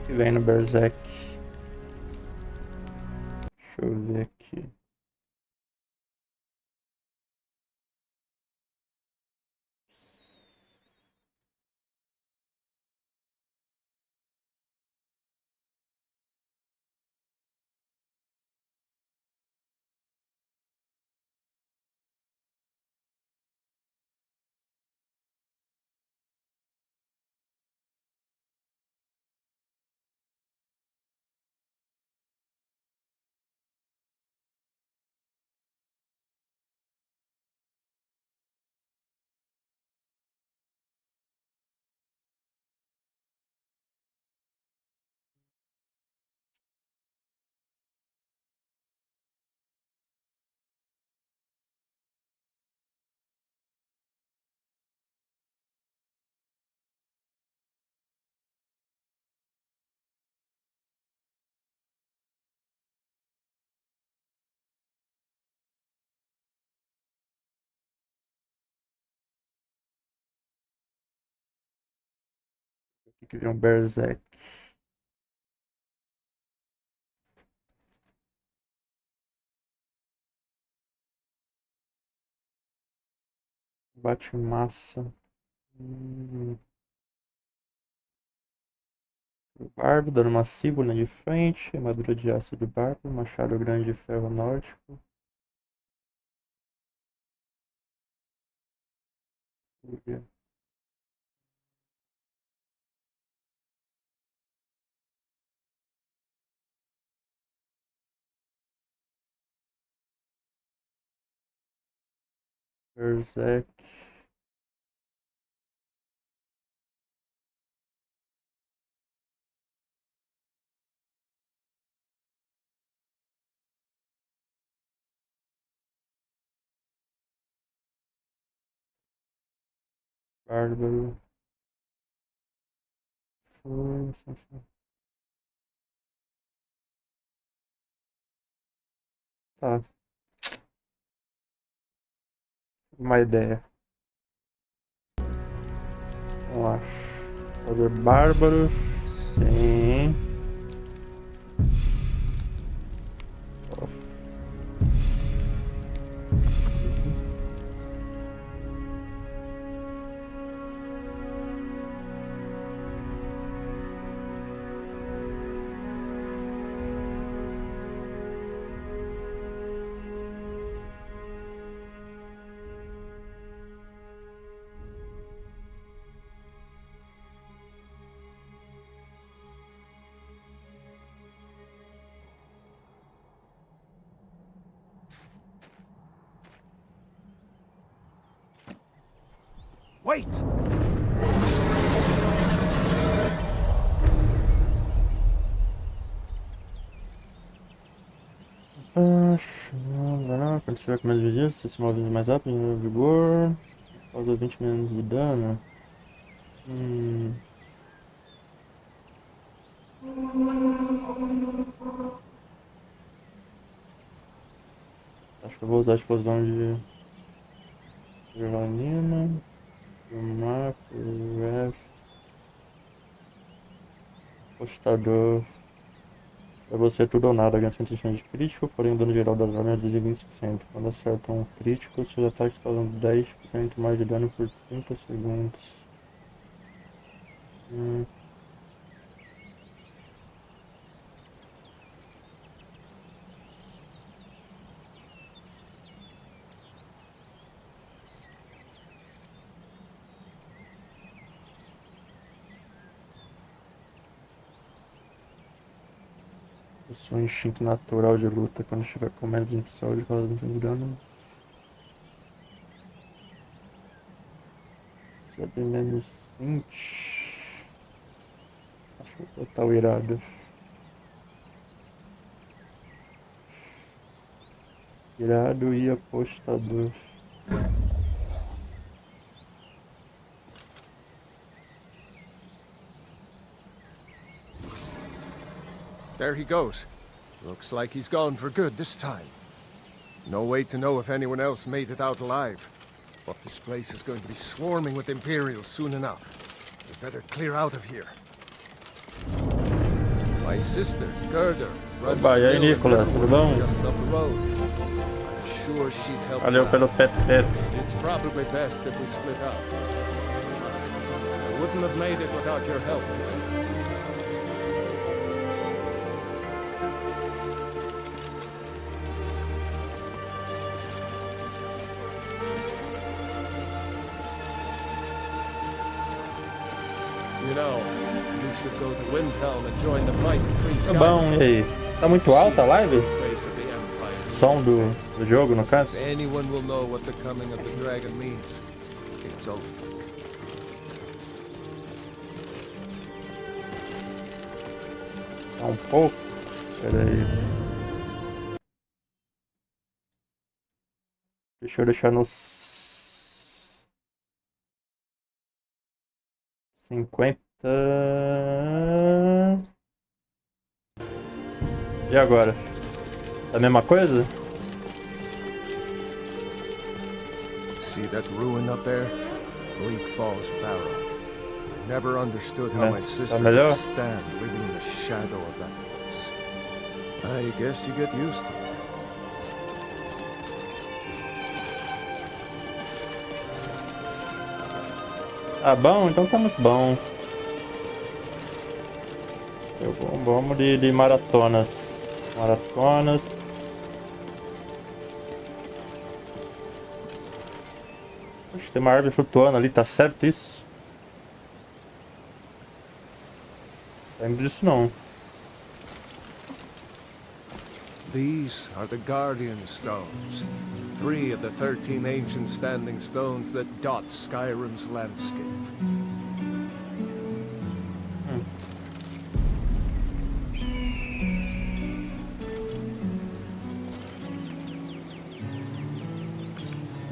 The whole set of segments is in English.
Que vem no Berserk. Deixa eu ver aqui. Aqui vem um Berserk. Bate massa. Barbo, dando uma símbolo de frente. Armadura de aço de barbo. Machado grande de ferro nórdico. Berserk. Bárbaro. Força. Tá, uma ideia. Vamos lá. Fazer bárbaros. Sim. Wait! Quando estiver com mais vigias, você se move mais rápido, no vigor. Causa 20 menos de dano. Acho que eu vou usar a explosão de Giovanina. Filmar, resto. Apostador. Pra você tudo ou nada, ganha 100% de crítico, porém o dano geral das armas é de 20%. Quando acerta um crítico, seus ataques causam 10% mais de dano por 30 segundos. Eu sou um instinto natural de luta quando estiver com menos de saúde, causa de dano. Se é de menos 20. Acho que vou botar o irado. Irado e apostador. There he goes. Looks like he's gone for good this time. No way to know if anyone else made it out alive. But this place is going to be swarming with Imperials soon enough. We better clear out of here. My sister, Gerda, runs Oba, e aí, Nicolas, tudo bom? just up the road. I'm sure she'd help. Valeu pelo pet. It's probably best if we split up. I wouldn't have made it without your help. You know, you should go to Windhelm and join the fight to free Tá bom, e aí? Tá muito alta a live? Som do jogo, no caso? If anyone will know what the coming of the dragon means, it's over. Tá um pouco? Pera aí. Deixa eu deixar nos 50. E agora? É a mesma coisa? See that ruin up there? Bleak Falls Barrow. I never understood how my sister melhor? could stand living in the shadow of that place. I guess you get used to it. Ah, bom, então tá muito bom. Vamos de maratonas. Maratonas. Poxa, tem uma árvore flutuando ali, tá certo isso? Não lembro disso não. These are the Guardian Stones. 3 of the 13 ancient standing stones that dot Skyrim's landscape.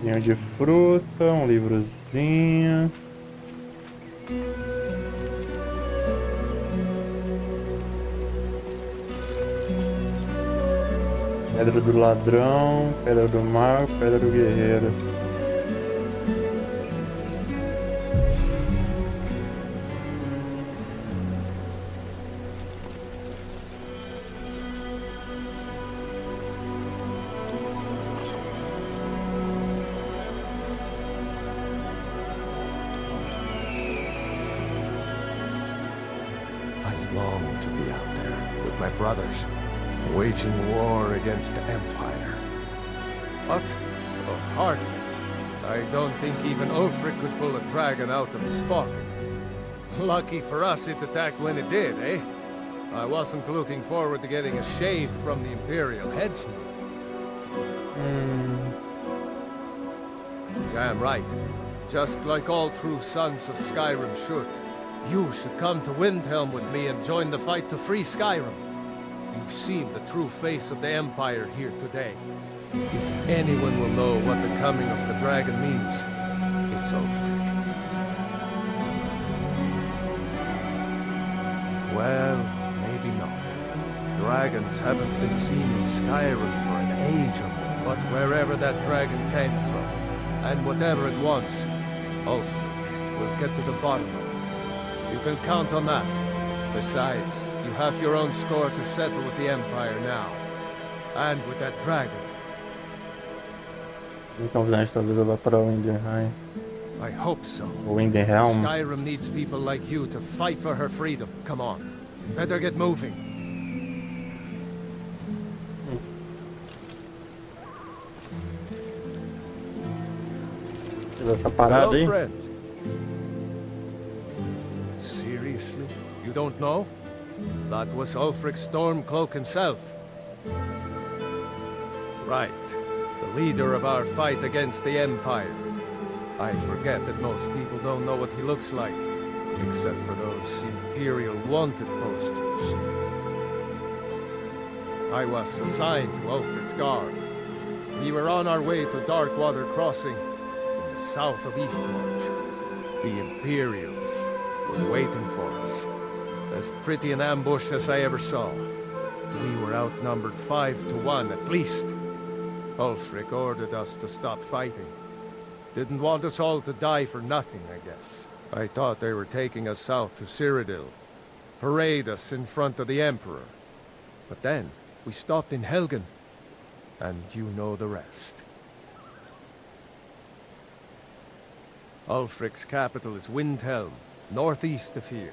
Vinho de fruta, um livrozinho. Pedra do ladrão, pedra do mago, pedra do guerreiro. I long to be out there with my brothers, waging war against the Empire. But, oh, hardly. I don't think even Ulfric could pull a dragon out of his pocket. Lucky for us it attacked when it did, eh? I wasn't looking forward to getting a shave from the Imperial headsman. Damn right. Just like all true sons of Skyrim should. You should come to Windhelm with me and join the fight to free Skyrim. You've seen the true face of the Empire here today. If anyone will know what the coming of the dragon means, it's Ulfric. Well, maybe not. Dragons haven't been seen in Skyrim for an age or more. But wherever that dragon came from, and whatever it wants, Ulfric will get to the bottom of it. You can count on that. Besides, you have your own score to settle with the Empire now. And with that dragon. Então, talvez eu vá para o Winterheim. I hope so. O Winterhelm. Skyrim needs people like you to fight for her freedom. Come on. Better get moving. Você tá parado aí? Hello, friend. Seriously? You don't know? That was Ulfric Stormcloak himself. Right. The leader of our fight against the Empire. I forget that most people don't know what he looks like, except for those Imperial wanted posters. I was assigned to Ulfric's guard. We were on our way to Darkwater Crossing, in the south of Eastmarch. The Imperials were waiting for us. As pretty an ambush as I ever saw. We were outnumbered 5 to 1 at least. Ulfric ordered us to stop fighting. Didn't want us all to die for nothing, I guess. I thought they were taking us south to Cyrodiil. Parade us in front of the Emperor. But then, we stopped in Helgen. And you know the rest. Ulfric's capital is Windhelm, northeast of here.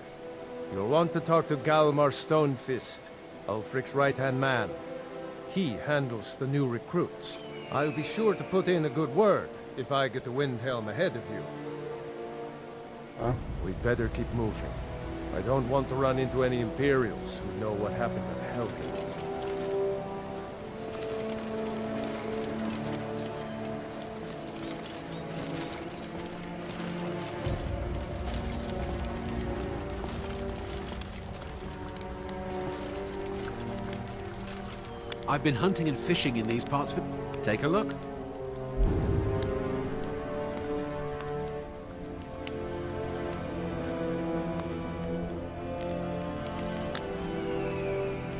You'll want to talk to Galmar Stonefist, Ulfric's right-hand man. He handles the new recruits. I'll be sure to put in a good word if I get to Windhelm ahead of you. Huh? We'd better keep moving. I don't want to run into any Imperials who know what happened at Helgen. I've been hunting and fishing in these parts for... Take a look.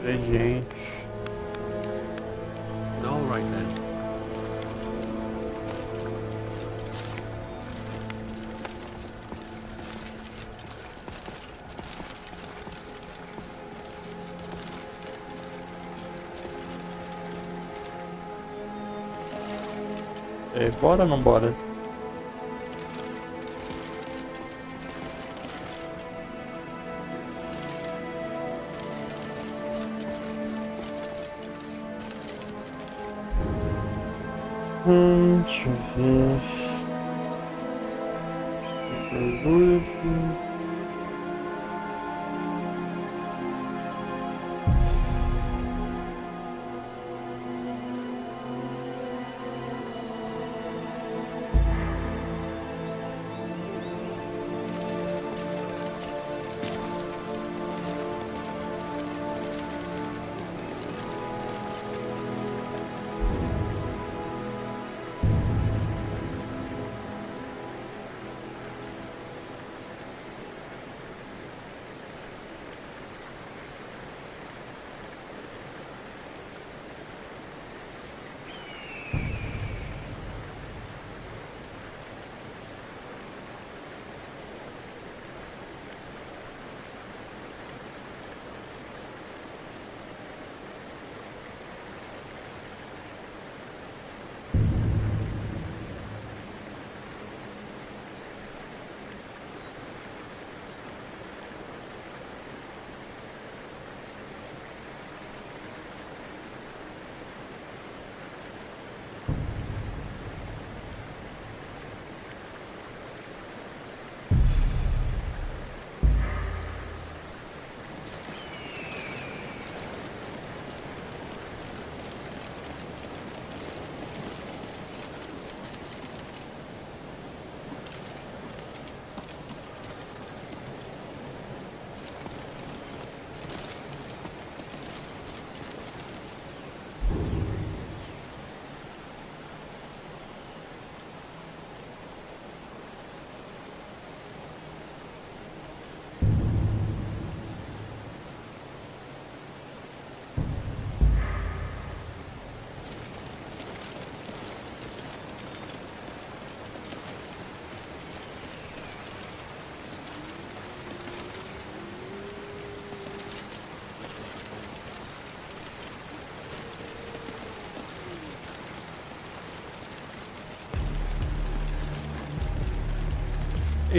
Gente. All right then. Bora ou não bora? Deixa eu ver.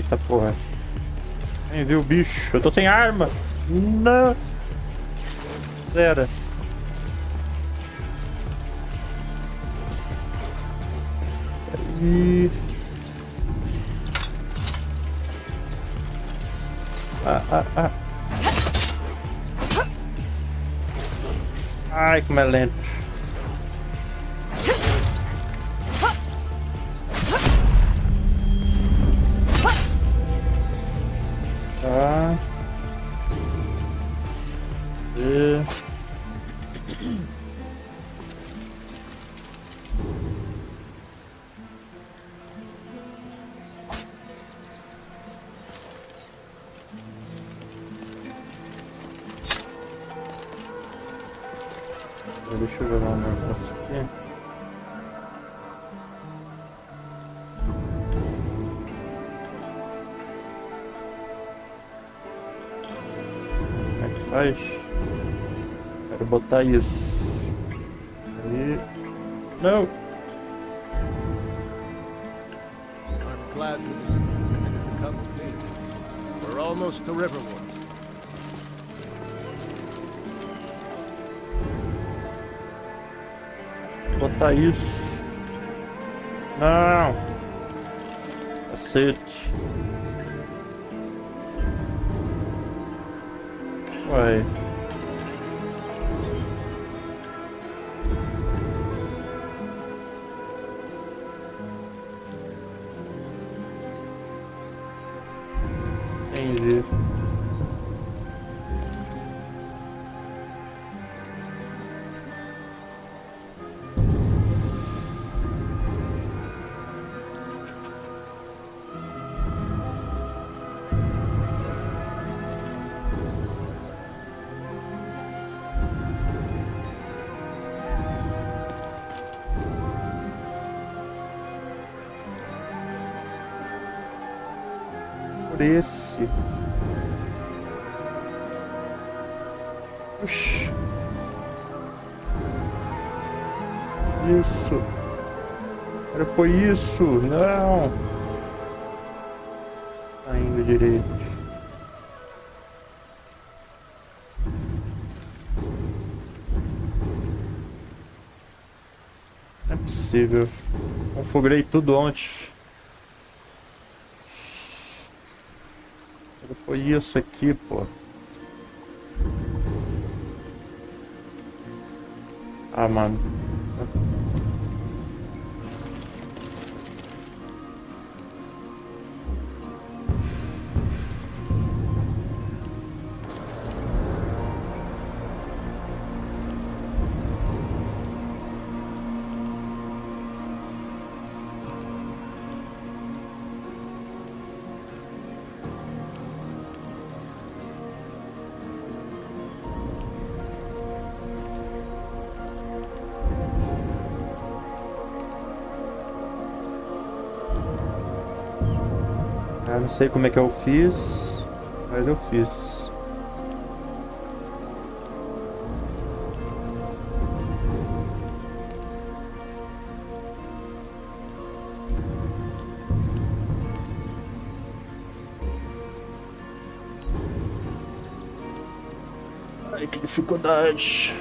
Eita porra. Quem viu o bicho? Eu tô sem arma. Não. Zero. E... Ah. Ai, como é lento. Tá. E... Deixa eu jogar um negócio aqui. Como é que faz? Quero botar isso. Aí. Não! I'm glad you decided to come with me. We're almost to Riverwood. Botar isso. Não! Cacete. Uai. Entendi. Por esse. Oxi. Isso. Era foi isso. Não. Tá indo direito. Não é possível. Configurei tudo ontem. Foi isso aqui, pô. Ah, mano. Eu não sei como é que eu fiz, mas eu fiz. Ai, que dificuldade.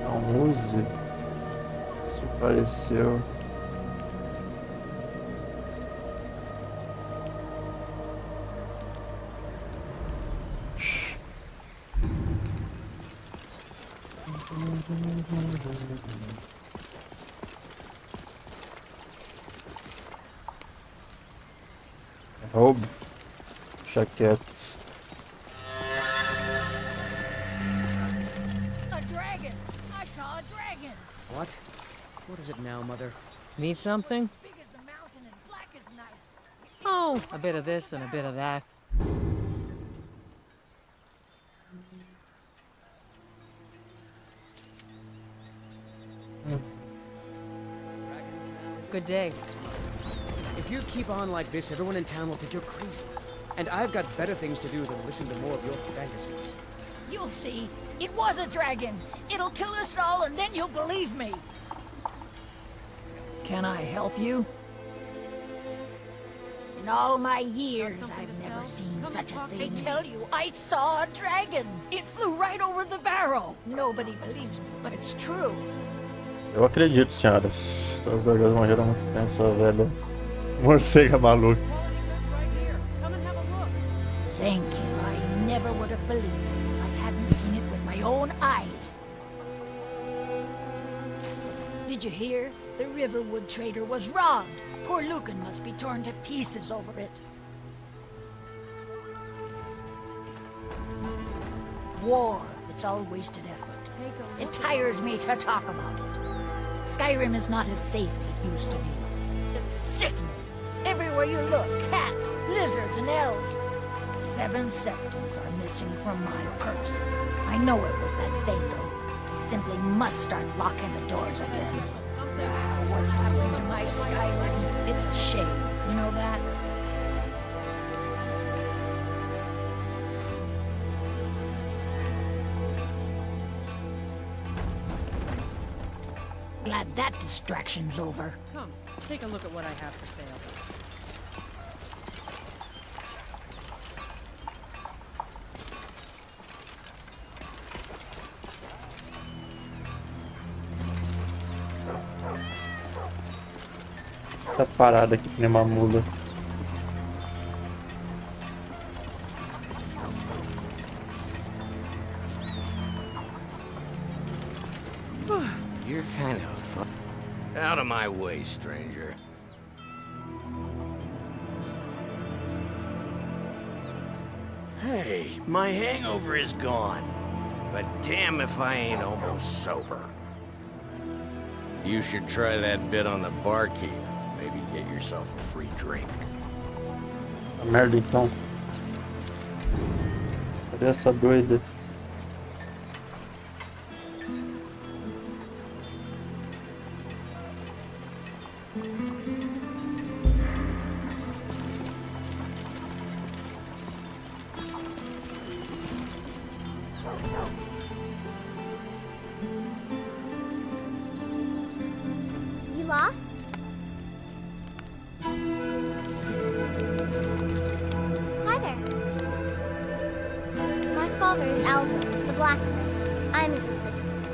Não use. Isso pareceu. Roubo. Deixa quieto. What? What is it now, Mother? Need something? Big as the mountain and black as night. Oh, a bit of this and a bit of that. Good day. If you keep on like this, everyone in town will think you're crazy. And I've got better things to do than listen to more of your fantasies. You'll see. It was a dragon. It'll kill us all, and then you'll believe me. Can I help you? In all my years, I've never seen such a thing. They tell you I saw a dragon. It flew right over the barrow. Nobody believes me, but it's true. Eu acredito, senhoras. Os dragões morreram há muito tempo, sua velha morcega maluca. Thank you. I never would have believed it if I hadn't seen it with my own eyes. Did you hear? The Riverwood trader was robbed. Poor Lucan must be torn to pieces over it. War. It's all wasted effort. It tires me to talk about it. Skyrim is not as safe as it used to be. It's sickening. Everywhere you look, cats, lizards, and elves. 7 septums are missing from my purse. I know it was that Thando. We simply must start locking the doors again. What's happened to my Skyrim? It's a shame. You know that? Glad that distraction's over. Come, take a look at what I have for sale. Tá parada aqui que nem uma mula. You're kind of fun. Out of my way, stranger. Hey, my hangover is gone. But damn if I ain't almost sober. You should try that bit on the barkeep. Maybe get yourself a free drink. A merda então. Cadê essa doida? You lost? Hi there. My father is Alvin, the blacksmith. I'm his assistant.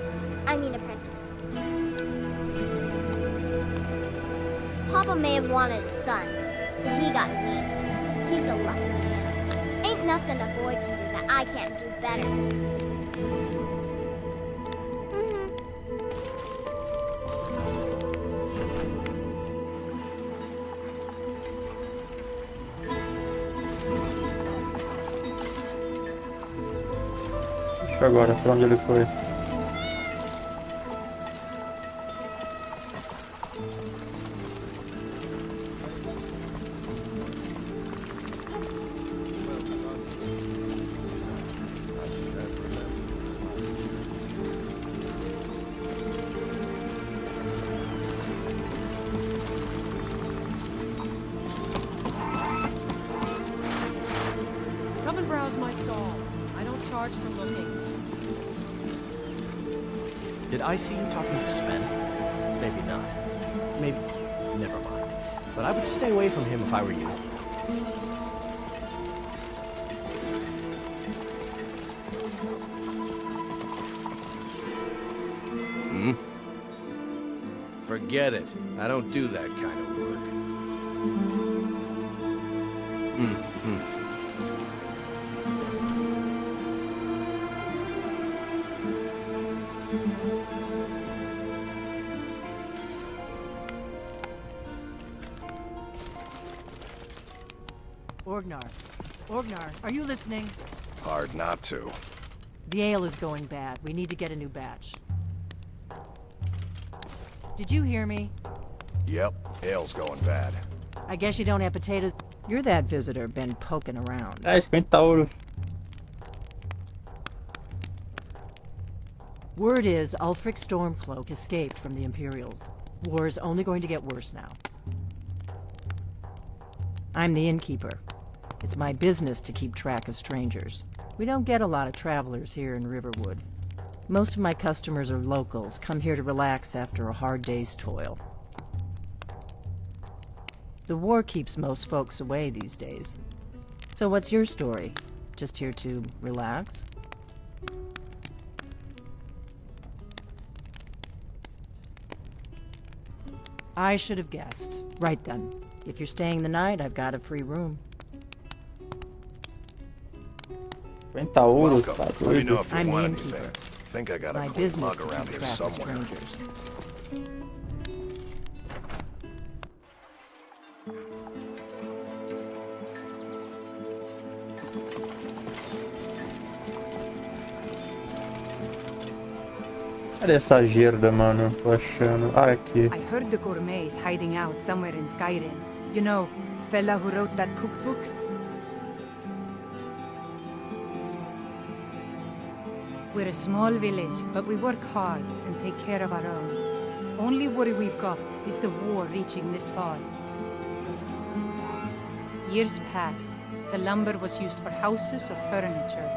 I mean apprentice. Papa may have wanted a son, but he got me. He's a lucky man. Ain't nothing a boy can do that I can't do better. Agora, pra onde ele foi? Come and browse my stall. I don't charge for looking. Did I see you talking to Sven? Maybe not. Maybe... never mind. But I would stay away from him if I were you. Hmm? Forget it. I don't do that kind of work. Orgnar, are you listening? Hard not to. The ale is going bad. We need to get a new batch. Did you hear me? Yep, ale's going bad. I guess you don't have potatoes. You're that visitor been poking around. 50 euros. Word is Ulfric Stormcloak escaped from the Imperials. War is only going to get worse now. I'm the innkeeper. It's my business to keep track of strangers. We don't get a lot of travelers here in Riverwood. Most of my customers are locals, come here to relax after a hard day's toil. The war keeps most folks away these days. So what's your story? Just here to relax? I should have guessed. Right then. If you're staying the night, I've got a free room. 50 euros, Welcome. tá Let me know doido? if you I'm the want innkeeper. anything. Think I It's got a my clean business mug to around keep here track of somewhere. strangers. Cadê essa gerda, mano? Tô achando. Ah, aqui. I heard the gourmet's hiding out somewhere in Skyrim. You know, fella who wrote that cookbook? We're a small village, but we work hard and take care of our own. Only worry we've got is the war reaching this far. Years passed. The lumber was used for houses or furniture.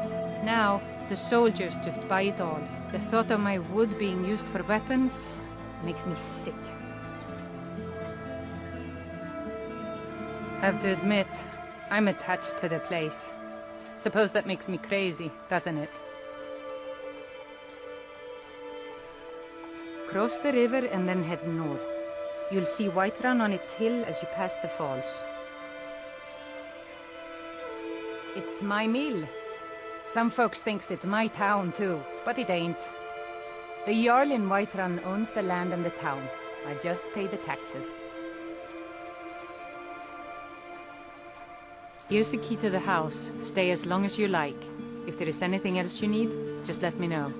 Now, the soldiers just buy it all. The thought of my wood being used for weapons makes me sick. Have to admit, I'm attached to the place. Suppose that makes me crazy, doesn't it? Cross the river and then head north. You'll see Whiterun on its hill as you pass the falls. It's my mill. Some folks thinks it's my town too, but it ain't. The Jarl in Whiterun owns the land and the town. I just pay the taxes. Here's the key to the house. Stay as long as you like. If there is anything else you need, just let me know.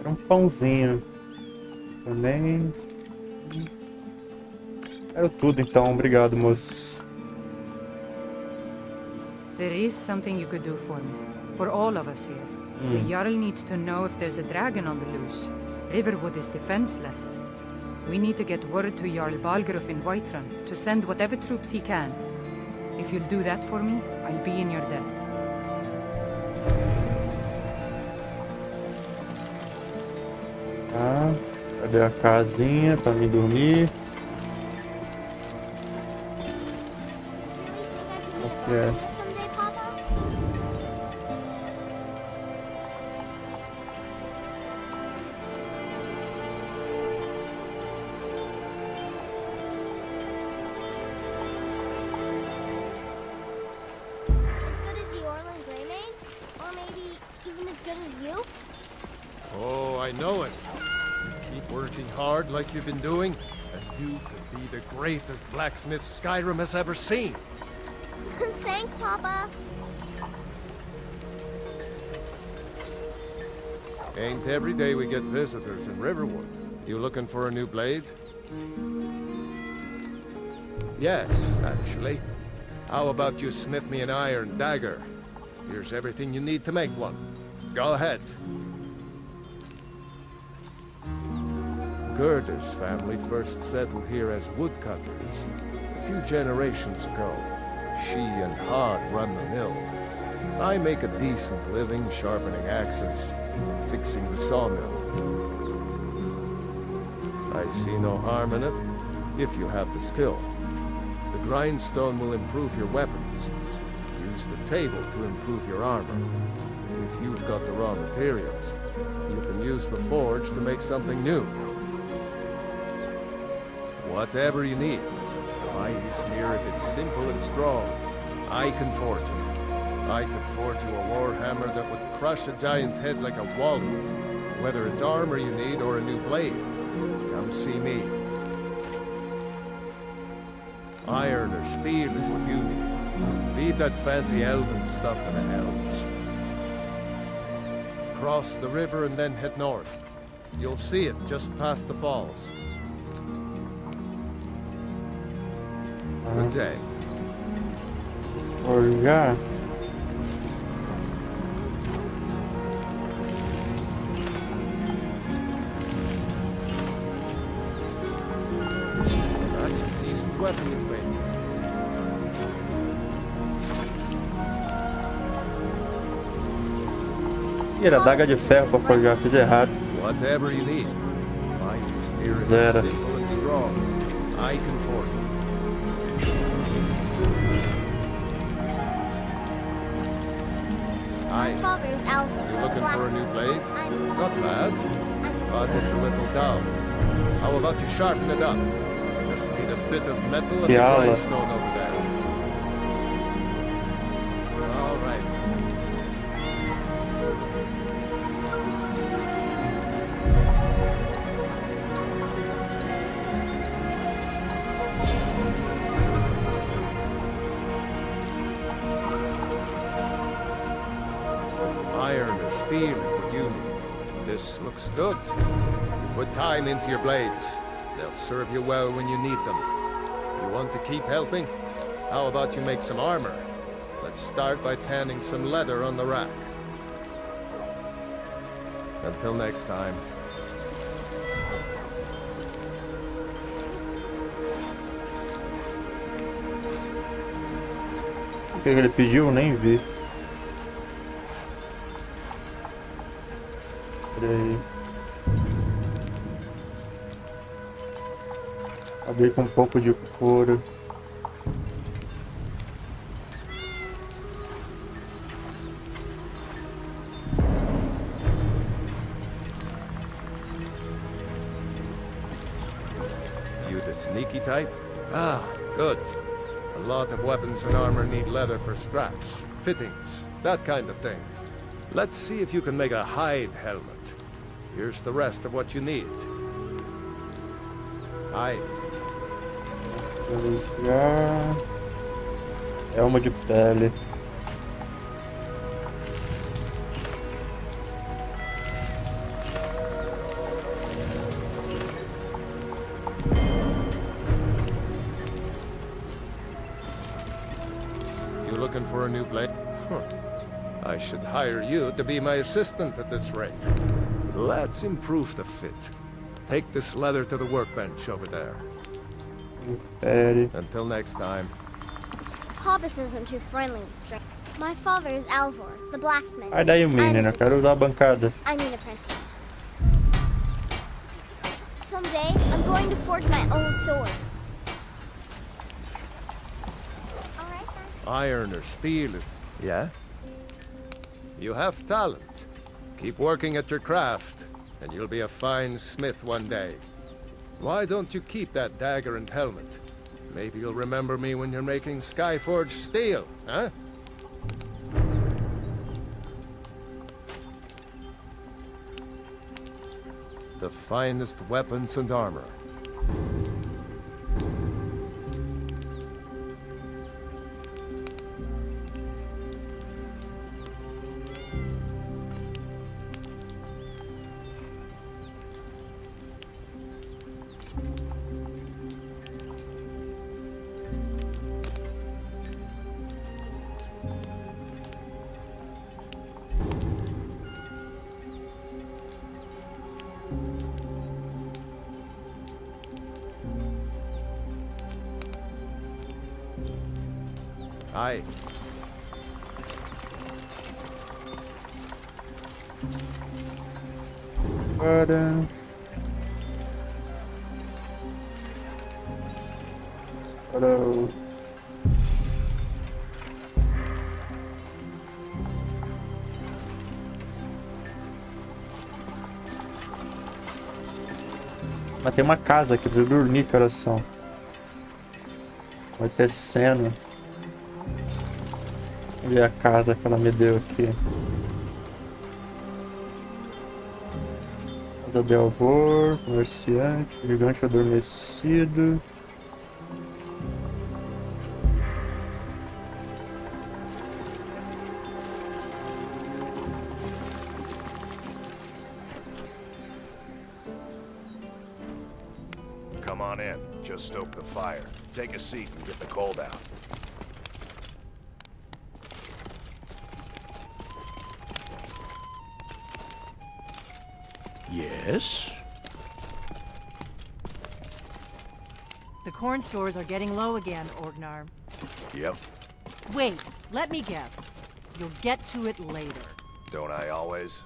Era pãozinho. Também. Quero tudo então, obrigado, moço. There is something you could do for me. For all of us here. The Jarl needs to know if there's a dragon on the loose. Riverwood is defenseless. We need to get word to Jarl Balgruuf in Whiterun to send whatever troops he can. If you'll do that for me, I'll be in your debt. Tá. Cadê a casinha pra mim dormir? Aqui é. Someday, Papa? As good as the Orland Greymane? Or maybe even as good as you? Oh, I know it. You keep working hard like you've been doing, and you could be the greatest blacksmith Skyrim has ever seen. Thanks, Papa. Ain't every day we get visitors in Riverwood. You looking for a new blade? Yes, actually. How about you smith me an iron dagger? Here's everything you need to make one. Go ahead. Gerda's family first settled here as woodcutters a few generations ago. She and Hod run the mill. I make a decent living sharpening axes and fixing the sawmill. I see no harm in it, if you have the skill. The grindstone will improve your weapons. Use the table to improve your armor. If you've got the raw materials, you can use the forge to make something new. Whatever you need. Mighty smear if it's simple and strong. I can forge it. I can forge you a warhammer that would crush a giant's head like a walnut. Whether it's armor you need or a new blade, come see me. Iron or steel is what you need. Leave that fancy elven stuff to the elves. Cross the river and then head north. You'll see it just past the falls. Good day. Forjar. That's a decent weapon you've made. Tira a daga de ferro pra forjar, fiz errado. Whatever you need. My spirit Zero. is simple and strong. I can forge it. My father's Alfred. You looking for a new blade? I'm Not bad, but it's a little dull. How about you sharpen it up? Just need a bit of metal and a Fiala. grindstone over there. All right. Iron or steel is what you need. This looks good. Put time into your blades. They'll serve you well when you need them. You want to keep helping? How about you make some armor? Let's start by tanning some leather on the rack. Until next time. O que ele pediu? Eu nem vi. Peraí. Abri com um pouco de couro. You the sneaky type? Ah, good. A lot of weapons and armor need leather for straps, fittings, that kind of thing. Let's see if you can make a hide helmet. Here's the rest of what you need. Aye. Já. Elma de pele. You looking for a new blade? Huh. I should hire you to be my assistant at this rate. Let's improve the fit. Take this leather to the workbench over there. Pele. Until next time. Hobbs isn't too friendly with strangers. My father is Alvor, the blacksmith. Sai daí, I'm menina. Eu his quero usar a assistant. bancada. I mean apprentice. Someday, I'm going to forge my own sword. Alright then. Iron or steel is... Yeah? You have talent. Keep working at your craft, and you'll be a fine smith one day. Why don't you keep that dagger and helmet? Maybe you'll remember me when you're making Skyforged steel, huh? The finest weapons and armor. Aye. Agora. Agora. Mas tem uma casa aqui, preciso dormir, coração. Vai ter cena. Olha a casa que ela me deu aqui. Casa de Alvor, comerciante, gigante adormecido. Come on in. Just stoke the fire. Take a seat and get the cold out. Yes? The corn stores are getting low again, Orgnar. Yep. Wait, let me guess. You'll get to it later. Don't I always?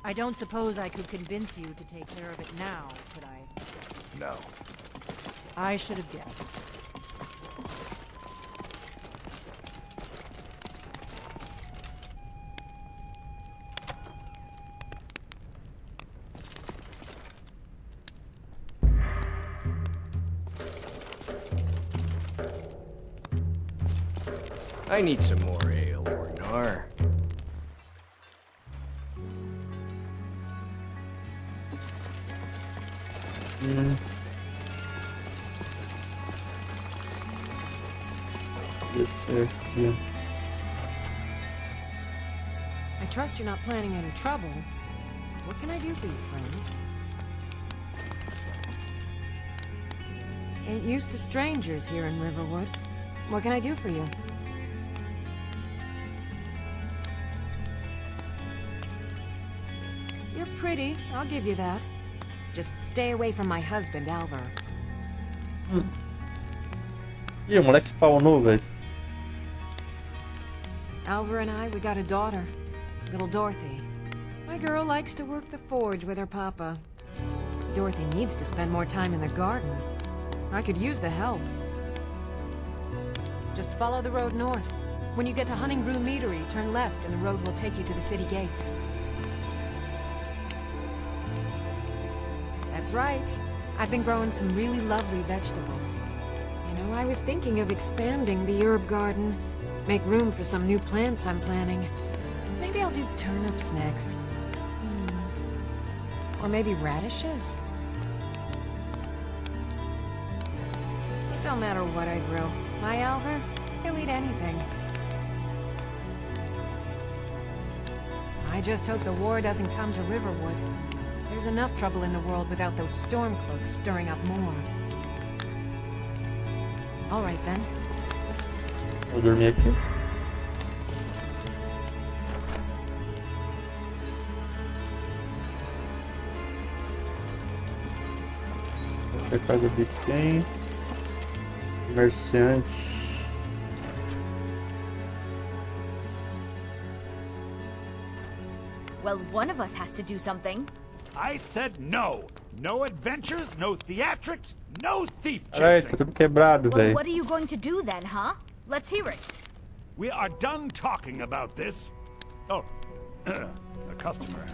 I don't suppose I could convince you to take care of it now, could I? No. I should have guessed. I need some more ale, Orgnar. Yes, sir. Yeah. I trust you're not planning any trouble. What can I do for you, friend? Ain't used to strangers here in Riverwood. What can I do for you? You're pretty, I'll give you that. Just stay away from my husband, Alvar. Ih, o moleque spawnou, velho. Alvar and I, we got a daughter, little Dorothy. My girl likes to work the forge with her papa. Dorothy needs to spend more time in the garden. I could use the help. Just follow the road north. When you get to Hunting Brew Meadery, turn left and the road will take you to the city gates. That's right. I've been growing some really lovely vegetables. You know, I was thinking of expanding the herb garden. Make room for some new plants I'm planting. Maybe I'll do turnips next. Or maybe radishes? It don't matter what I grow. My Alvar, he'll eat anything. I just hope the war doesn't come to Riverwood. There's enough trouble in the world without those stormcloaks stirring up more. All right then. Vou dormir aqui. Essa casa de quem? Comerciante. Well, one of us has to do something. I said no. No adventures, no theatrics, no thief Alright, chasing. tá tudo quebrado, Well, velho. what are you going to do then, huh? Let's hear it. We are done talking about this. Oh, a customer.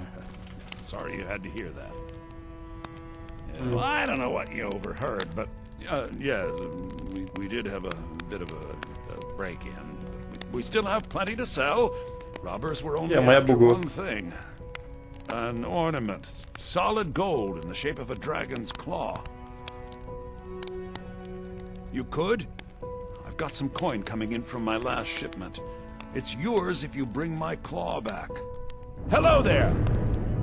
Sorry you had to hear that. Well, I don't know what you overheard, but yeah, we did have a bit of a break-in. We still have plenty to sell. Robbers were only after one thing. An ornament, solid gold in the shape of a dragon's claw. You could? I've got some coin coming in from my last shipment. It's yours if you bring my claw back. Hello there!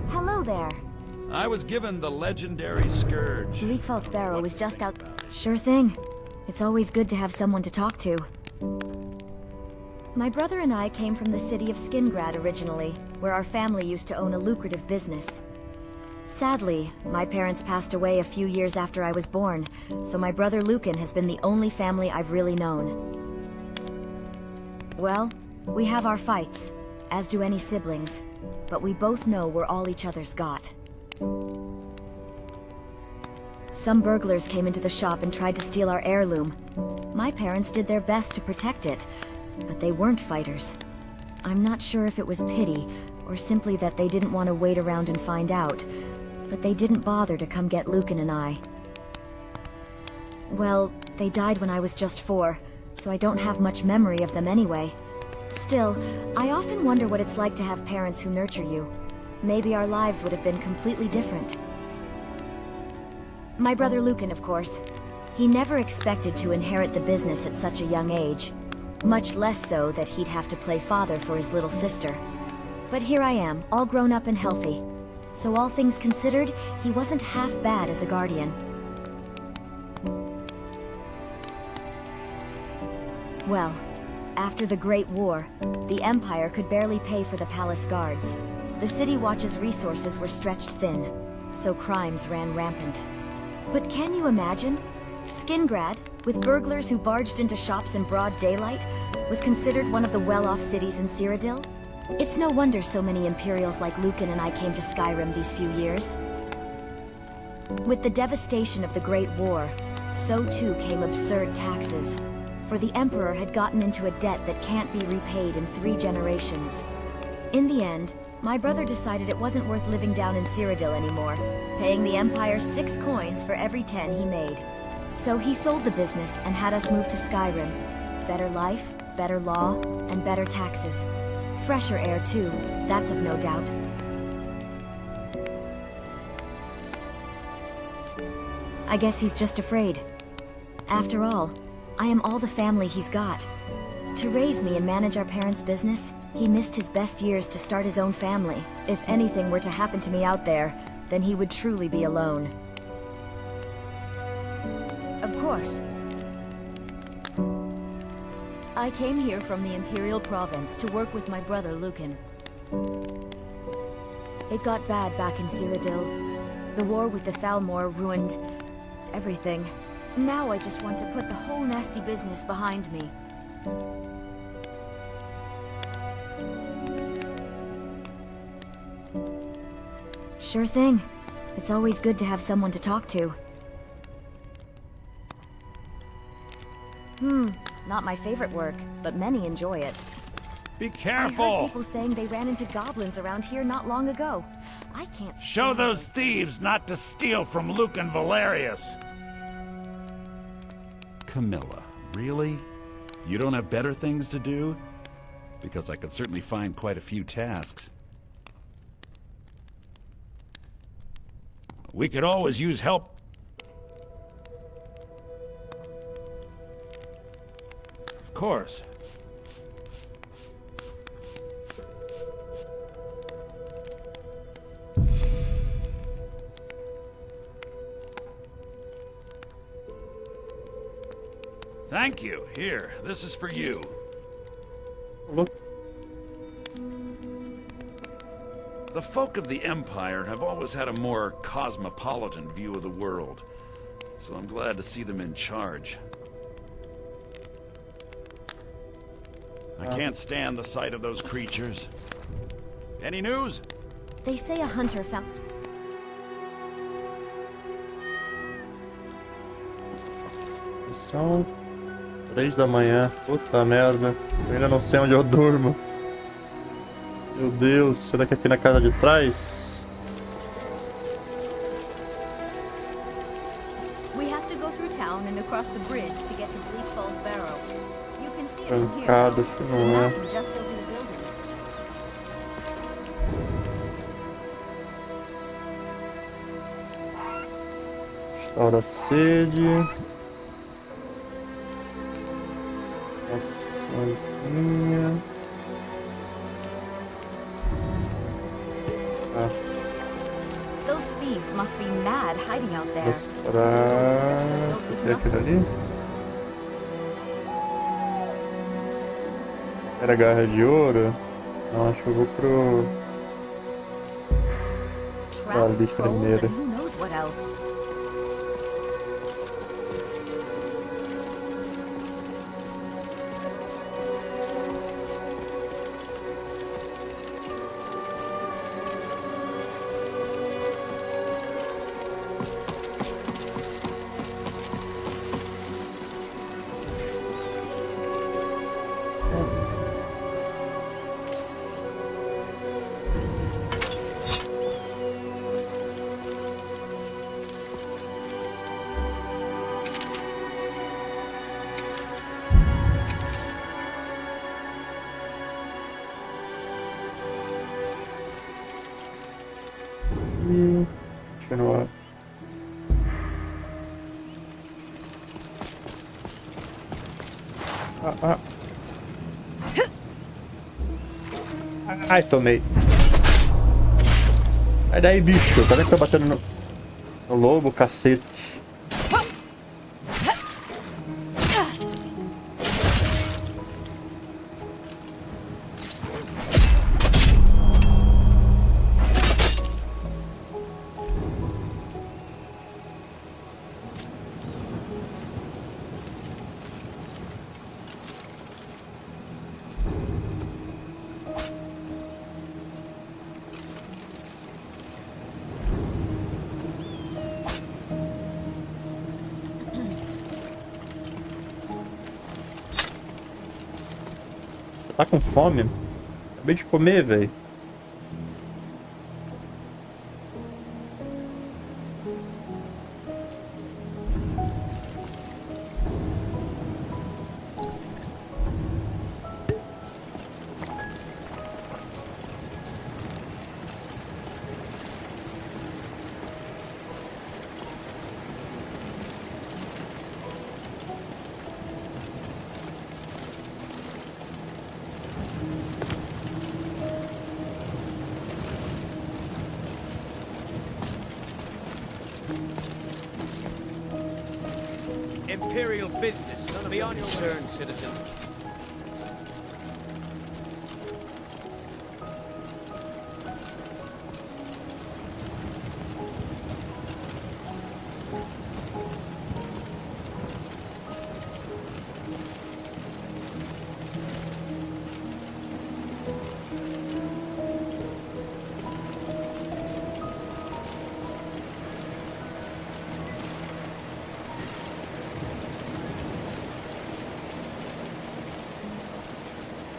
Hello there. I was given the legendary scourge. Leakfall Sparrow was just out. Sure thing. It's always good to have someone to talk to. My brother and I came from the city of Skingrad originally, where our family used to own a lucrative business. Sadly, my parents passed away a few years after I was born, so my brother Lucan has been the only family I've really known. Well, we have our fights, as do any siblings, but we both know we're all each other's got. Some burglars came into the shop and tried to steal our heirloom. My parents did their best to protect it, but they weren't fighters. I'm not sure if it was pity, or simply that they didn't want to wait around and find out, but they didn't bother to come get Lucan and I. Well, they died when I was just 4, so I don't have much memory of them anyway. Still, I often wonder what it's like to have parents who nurture you. Maybe our lives would have been completely different. My brother Lucan, of course. He never expected to inherit the business at such a young age. Much less so that he'd have to play father for his little sister. But here I am, all grown up and healthy. So all things considered, he wasn't half bad as a guardian. Well, after the Great War, the Empire could barely pay for the palace guards. The City Watch's resources were stretched thin, so crimes ran rampant. But can you imagine? Skingrad, with burglars who barged into shops in broad daylight, was considered one of the well-off cities in Cyrodiil? It's no wonder so many Imperials like Lucan and I came to Skyrim these few years. With the devastation of the Great War, so too came absurd taxes. For the Emperor had gotten into a debt that can't be repaid in 3 generations. In the end, my brother decided it wasn't worth living down in Cyrodiil anymore, paying the Empire 6 coins for every 10 he made. So he sold the business and had us move to Skyrim. Better life, better law, and better taxes. Fresher air too, that's of no doubt. I guess he's just afraid. After all, I am all the family he's got. To raise me and manage our parents' business, he missed his best years to start his own family. If anything were to happen to me out there, then he would truly be alone. Of course. I came here from the Imperial Province to work with my brother Lucan. It got bad back in Cyrodiil. The war with the Thalmor ruined everything. Now I just want to put the whole nasty business behind me. Sure thing. It's always good to have someone to talk to. Not my favorite work, but many enjoy it. Be I careful! heard people saying they ran into goblins around here not long ago. I can't Show those thieves not to steal from Lucan Valerius! Camilla, really? You don't have better things to do? Because I could certainly find quite a few tasks. We could always use help. Of course. Thank you. Here, this is for you. Look. The folk of the Empire have always had a more cosmopolitan view of the world, so I'm glad to see them in charge. I can't stand the sight of those creatures. Any news? They say a hunter found... São 3 da manhã. Puta merda. Eu ainda não sei onde eu durmo. Meu Deus, será que é aqui na casa de trás? We have to go through town and across the bridge to get to Bleak Falls Barrow. You can see it from here. Trancado, acho que não é. Just over the buildings. Restaura a sede. Açõezinha. Those thieves must be mad hiding out there. Mostrar... Tem aquilo ali? Era garra de ouro? Não, acho que eu vou pro... ali primeiro. Who knows what else? Continuar. Ai, tomei. Sai daí, bicho. Cadê que tá batendo no lobo, cacete? Tá com fome? Acabei de comer, velho. Imperial business. Be on your turn, citizen.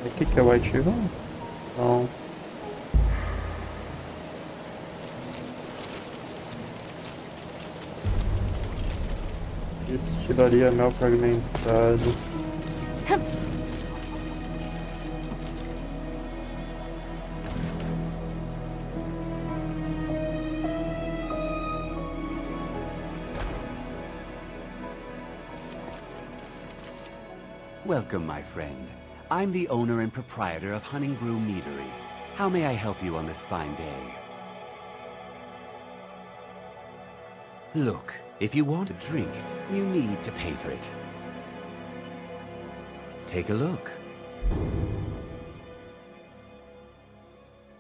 Aqui que é o White Room? Não. Destilaria mel fragmentado. Welcome, my friend. I'm the owner and proprietor of Hunting Brew Meadery. How may I help you on this fine day? Look, if you want a drink, you need to pay for it. Take a look.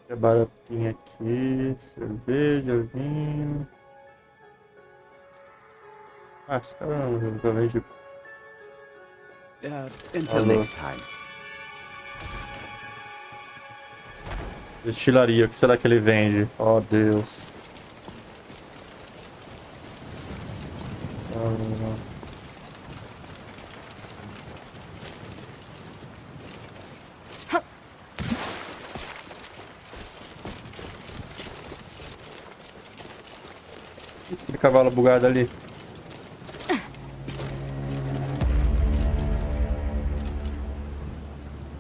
É baratinho aqui, cerveja, vinho. Ah, esse cara não vende. Until next time. Destilaria, o que será que ele vende? Oh, Deus. Aquele cavalo bugado ali.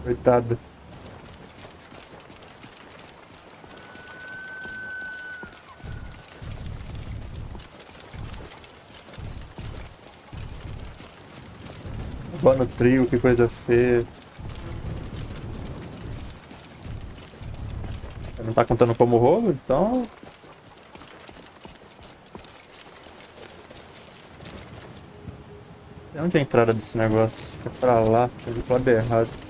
Coitado. Boa no trio, que coisa feia. Você não tá contando como roubo, então... Onde é a entrada desse negócio? É pra lá, tá do lado errado.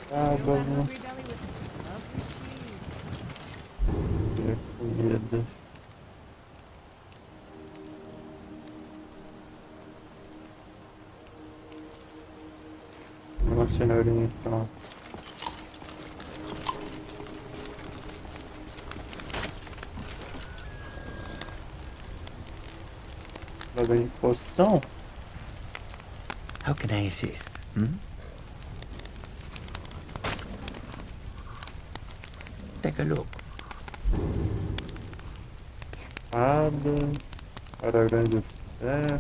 Sábado. Comida. Uma cenourinha então. Logo de poção. How can I assist? Take a look. Espada. Para grande ferro.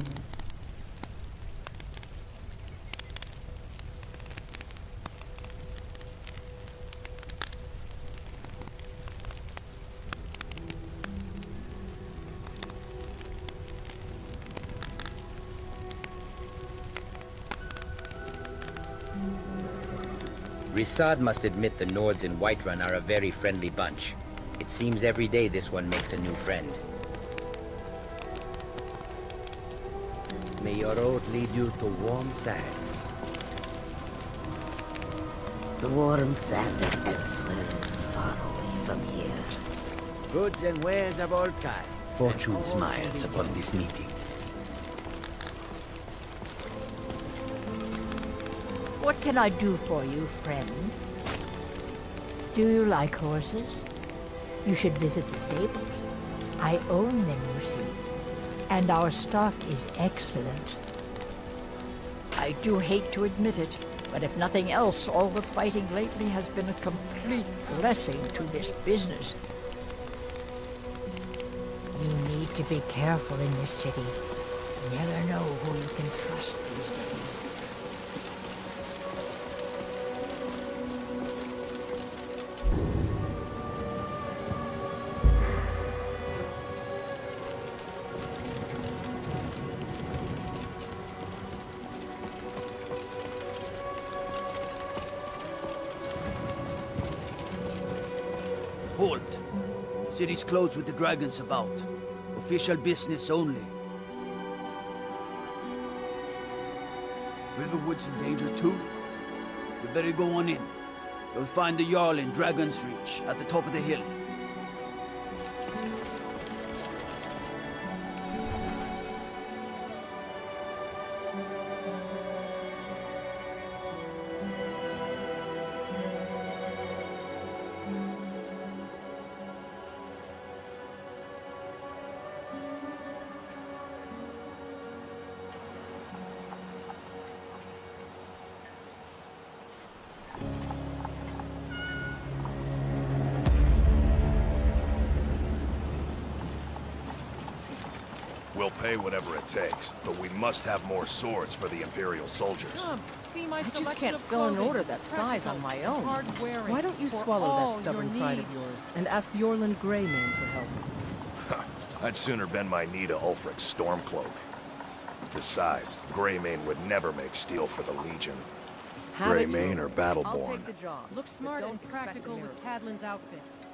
Risad must admit the Nords in Whiterun are a very friendly bunch. It seems every day this one makes a new friend. May your road lead you to warm sands. The warm sand of elsewhere is far away from here. Goods and wares of all kinds. Fortune smiles upon this meeting. What can I do for you, friend? Do you like horses? You should visit the stables. I own them, you see. And our stock is excellent. I do hate to admit it, but if nothing else, all the fighting lately has been a complete blessing to this business. You need to be careful in this city. You never know who you can trust these days. Halt! City's closed with the dragons about. Official business only. Riverwood's in danger too? You better go on in. You'll find the Jarl in Dragon's Reach, at the top of the hill. We'll pay whatever it takes, but we must have more swords for the Imperial soldiers. I just can't fill an order that size on my own. Why don't you swallow that stubborn pride of yours and ask Yorland Greymane for help? I'd sooner bend my knee to Ulfric's Stormcloak. Besides, Greymane would never make steel for the Legion. Greymane or Battleborn. Look smart and practical with Cadlin's outfits.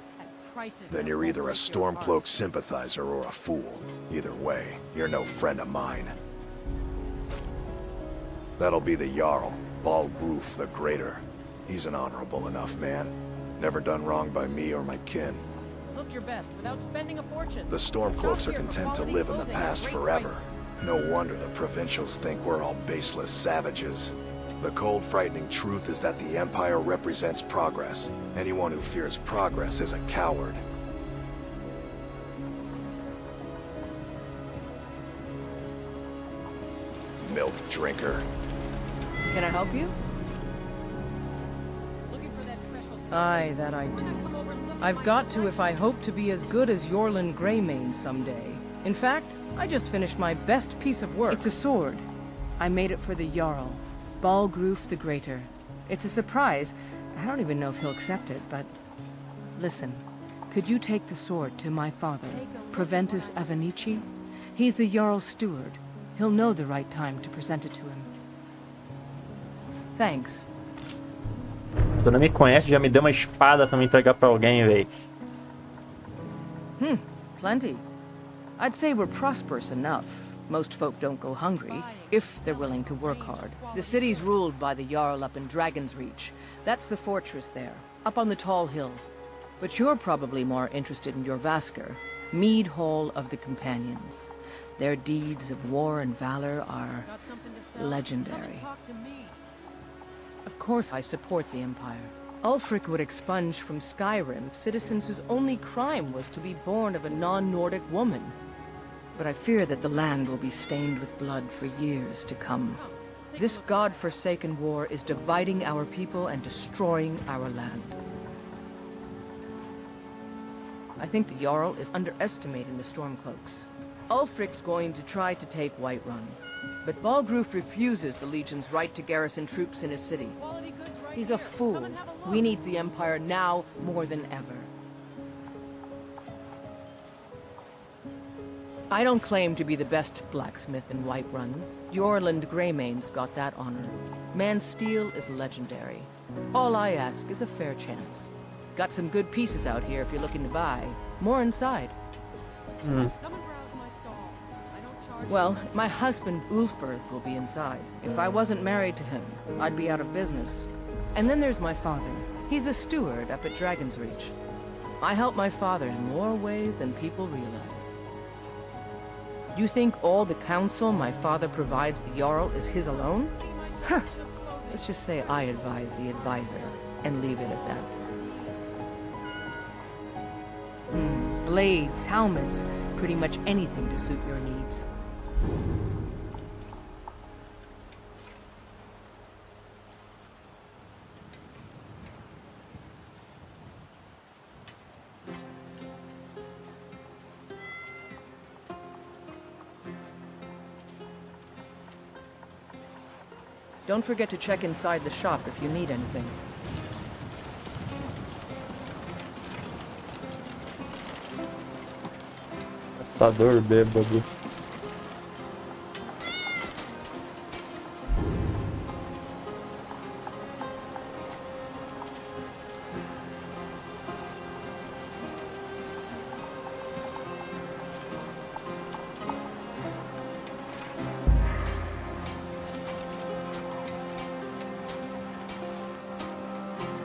Then you're either a Stormcloak sympathizer or a fool. Either way, you're no friend of mine. That'll be the Jarl, Balgruf the Greater. He's an honorable enough man. Never done wrong by me or my kin. Look your best without spending a fortune. The Stormcloaks are content to live in the past forever. No wonder the provincials think we're all baseless savages. The cold, frightening truth is that the Empire represents progress. Anyone who fears progress is a coward. Milk drinker. Can I help you? Aye, that I do. I've got to if I hope to be as good as Yorland Greymane someday. In fact, I just finished my best piece of work. It's a sword. I made it for the Jarl. Balgruf the Greater. It's a surprise. I don't even know if he'll accept it, but... Listen, could you take the sword to my father, Proventus Avenici? He's the Jarl's steward. He'll know the right time to present it to him. Thanks. Tu não me conhece, já me deu uma espada pra me entregar pra alguém, véi. Plenty. I'd say we're prosperous enough. Most folk don't go hungry, if they're willing to work hard. The city's ruled by the Jarl up in Dragon's Reach. That's the fortress there, up on the tall hill. But you're probably more interested in your Vasker, Mead Hall of the Companions. Their deeds of war and valor are legendary. Of course I support the Empire. Ulfric would expunge from Skyrim citizens whose only crime was to be born of a non-Nordic woman. But I fear that the land will be stained with blood for years to come. This god-forsaken war is dividing our people and destroying our land. I think the Jarl is underestimating the Stormcloaks. Ulfric's going to try to take Whiterun, but Balgruf refuses the Legion's right to garrison troops in his city. He's a fool. We need the Empire now more than ever. I don't claim to be the best blacksmith in Whiterun. Yorland Greymane's got that honor. Man's steel is legendary. All I ask is a fair chance. Got some good pieces out here if you're looking to buy. More inside. Well, my husband, Ulfberth, will be inside. If I wasn't married to him, I'd be out of business. And then there's my father. He's the steward up at Dragon's Reach. I help my father in more ways than people realize. You think all the counsel my father provides the Jarl is his alone? Huh. Let's just say I advise the advisor, and leave it at that. Blades, helmets, pretty much anything to suit your needs. Don't forget to check inside the shop if you need anything. Caçador bêbado.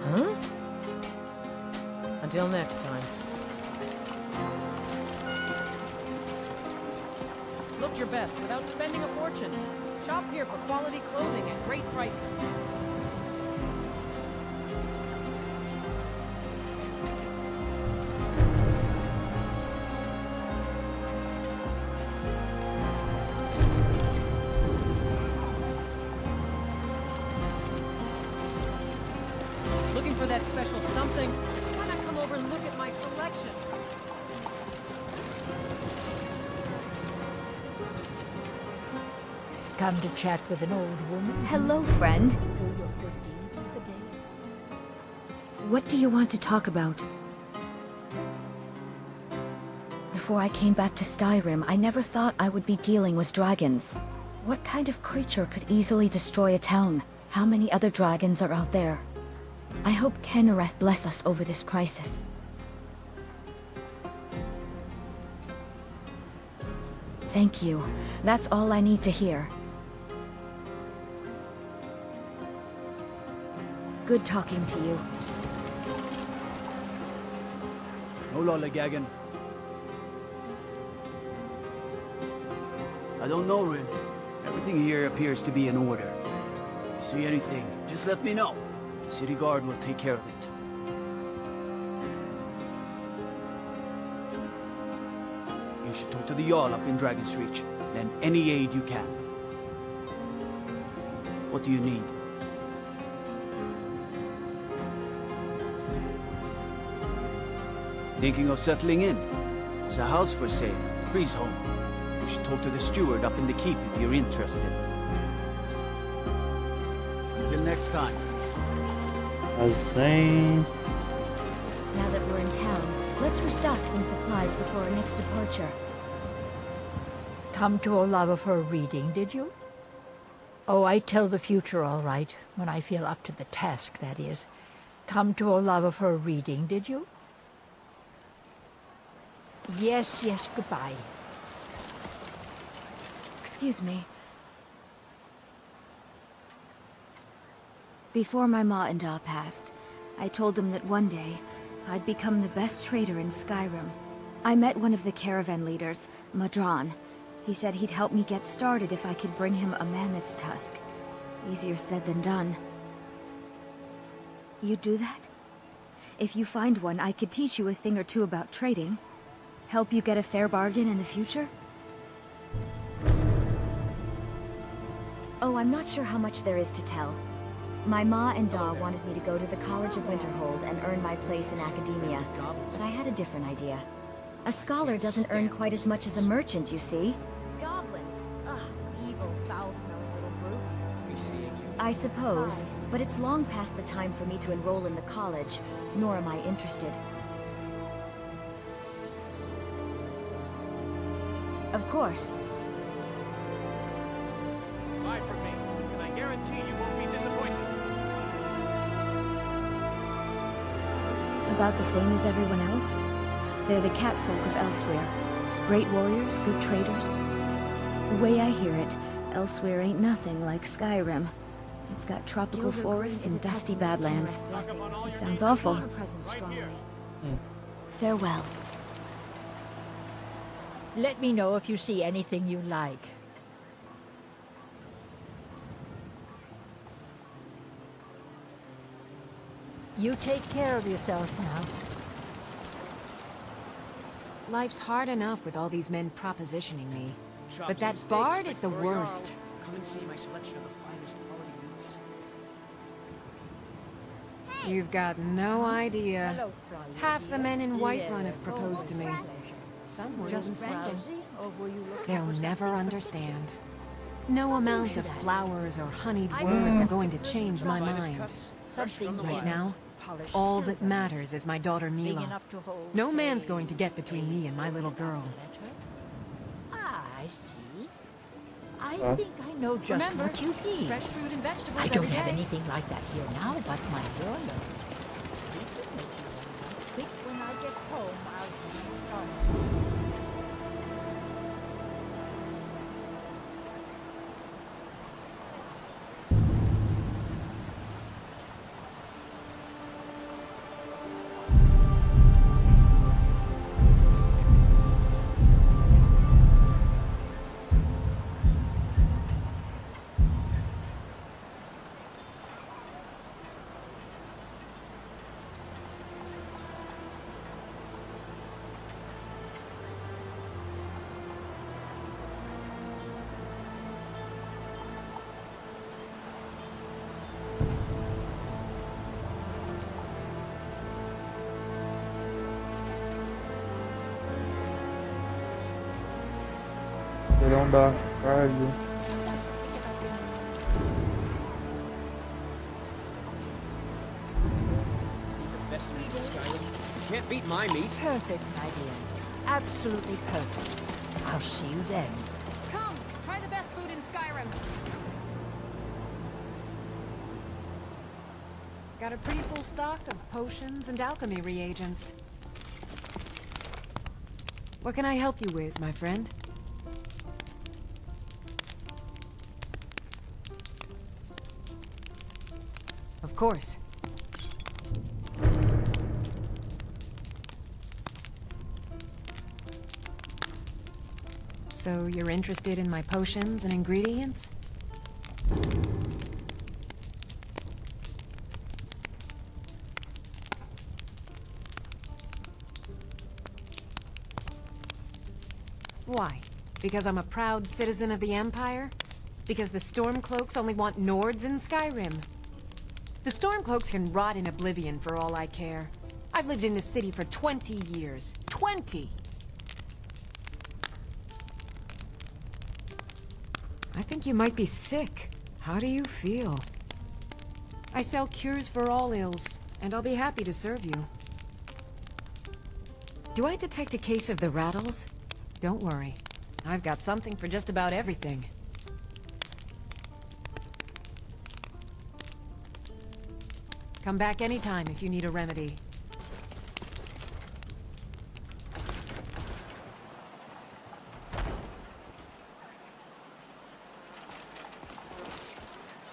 Huh? Until next time. Look your best without spending a fortune. Shop here for quality clothing at great prices. Looking for that special something? Why not come over and look at my selection? Come to chat with an old woman? Hello, friend. Do your good deed for the day. What do you want to talk about? Before I came back to Skyrim, I never thought I would be dealing with dragons. What kind of creature could easily destroy a town? How many other dragons are out there? I hope Kenareth bless us over this crisis. Thank you. That's all I need to hear. Good talking to you. No lollygagging. I don't know, really. Everything here appears to be in order. If you see anything, just let me know. The city guard will take care of it. You should talk to the Jarl up in Dragon's Reach. Lend any aid you can. What do you need? Thinking of settling in? There's a house for sale, Breeze Home. You should talk to the steward up in the keep if you're interested. Till next time. Assim. Now that we're in town, let's restock some supplies before our next departure. Come to Olava for a reading, did you? Oh, I tell the future all right, when I feel up to the task, that is. Come to Olava for a reading, did you? Yes, yes, goodbye. Excuse me. Before my ma and Da passed, I told them that one day, I'd become the best trader in Skyrim. I met one of the caravan leaders, Madran. He said he'd help me get started if I could bring him a mammoth's tusk. Easier said than done. You'd do that? If you find one, I could teach you a thing or two about trading. Help you get a fair bargain in the future? Oh, I'm not sure how much there is to tell. My ma and Da wanted me to go to the College of Winterhold and earn my place in academia, but I had a different idea. A scholar doesn't earn quite as much as a merchant, you see. Goblins! Ugh, evil, foul-smelling little brutes. I suppose, but it's long past the time for me to enroll in the college, nor am I interested. Of course. Buy from me, and I guarantee you won't be disappointed. about the same as everyone else. They're the catfolk of Elsewhere. Great warriors, good traders. The way I hear it, Elsewhere ain't nothing like Skyrim. It's got tropical forests and dusty badlands. It sounds awful. Farewell. Let me know if you see anything you like. You take care of yourself now. Life's hard enough with all these men propositioning me. But that bard is the worst. Come and see my selection of the finest quality meats. You've got no idea. Hello, Fry. Half the men in Whiterun have proposed to me. Some were even single. They'll never understand. No amount of flowers or honeyed words are going to change my mind. Right now, all that matters is my daughter Mila. No man's going to get between me and my little girl. Ah, I see. I think I know just what you need. Fresh fruit and vegetables I don't every have day. anything like that here now, but my daughter. I think when I get home, I'll be strong. Verão da tarde. Best meat in Skyrim. Can't beat my meat. Perfect, my dear. Absolutely perfect. I'll see you then. Come, try the best food in Skyrim. Got a pretty full stock of potions and alchemy reagents. What can I help you with, my friend? Of course. So you're interested in my potions and ingredients? Why? Because I'm a proud citizen of the Empire? Because the Stormcloaks only want Nords in Skyrim? The Stormcloaks can rot in oblivion for all I care. I've lived in this city for 20 years. 20! I think you might be sick. How do you feel? I sell cures for all ills, and I'll be happy to serve you. Do I detect a case of the rattles? Don't worry. I've got something for just about everything. Come back anytime if you need a remedy.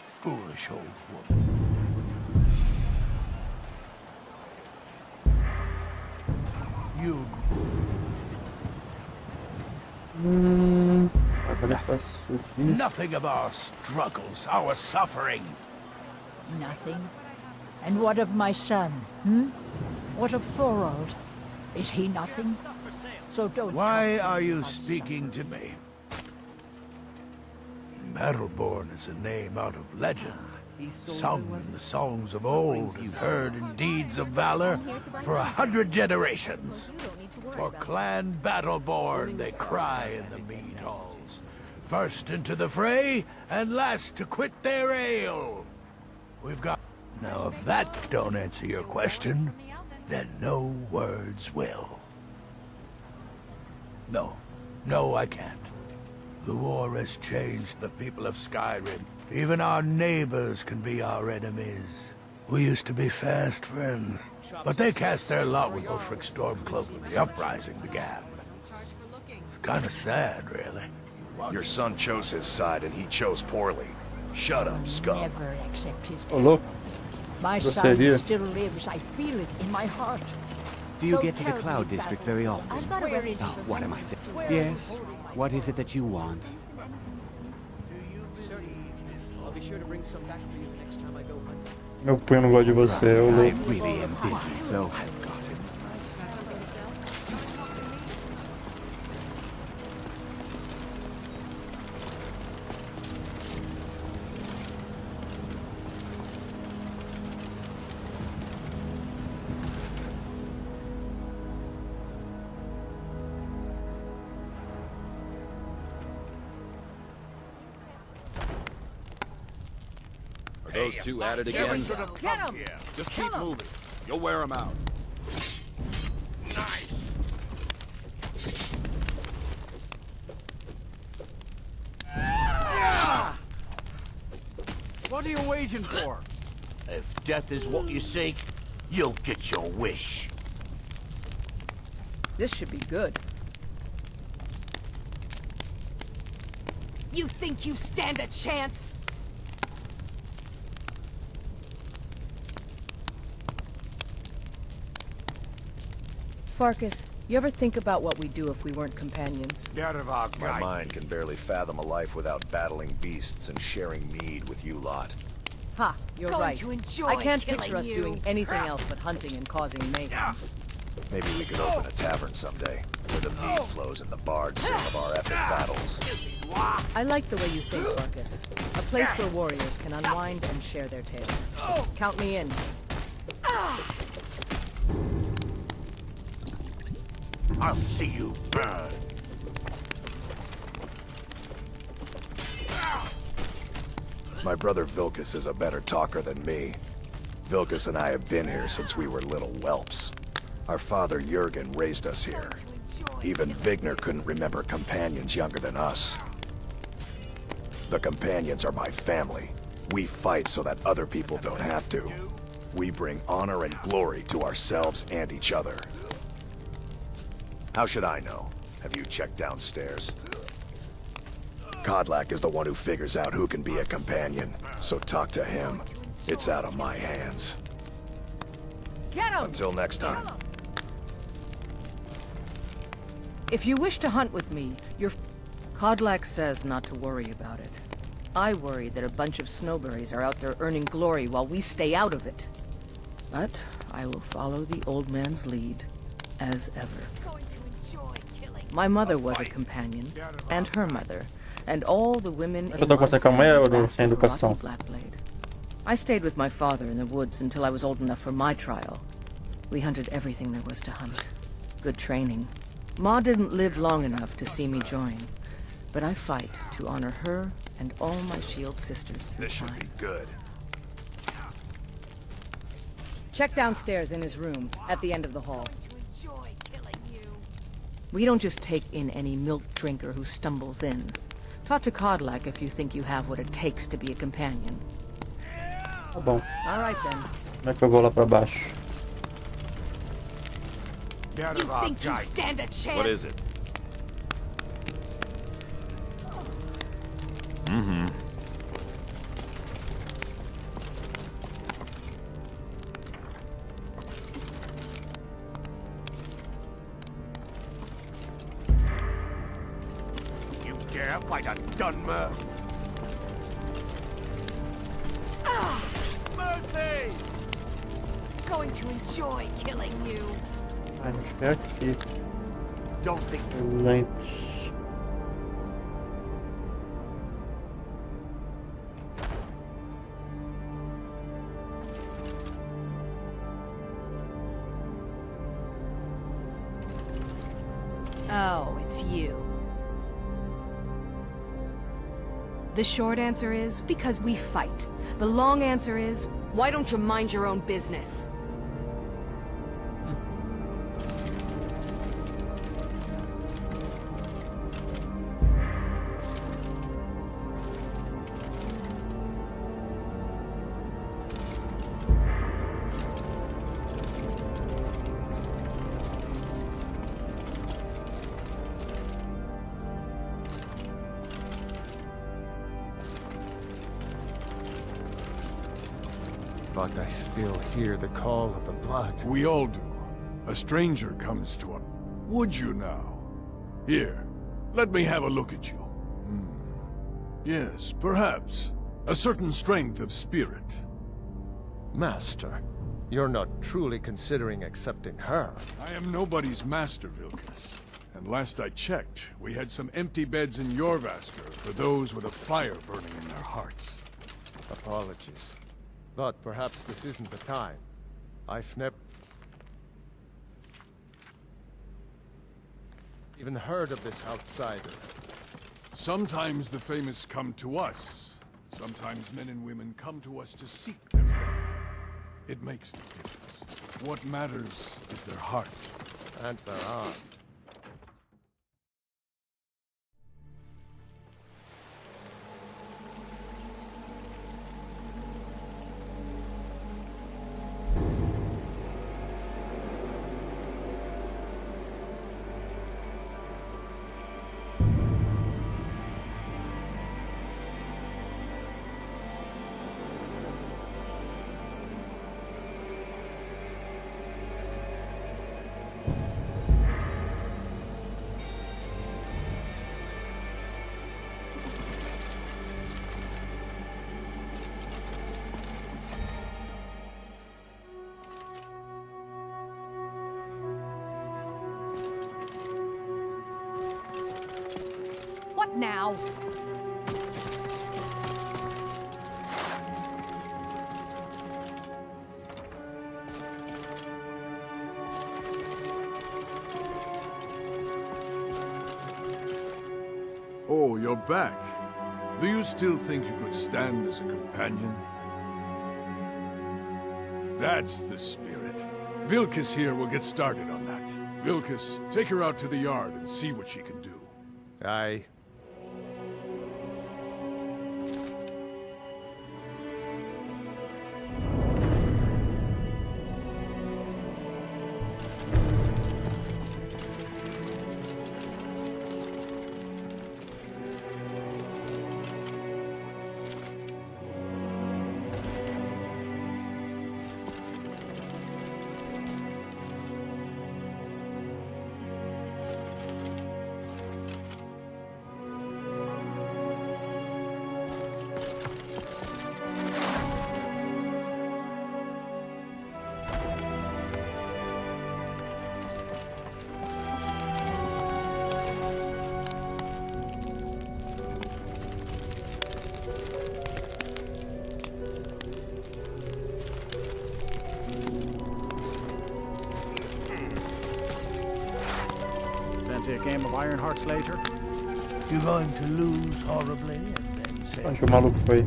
Foolish old woman. You... Nothing of our struggles, our suffering. Nothing. And what of my son, hmm? What of Thorold? Is he nothing? So don't... Why are you speaking to me? Battleborn is a name out of legend, sung in the songs of old and heard in deeds of valor for 100 generations. For Clan Battleborn they cry in the mead halls, first into the fray and last to quit their ale. We've got... Now if that don't answer your question, then no words will. No, I can't. The war has changed the people of Skyrim. Even our neighbors can be our enemies. We used to be fast friends, but they cast their lot with Ulfric Stormcloak when the uprising began. It's kind of sad, really. Your son chose his side and he chose poorly. Shut up, scum. Never accept his Ô, louco. My Você son seria? still lives. I feel it in my heart. Do you So get to the tell me, Cloud District Battle. very often? I've got a recipe. Oh, what am I saying? Yes. What is it that you want? I'll be sure to bring some back for you the next time I go hunting. Meu punho não gosta de você, ô I louco. really am busy, so I've got it. Are those two at it again? Get him! Just keep moving. You'll wear them out. Nice! What are you waiting for? If death is what you seek, you'll get your wish. This should be good. You think you stand a chance? Farkas, you ever think about what we'd do if we weren't companions? My mind can barely fathom a life without battling beasts and sharing mead with you lot. Ha, you're Going right. to enjoy I can't killing picture us you. doing anything else but hunting and causing mayhem. Maybe we could open a tavern someday, where the mead flows and the bards sing of our epic battles. I like the way you think, Farkas. A place where warriors can unwind and share their tales. Count me in. I'll see you burn. My brother Vilkas is a better talker than me. Vilkas and I have been here since we were little whelps. Our father Jurgen raised us here. Even Vigner couldn't remember companions younger than us. The companions are my family. We fight so that other people don't have to. We bring honor and glory to ourselves and each other. How should I know? Have you checked downstairs? Kodlak is the one who figures out who can be a companion, so talk to him. It's out of my hands. Get him! Until next time. If you wish to hunt with me, your... Kodlak says not to worry about it. I worry that a bunch of snowberries are out there earning glory while we stay out of it. But I will follow the old man's lead, as ever. My mother was a companion, and her mother, and all the women Eu tô com essa calma ou sem educação? Blackblade. I stayed with my father in the woods until I was old enough for my trial. We hunted everything there was to hunt. Good training. Ma didn't live long enough to see me join, but I fight to honor her and all my shield sisters through This should time. be good. Check downstairs in his room, at the end of the hall. We don't just take in any milk drinker who stumbles in. Talk to Kodlak if you think you have what it takes to be a companion. Tá bom. All right then. Como é que eu vou lá pra baixo? You think you stand a chance? What is it? Mm-hmm. You dare fight a Dunmer? Mercy! Going to enjoy killing you. Ah, acho que é aqui. Don't think Lentes. Oh, it's you. The short answer is, because we fight. The long answer is, why don't you mind your own business? But I still hear the call of the blood. We all do. A stranger comes to us. Would you now? Here, let me have a look at you. Yes, perhaps. A certain strength of spirit. Master, you're not truly considering accepting her. I am nobody's master, Vilkas. And last I checked, we had some empty beds in Jorvaskr for those with a fire burning in their hearts. Apologies. But perhaps this isn't the time. I've never even heard of this outsider. Sometimes the famous come to us. Sometimes men and women come to us to seek their fame. It makes no difference. What matters is their heart. And their arm. What now? Oh, you're back. Do you still think you could stand as a companion? That's the spirit. Vilkas here will get started on that. Vilkas, take her out to the yard and see what she can do. Aye. Fancy a game of Iron Hearts later? You're going to lose horribly and then say... Acho que o maluco foi.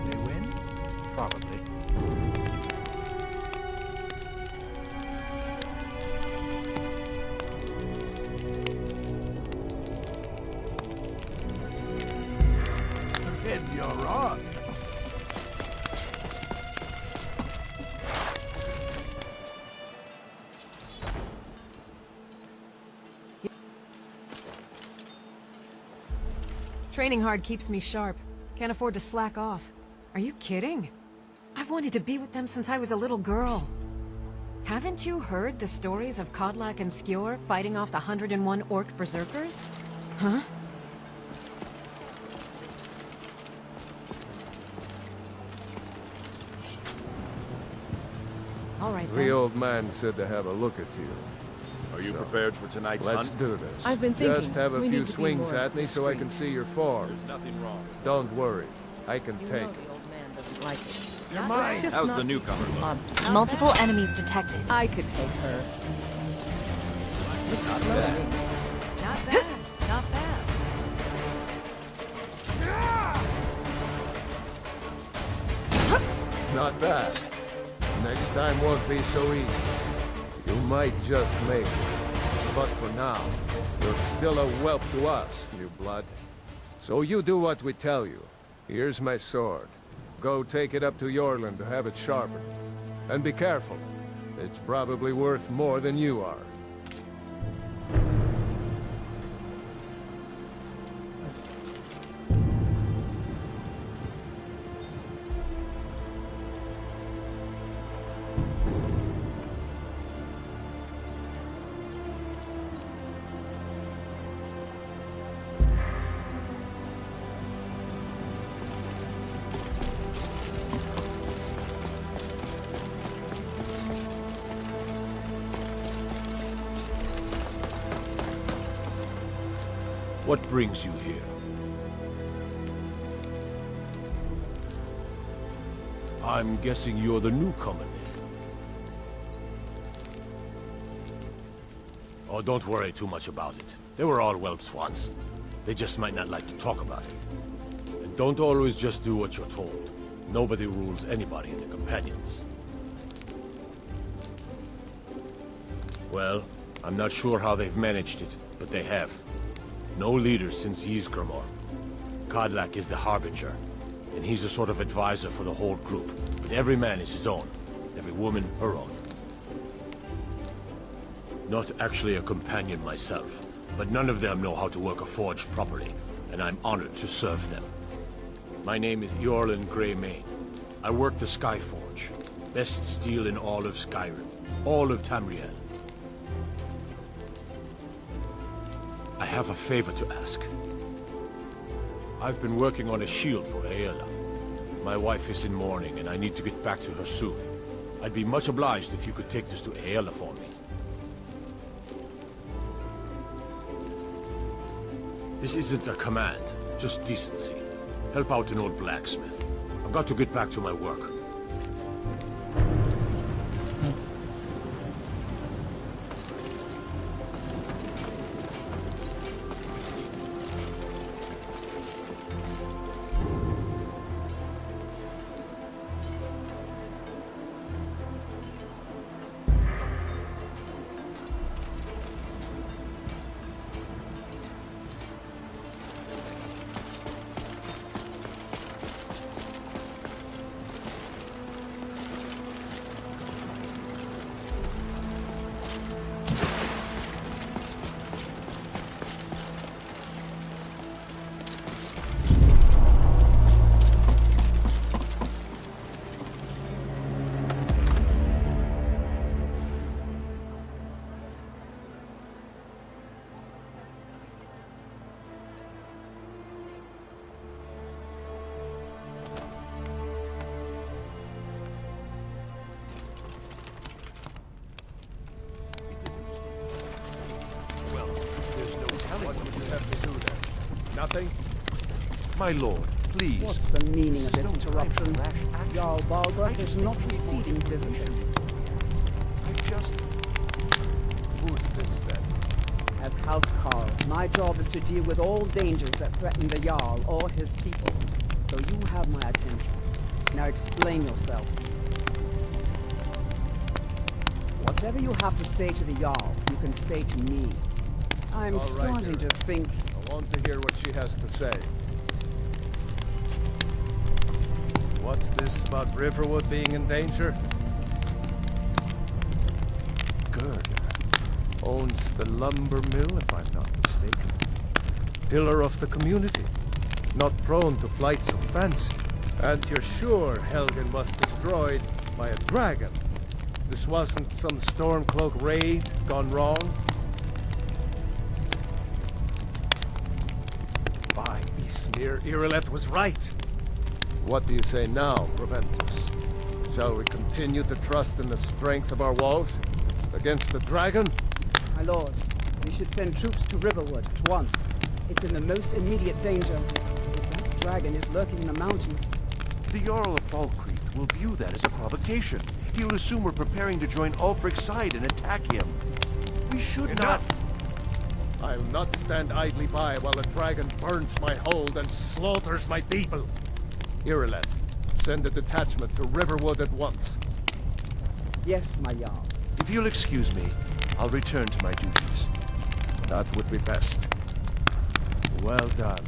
They win? Probably. Then you're on. Training hard keeps me sharp. Can't afford to slack off. Are you kidding? I've wanted to be with them since I was a little girl. Haven't you heard the stories of Kodlak and Skjor fighting off the 101 orc berserkers? Huh? All right, then. The old man said to have a look at you. Are you prepared for tonight's Let's hunt? do this. I've been thinking, Just have a we few need to be swings more at me so I can see your form. There's nothing wrong. Don't worry. I can You take know it. the old man doesn't like it. You're It's mine. just How's not the newcomer look? Multiple enemies detected. I could take her. It's slowly. Not bad. Not bad. Not bad. Next time won't be so easy. You might just make it. But for now, you're still a whelp to us, new blood. So you do what we tell you. Here's my sword. Go take it up to Yorland to have it sharpened. And be careful. It's probably worth more than you are. What brings you here? I'm guessing you're the newcomer then. Oh, don't worry too much about it. They were all whelps once. They just might not like to talk about it. And don't always just do what you're told. Nobody rules anybody in the companions. Well, I'm not sure how they've managed it, but they have. No leader since Ysgramor. Kodlak is the Harbinger, and he's a sort of advisor for the whole group. But every man is his own, every woman her own. Not actually a companion myself, but none of them know how to work a forge properly, and I'm honored to serve them. My name is Eorlin Greymane. I work the Skyforge. Best steel in all of Skyrim, all of Tamriel. I have a favor to ask. I've been working on a shield for Aela. My wife is in mourning, and I need to get back to her soon. I'd be much obliged if you could take this to Aela for me. This isn't a command, just decency. Help out an old blacksmith. I've got to get back to my work. Nothing? My lord, please. What's the meaning of this interruption? Jarl Balgruuf is not receiving visitors. Who's this then? As Housecarl, my job is to deal with all dangers that threaten the Jarl or his people. So you have my attention. Now explain yourself. Whatever you have to say to the Jarl, you can say to me. I'm All right, starting to think... I want to hear what she has to say. What's this about Riverwood being in danger? Gerda owns the lumber mill, if I'm not mistaken. Pillar of the community. Not prone to flights of fancy. And you're sure Helgen was destroyed by a dragon? This wasn't some Stormcloak raid gone wrong? By Ysmir, Irileth was right. What do you say now, Proventus? Shall we continue to trust in the strength of our walls against the dragon? My lord, we should send troops to Riverwood at once. It's in the most immediate danger. If that dragon is lurking in the mountains... The Jarl of Falkreath will view that as a provocation. He'll assume we're preparing to join Ulfric's side and attack him. We should Enough! I'll not stand idly by while a dragon burns my hold and slaughters my people. Irileth, send a detachment to Riverwood at once. Yes, my Jarl. If you'll excuse me, I'll return to my duties. That would be best. Well done.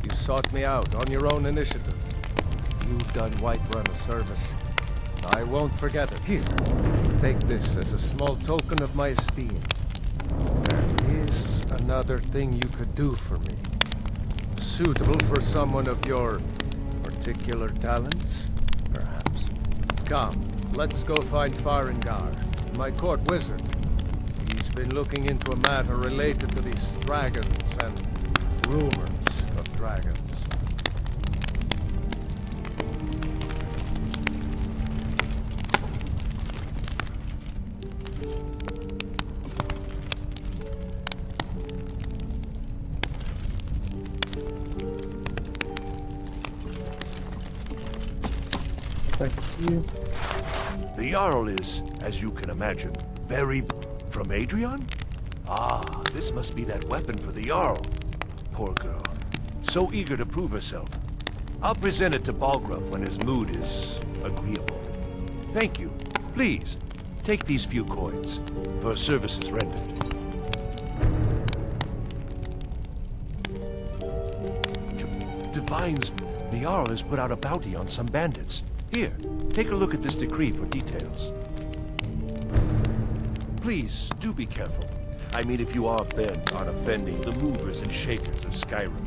You sought me out on your own initiative. You've done Whiterun a service. I won't forget it. Here, take this as a small token of my esteem. There is another thing you could do for me. Suitable for someone of your particular talents, perhaps. Come, let's go find Farengar, my court wizard. He's been looking into a matter related to these dragons and rumors of dragons. The Jarl is, as you can imagine, very... From Adrian? Ah, this must be that weapon for the Jarl. Poor girl. So eager to prove herself. I'll present it to Balgruuf when his mood is agreeable. Thank you. Please, take these few coins for services rendered. Divines, the Jarl has put out a bounty on some bandits. Here, take a look at this decree for details. Please, do be careful. I mean, if you are bent on offending the movers and shakers of Skyrim.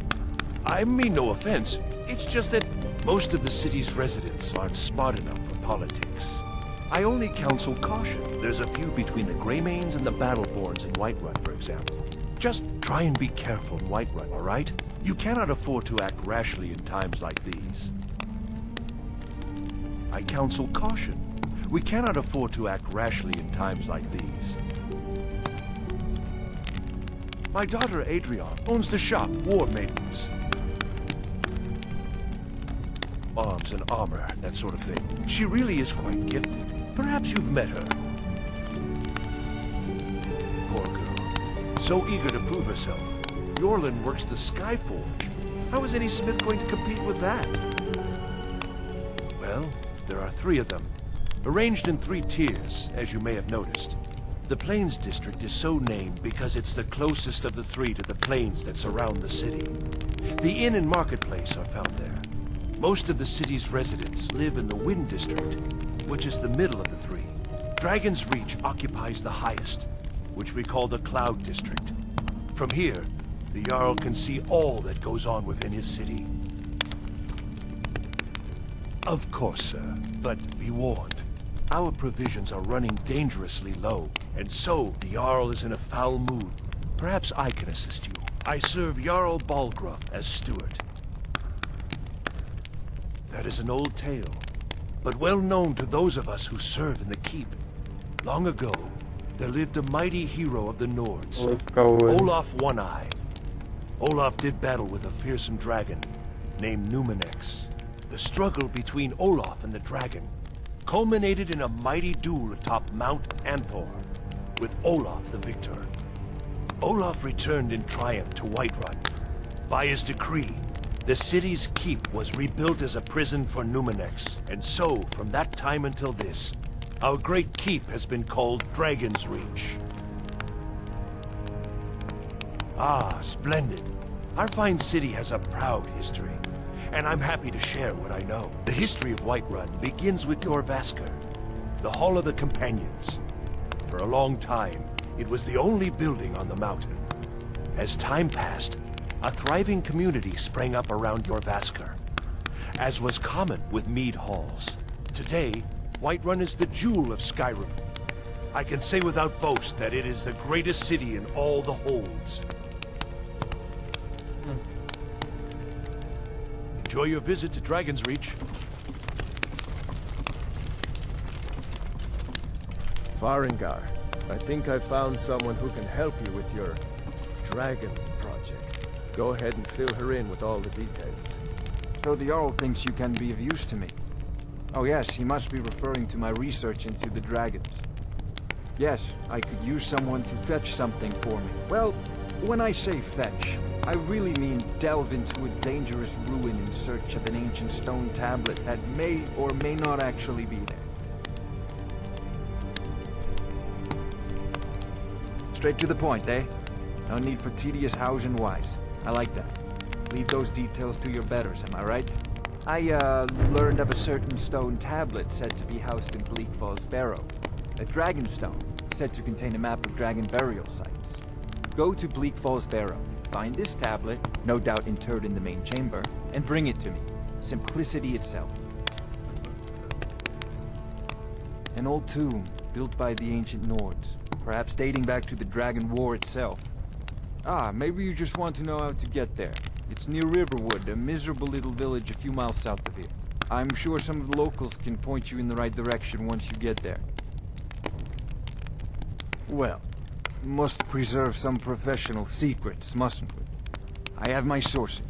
I mean no offense. It's just that most of the city's residents aren't smart enough for politics. I only counsel caution. There's a feud between the Greymanes and the Battleborns in Whiterun, for example. Just try and be careful in Whiterun, all right? You cannot afford to act rashly in times like these. I counsel caution. We cannot afford to act rashly in times like these. My daughter Adrian owns the shop War Maidens. Arms and armor, that sort of thing. She really is quite gifted. Perhaps you've met her. Poor girl. So eager to prove herself. Yorlin works the Skyforge. How is any smith going to compete with that? Well, there are 3 of them, arranged in 3 tiers, as you may have noticed. The Plains District is so named because it's the closest of the 3 to the plains that surround the city. The inn and marketplace are found there. Most of the city's residents live in the Wind District, which is the middle of the 3. Dragon's Reach occupies the highest, which we call the Cloud District. From here, the Jarl can see all that goes on within his city. Of course, sir, but be warned. Our provisions are running dangerously low, and so the Jarl is in a foul mood. Perhaps I can assist you. I serve Jarl Balgruuf as steward. That is an old tale, but well known to those of us who serve in the keep. Long ago, there lived a mighty hero of the Nords, Olaf One-Eye. Olaf did battle with a fearsome dragon named Numenex. The struggle between Olaf and the dragon culminated in a mighty duel atop Mount Anthor, with Olaf the victor. Olaf returned in triumph to Whiterun. By his decree, the city's keep was rebuilt as a prison for Numenex, and so, from that time until this, our great keep has been called Dragon's Reach. Ah, splendid. Our fine city has a proud history, and I'm happy to share what I know. The history of Whiterun begins with Jorvaskr, the Hall of the Companions. For a long time, it was the only building on the mountain. As time passed, a thriving community sprang up around Jorvaskr, as was common with mead halls. Today, Whiterun is the jewel of Skyrim. I can say without boast that it is the greatest city in all the holds. Enjoy your visit to Dragon's Reach. Farengar, I think I found someone who can help you with your dragon project. Go ahead and fill her in with all the details. So the Jarl thinks you can be of use to me. Oh yes, he must be referring to my research into the dragons. Yes, I could use someone to fetch something for me. Well, when I say fetch, I really mean delve into a dangerous ruin in search of an ancient stone tablet that may or may not actually be there. Straight to the point, eh? No need for tedious hows and whys. I like that. Leave those details to your betters, am I right? I learned of a certain stone tablet said to be housed in Bleak Falls Barrow. A dragon stone, said to contain a map of dragon burial sites. Go to Bleak Falls Barrow, find this tablet, no doubt interred in the main chamber, and bring it to me. Simplicity itself. An old tomb, built by the ancient Nords, perhaps dating back to the Dragon War itself. Ah, maybe you just want to know how to get there. It's near Riverwood, a miserable little village a few miles south of here. I'm sure some of the locals can point you in the right direction once you get there. Well, must preserve some professional secrets, mustn't we? I have my sources.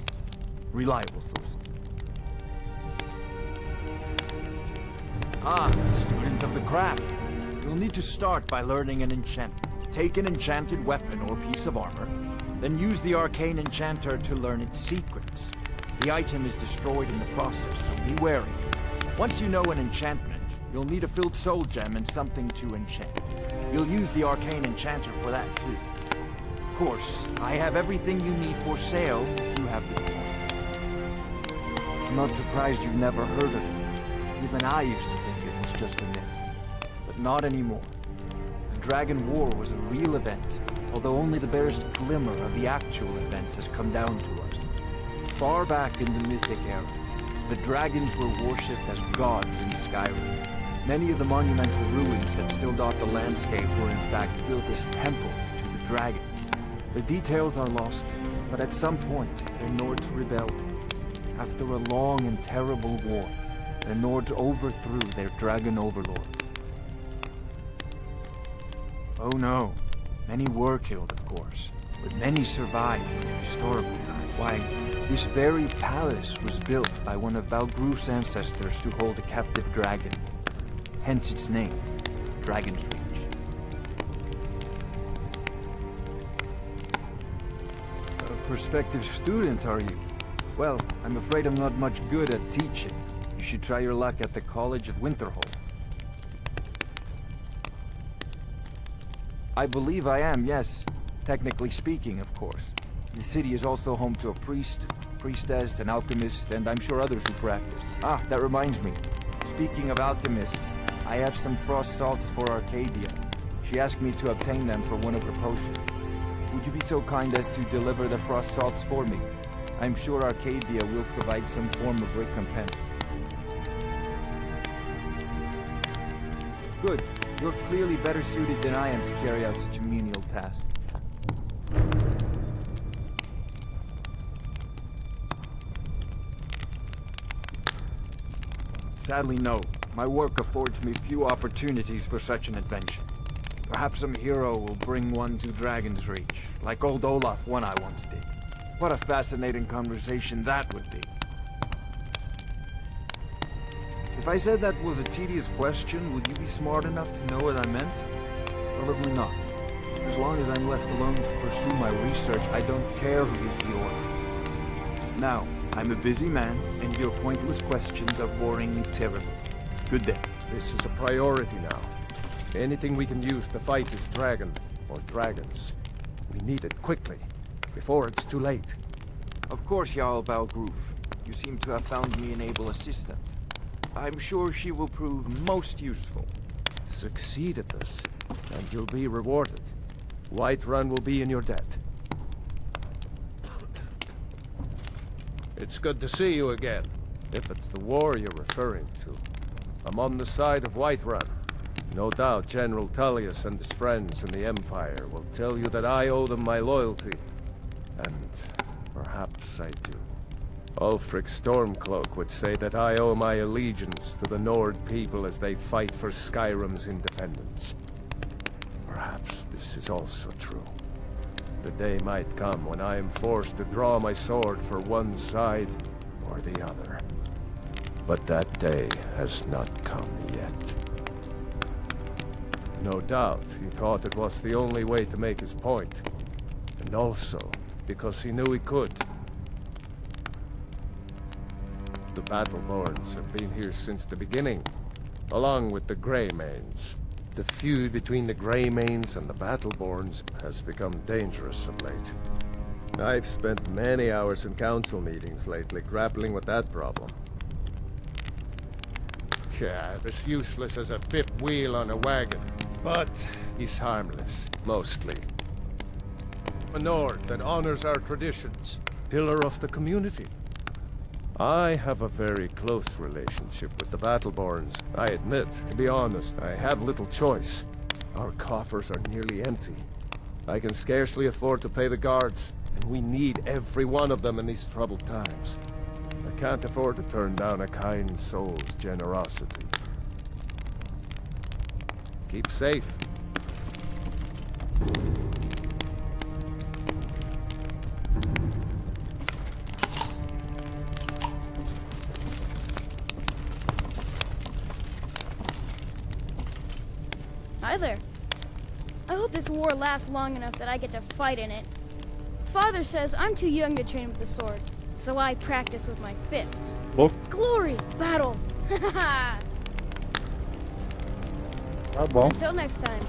Reliable sources. Ah, student of the craft. You'll need to start by learning an enchantment. Take an enchanted weapon or piece of armor, then use the arcane enchanter to learn its secrets. The item is destroyed in the process, so be wary. Once you know an enchantment, you'll need a filled soul gem and something to enchant. You'll use the arcane enchanter for that too. Of course, I have everything you need for sale if you have the coin. I'm not surprised you've never heard of it. Even I used to think it was just a myth. But not anymore. The Dragon War was a real event, although only the barest glimmer of the actual events has come down to us. Far back in the Mythic era, the dragons were worshipped as gods in Skyrim. Many of the monumental ruins that still dot the landscape were in fact built as temples to the dragons. The details are lost, but at some point, the Nords rebelled. After a long and terrible war, the Nords overthrew their dragon overlords. Oh no, many were killed, of course, but many survived into historical times. Why, this very palace was built by one of Balgruf's ancestors to hold a captive dragon. Hence its name, Dragon's Reach. A prospective student, are you? Well, I'm afraid I'm not much good at teaching. You should try your luck at the College of Winterhold. I believe I am, yes. Technically speaking, of course. The city is also home to a priest, priestess, an alchemist, and I'm sure others who practice. Ah, that reminds me. Speaking of alchemists, I have some frost salts for Arcadia. She asked me to obtain them for one of her potions. Would you be so kind as to deliver the frost salts for me? I'm sure Arcadia will provide some form of recompense. Good. You're clearly better suited than I am to carry out such a menial task. Sadly, no. My work affords me few opportunities for such an adventure. Perhaps some hero will bring one to Dragon's Reach, like old Olaf One Eye once did. What a fascinating conversation that would be. If I said that was a tedious question, would you be smart enough to know what I meant? Probably not. As long as I'm left alone to pursue my research, I don't care who gives the order. Now, I'm a busy man, and your pointless questions are boring me terribly. Good day. This is a priority now. Anything we can use to fight this dragon, or dragons, we need it quickly, before it's too late. Of course, Jarl Balgruf. You seem to have found me an able assistant. I'm sure she will prove most useful. Succeed at this, and you'll be rewarded. Whiterun will be in your debt. It's good to see you again, if it's the war you're referring to. I'm on the side of Whiterun. No doubt General Tullius and his friends in the Empire will tell you that I owe them my loyalty. And perhaps I do. Ulfric Stormcloak would say that I owe my allegiance to the Nord people as they fight for Skyrim's independence. Perhaps this is also true. The day might come when I am forced to draw my sword for one side or the other. But that day has not come yet. No doubt he thought it was the only way to make his point. And also because he knew he could. The Battleborns have been here since the beginning, along with the Greymanes. The feud between the Greymanes and the Battleborns has become dangerous of late. I've spent many hours in council meetings lately grappling with that problem. cat as useless as a fifth wheel on a wagon. But he's harmless, mostly. A Nord that honors our traditions, pillar of the community. I have a very close relationship with the Battleborns. I admit, to be honest, I have little choice. Our coffers are nearly empty. I can scarcely afford to pay the guards, and we need every one of them in these troubled times. I can't afford to turn down a kind soul's generosity. Keep safe. Hi there. I hope this war lasts long enough that I get to fight in it. Father says I'm too young to train with the sword, so I practice with my fists. Bom. Glory! Battle! Tá bom. Until next time.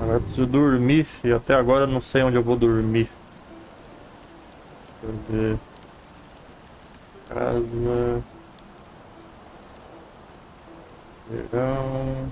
Agora eu preciso dormir e até agora eu não sei onde eu vou dormir. Deixa eu ver. Casa. Verão.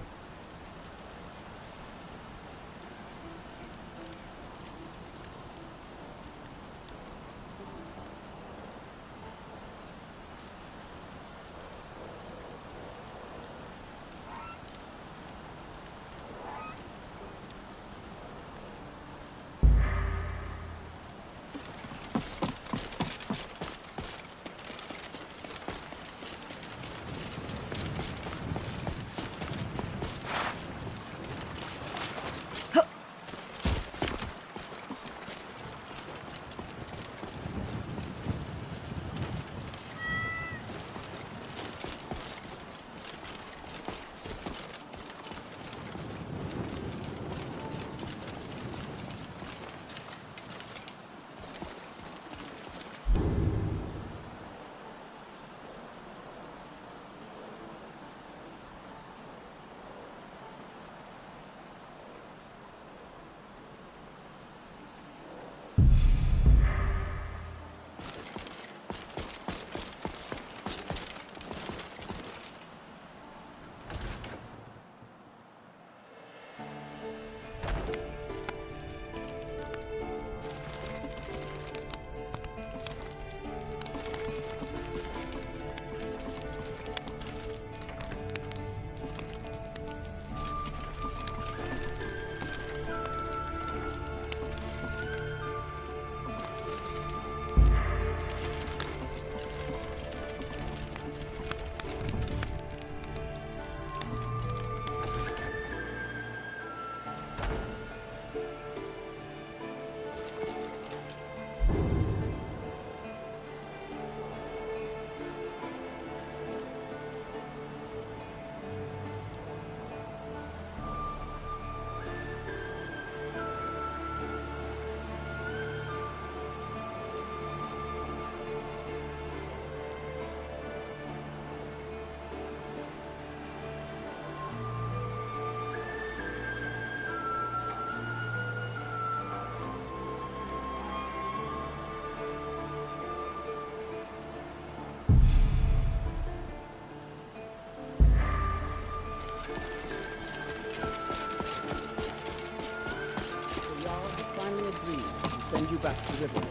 Send you back to the river.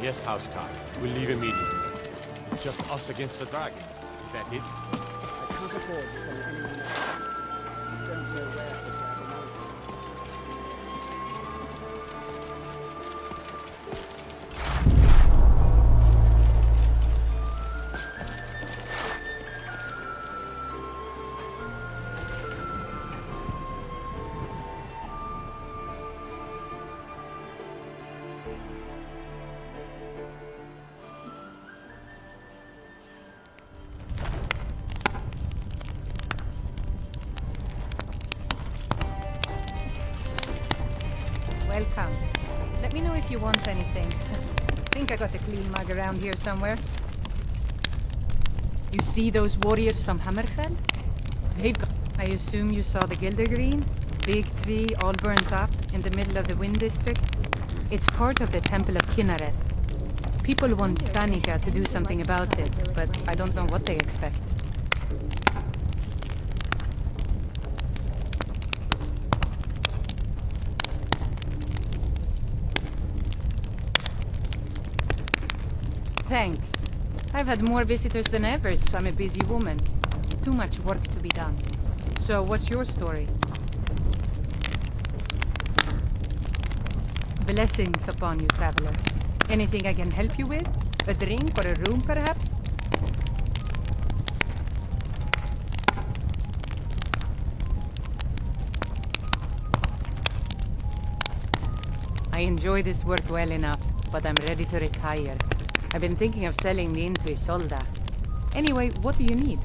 Yes, Housecarl. We'll leave immediately. It's just us against the dragon. Is that it? I can't afford to send anyone else. You don't know where the dragon is. Welcome. Let me know if you want anything. I think I got a clean mug around here somewhere. You see those warriors from Hammerfell? They've got... I assume you saw the Gilder Green? big tree all burnt up in the middle of the Wind District. It's part of the Temple of Kinnareth. People want Danica to do something about it, but I don't know what they expect. Thanks. I've had more visitors than ever, so I'm a busy woman. Too much work to be done. So, what's your story? Blessings upon you, traveler. Anything I can help you with? A drink or a room, perhaps? I enjoy this work well enough, but I'm ready to retire. I've been thinking of selling the inn to Isolda. Anyway, what do you need?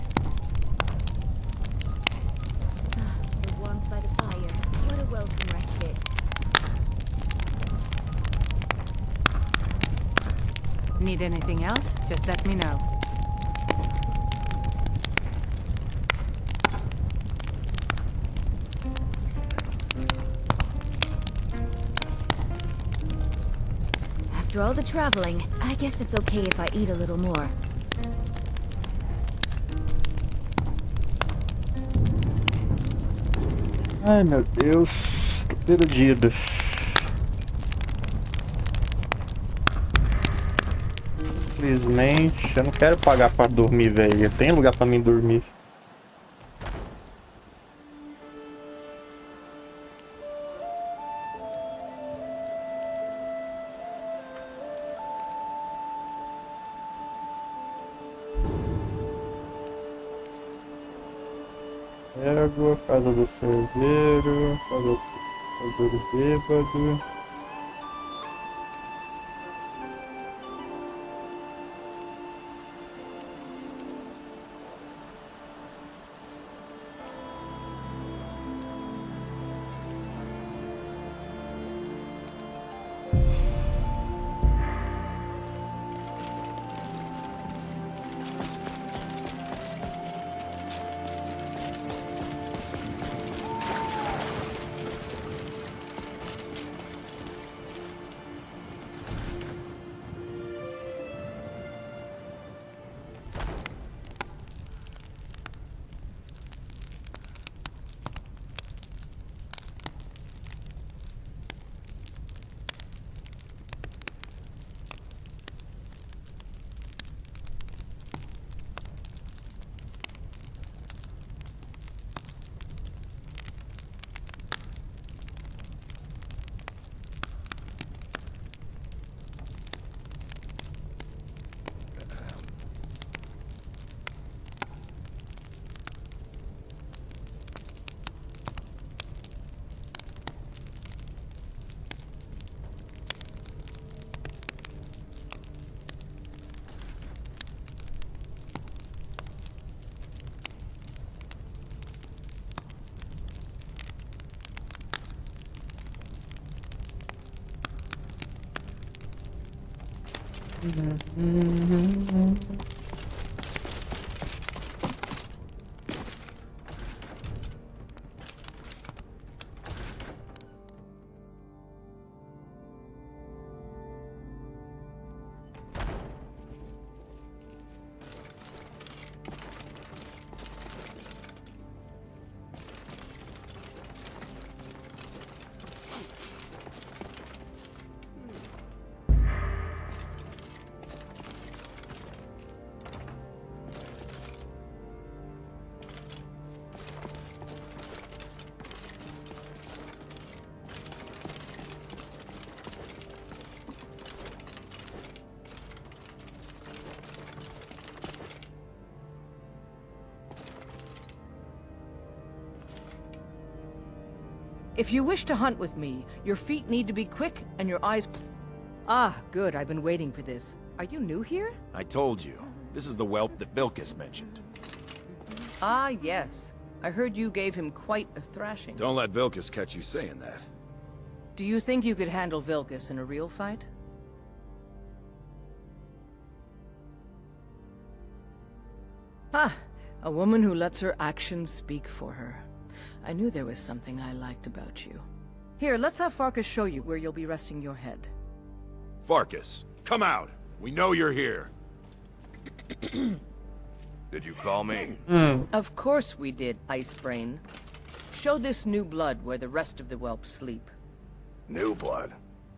The warmth by the fire. What a welcome respite. Need anything else? Just let me know. After all the traveling, I guess it's okay if I eat a little more. Ai meu Deus, tô perdido. Simplesmente, eu não quero pagar pra dormir, velho. Tem lugar pra mim dormir. Égua, casa do cerveiro, casa do bêbado. If you wish to hunt with me, your feet need to be quick and your eyes... Ah, good. I've been waiting for this. Are you new here? I told you. This is the whelp that Vilkas mentioned. Ah, yes. I heard you gave him quite a thrashing. Don't let Vilkas catch you saying that. Do you think you could handle Vilkas in a real fight? Ah, a woman who lets her actions speak for her. I knew there was something I liked about you. Here, let's have Farkas show you where you'll be resting your head. Farkas, come out. We know you're here. Did you call me? Of course we did, Icebrain. Show this new blood where the rest of the whelps sleep. New blood?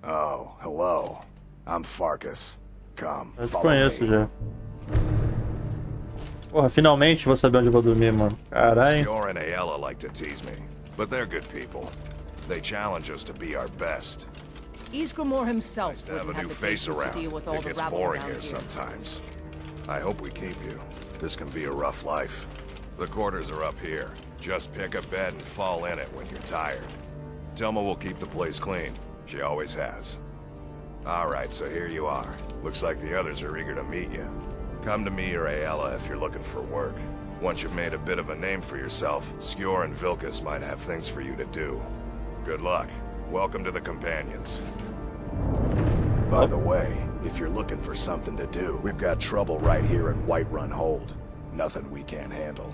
Oh, hello. I'm Farkas. Come, Eu te follow conheço me. já. Porra, finalmente vou saber onde eu vou dormir, mano. Caralho. Syor and Ayala like to tease me, but they're good people. They challenge us to be our best. Ysgramor himself Nice to have wouldn't a new the face patience to around. deal with all It the gets rabble boring around here here. sometimes. I hope we keep you. This can be a rough life. The quarters are up here. Just pick a bed and fall in it when you're tired. Telma will keep the place clean. She always has. Alright, so here you are. Looks like the others are eager to meet you. Come to me or Ayala if you're looking for work. Once you've made a bit of a name for yourself, Skyrim and Vilkas might have things for you to do. Good luck. Welcome to the Companions. By the way, if you're looking for something to do, we've got trouble right here in Whiterun Hold. Nothing we can't handle.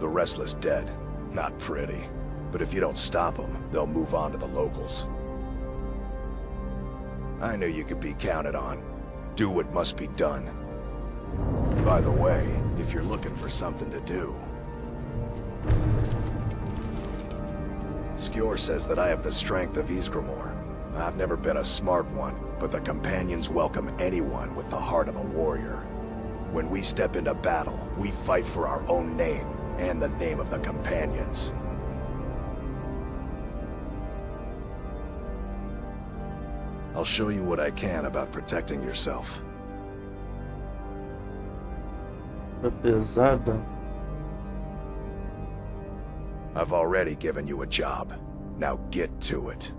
The Restless dead. Not pretty. But if you don't stop them, they'll move on to the locals. I knew you could be counted on. Do what must be done. By the way, if you're looking for something to do... Skyr says that I have the strength of Ysgramor. I've never been a smart one, but the Companions welcome anyone with the heart of a warrior. When we step into battle, we fight for our own name, and the name of the Companions. I'll show you what I can about protecting yourself. Tá pesada. I've already given you a job. Now get to it.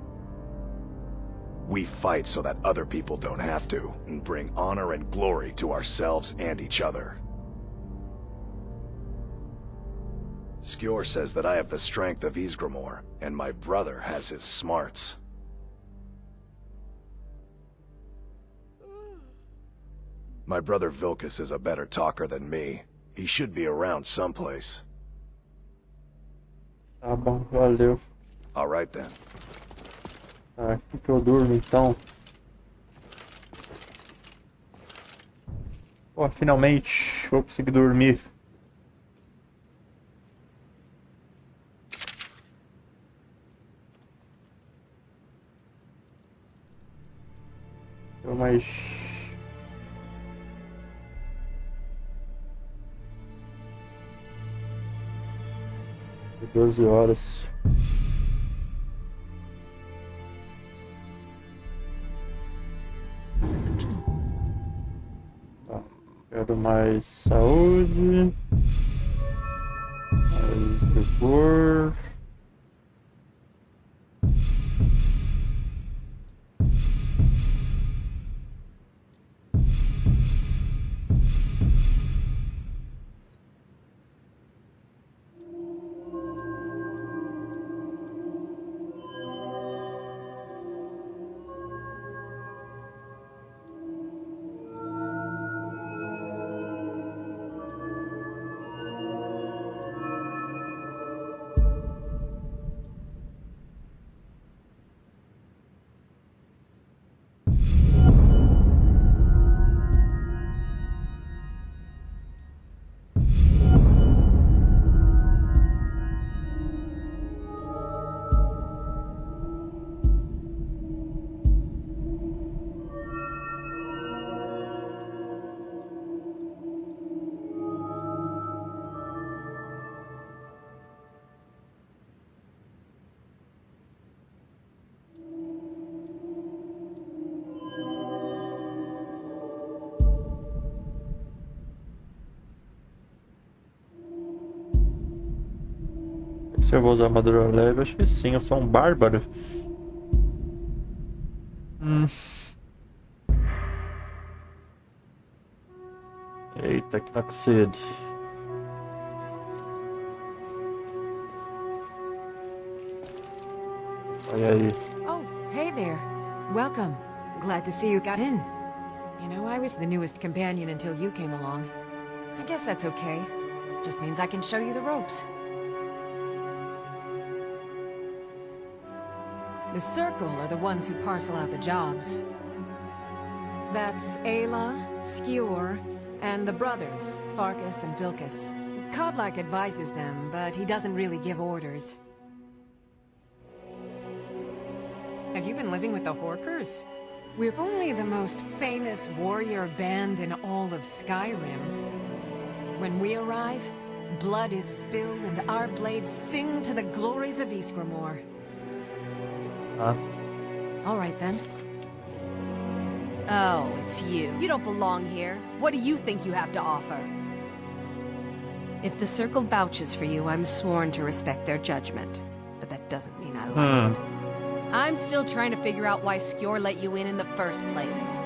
We fight so that other people don't have to, and bring honor and glory to ourselves and each other. Skyr says that I have the strength of Ysgramor, and my brother has his smarts. My brother Vilkas is a better talker than me. He should be around someplace. Tá bom, valeu. Alright then. Tá, aqui que eu durmo então. Pô, finalmente vou conseguir dormir. Deu mais... 12 horas. Tá. Quero mais saúde. Mais vigor. Se eu vou usar armadura leve, acho que sim, eu sou um bárbaro. Eita, que tá com sede. Olha aí. Oh, hey there. Welcome. Glad to see you got in. You know, I was the newest companion until you came along. I guess that's okay. Just means I can show you the ropes. The Circle are the ones who parcel out the jobs. That's Ayla, Skjor, and the brothers, Farkas and Vilkas. Kodlak advises them, but he doesn't really give orders. Have you been living with the Horkers? We're only the most famous warrior band in all of Skyrim. When we arrive, blood is spilled and our blades sing to the glories of Ysgramor. All right then. Oh, it's you. You don't belong here. What do you think you have to offer? If the Circle vouches for you, I'm sworn to respect their judgment. But that doesn't mean I like it. I'm still trying to figure out why Skjor let you in the first place.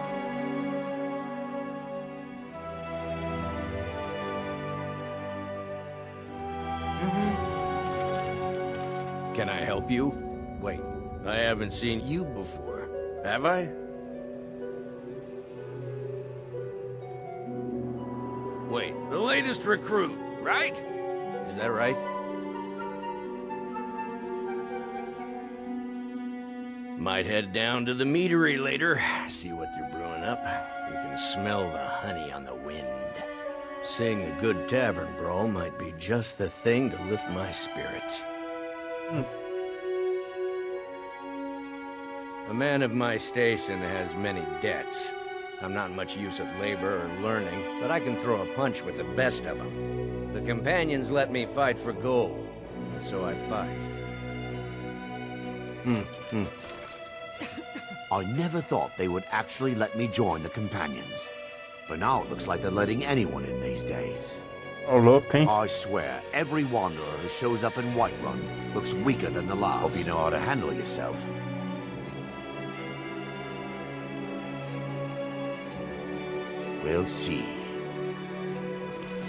Can I help you? Wait, I haven't seen you before. Have I? Wait, the latest recruit, right? Is that right? Might head down to the meadery later, see what they're brewing up. You can smell the honey on the wind. Seeing a good tavern brawl might be just the thing to lift my spirits. A man of my station has many debts. I'm not much use of labor or learning, but I can throw a punch with the best of them. The companions let me fight for gold, so I fight. I never thought they would actually let me join the companions. But now it looks like they're letting anyone in these days. Oh, look, hein? I swear, every wanderer who shows up in Whiterun looks weaker than the last. Hope you know how to handle yourself. We'll see.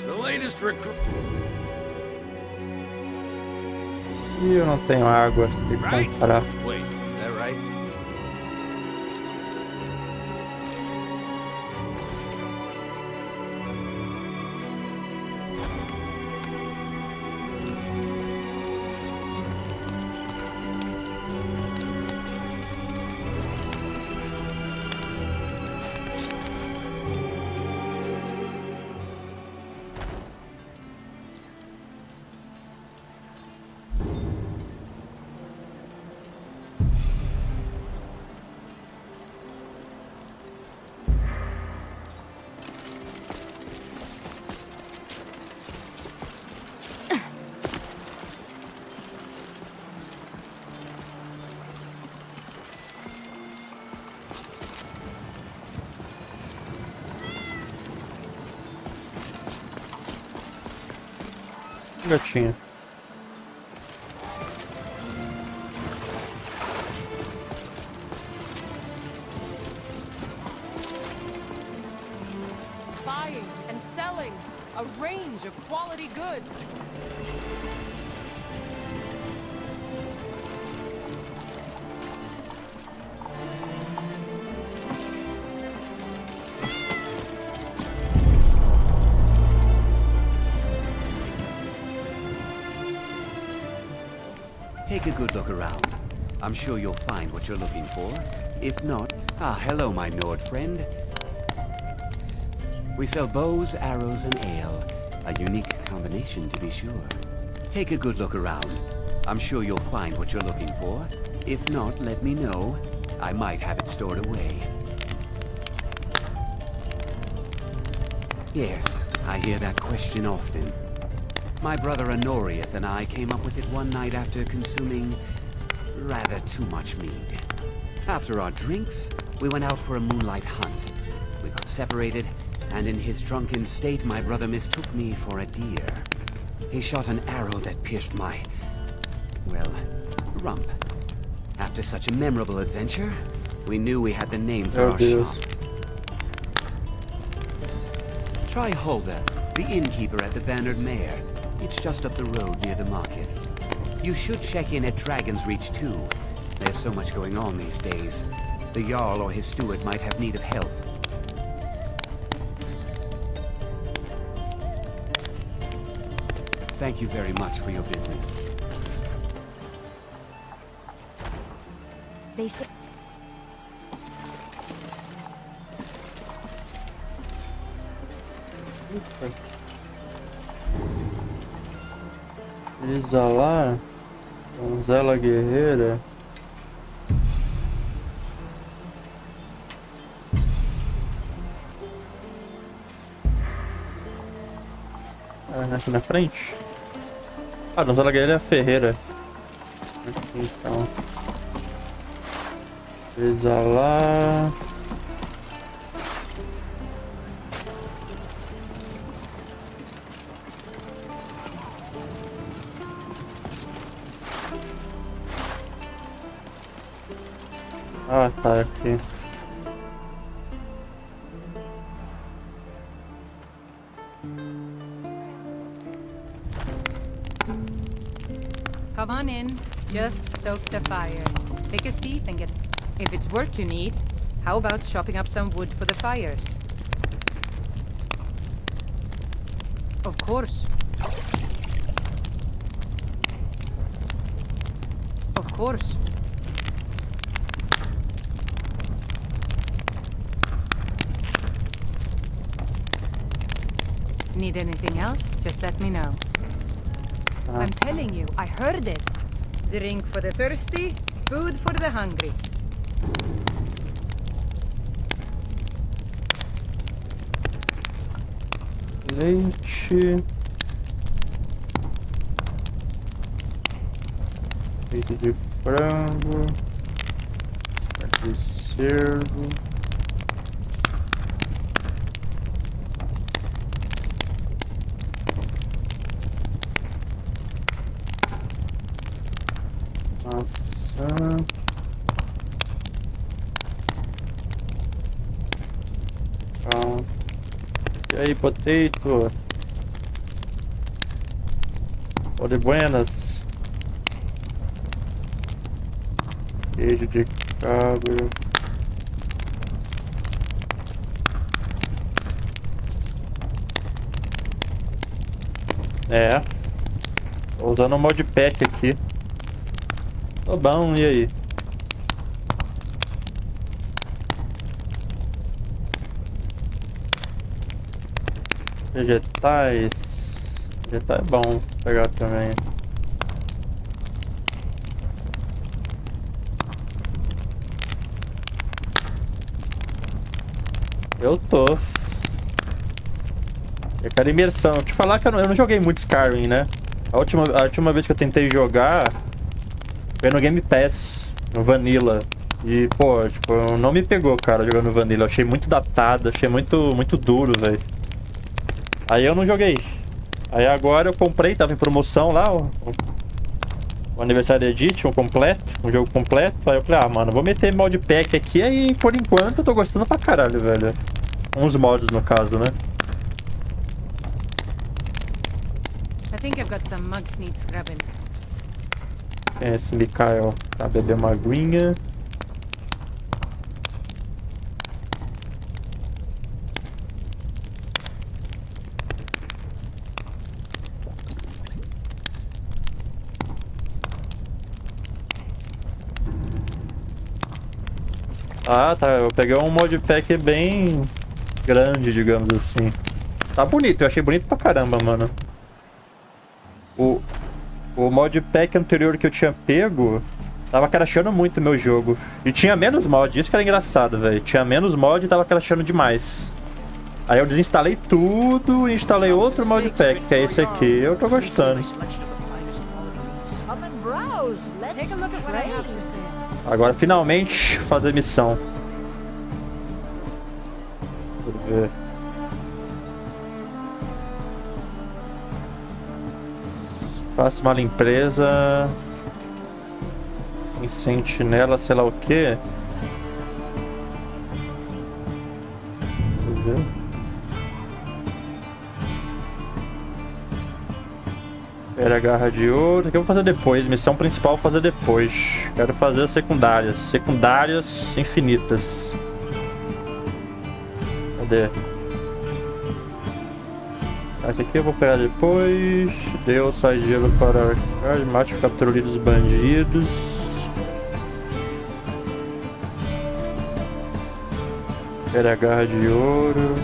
The latest recruit. E eu não tenho água, tem que comprar. Wait, is that right? Gatinha. Buying and selling a range of quality goods. Take a good look around. I'm sure you'll find what you're looking for. If not, hello, my Nord friend. We sell bows, arrows, and ale. A unique combination, to be sure. Take a good look around. I'm sure you'll find what you're looking for. If not, let me know. I might have it stored away. Yes, I hear that question often. My brother Honorius and I came up with it one night after consuming rather too much mead. After our drinks, we went out for a moonlight hunt. We got separated, and in his drunken state, my brother mistook me for a deer. He shot an arrow that pierced my, well, rump. After such a memorable adventure, we knew we had the name for our shop. Try Holder, the innkeeper at the Bannered Mare. It's just up the road near the market. You should check in at Dragon's Reach too. There's so much going on these days. The Jarl or his steward might have need of help. Thank you very much for your business. They say... Exalar, donzela guerreira. Aqui na frente. Ah, donzela guerreira é a ferreira. Aqui então. Exalar. Ah, tá aqui. Come on in. Just stoke the fire. Take a seat and get... If it's work you need, how about chopping up some wood for the fires? Of course. Of course. Need anything else? Just let me know. I'm telling you, I heard it. Drink for the thirsty, food for the hungry. Leite. Leite de frango. Carne de cerdo. Maçã. Pronto. E aí, potato? Ó de buenas. Queijo de cabra. É. Tô usando o modpack aqui. Tô bom, e aí? Vegetais. Vegetal é bom pegar também. Eu tô. Eu quero imersão. Te falar que eu não joguei muito Skyrim, né? A última vez que eu tentei jogar foi no Game Pass, no Vanilla. E, pô, tipo, não me pegou, cara, jogando Vanilla. Eu achei muito datado, achei muito duro, velho. Aí eu não joguei. Aí agora eu comprei, tava em promoção lá, o Aniversário Edition completo, um jogo completo. Aí eu falei, ah, mano, vou meter modpack aqui. Aí, por enquanto, eu tô gostando pra caralho, velho. Uns mods, no caso, né? I think I've got some mugs need scrubbing. Quem é esse Mikael? Tá, beber uma aguinha. Ah, tá. Eu peguei um modpack bem grande, digamos assim. Tá bonito, eu achei bonito pra caramba, mano. O modpack anterior que eu tinha pego tava crashando muito o meu jogo. E tinha menos mod, isso que era engraçado, velho. Tinha menos mod e tava crashando demais. Aí eu desinstalei tudo e instalei outro modpack, que é esse aqui. Eu tô gostando. Agora finalmente fazer missão. Deixa eu ver. Faça uma limpeza em sentinela, sei lá o que. Deixa eu ver. Pera a garra de ouro. Aqui eu vou fazer depois. Missão principal vou fazer depois. Quero fazer as secundárias. Secundárias infinitas. Cadê? Esse aqui eu vou pegar depois. Deu sai gelo para mate captura dos bandidos. Pere a garra de ouro.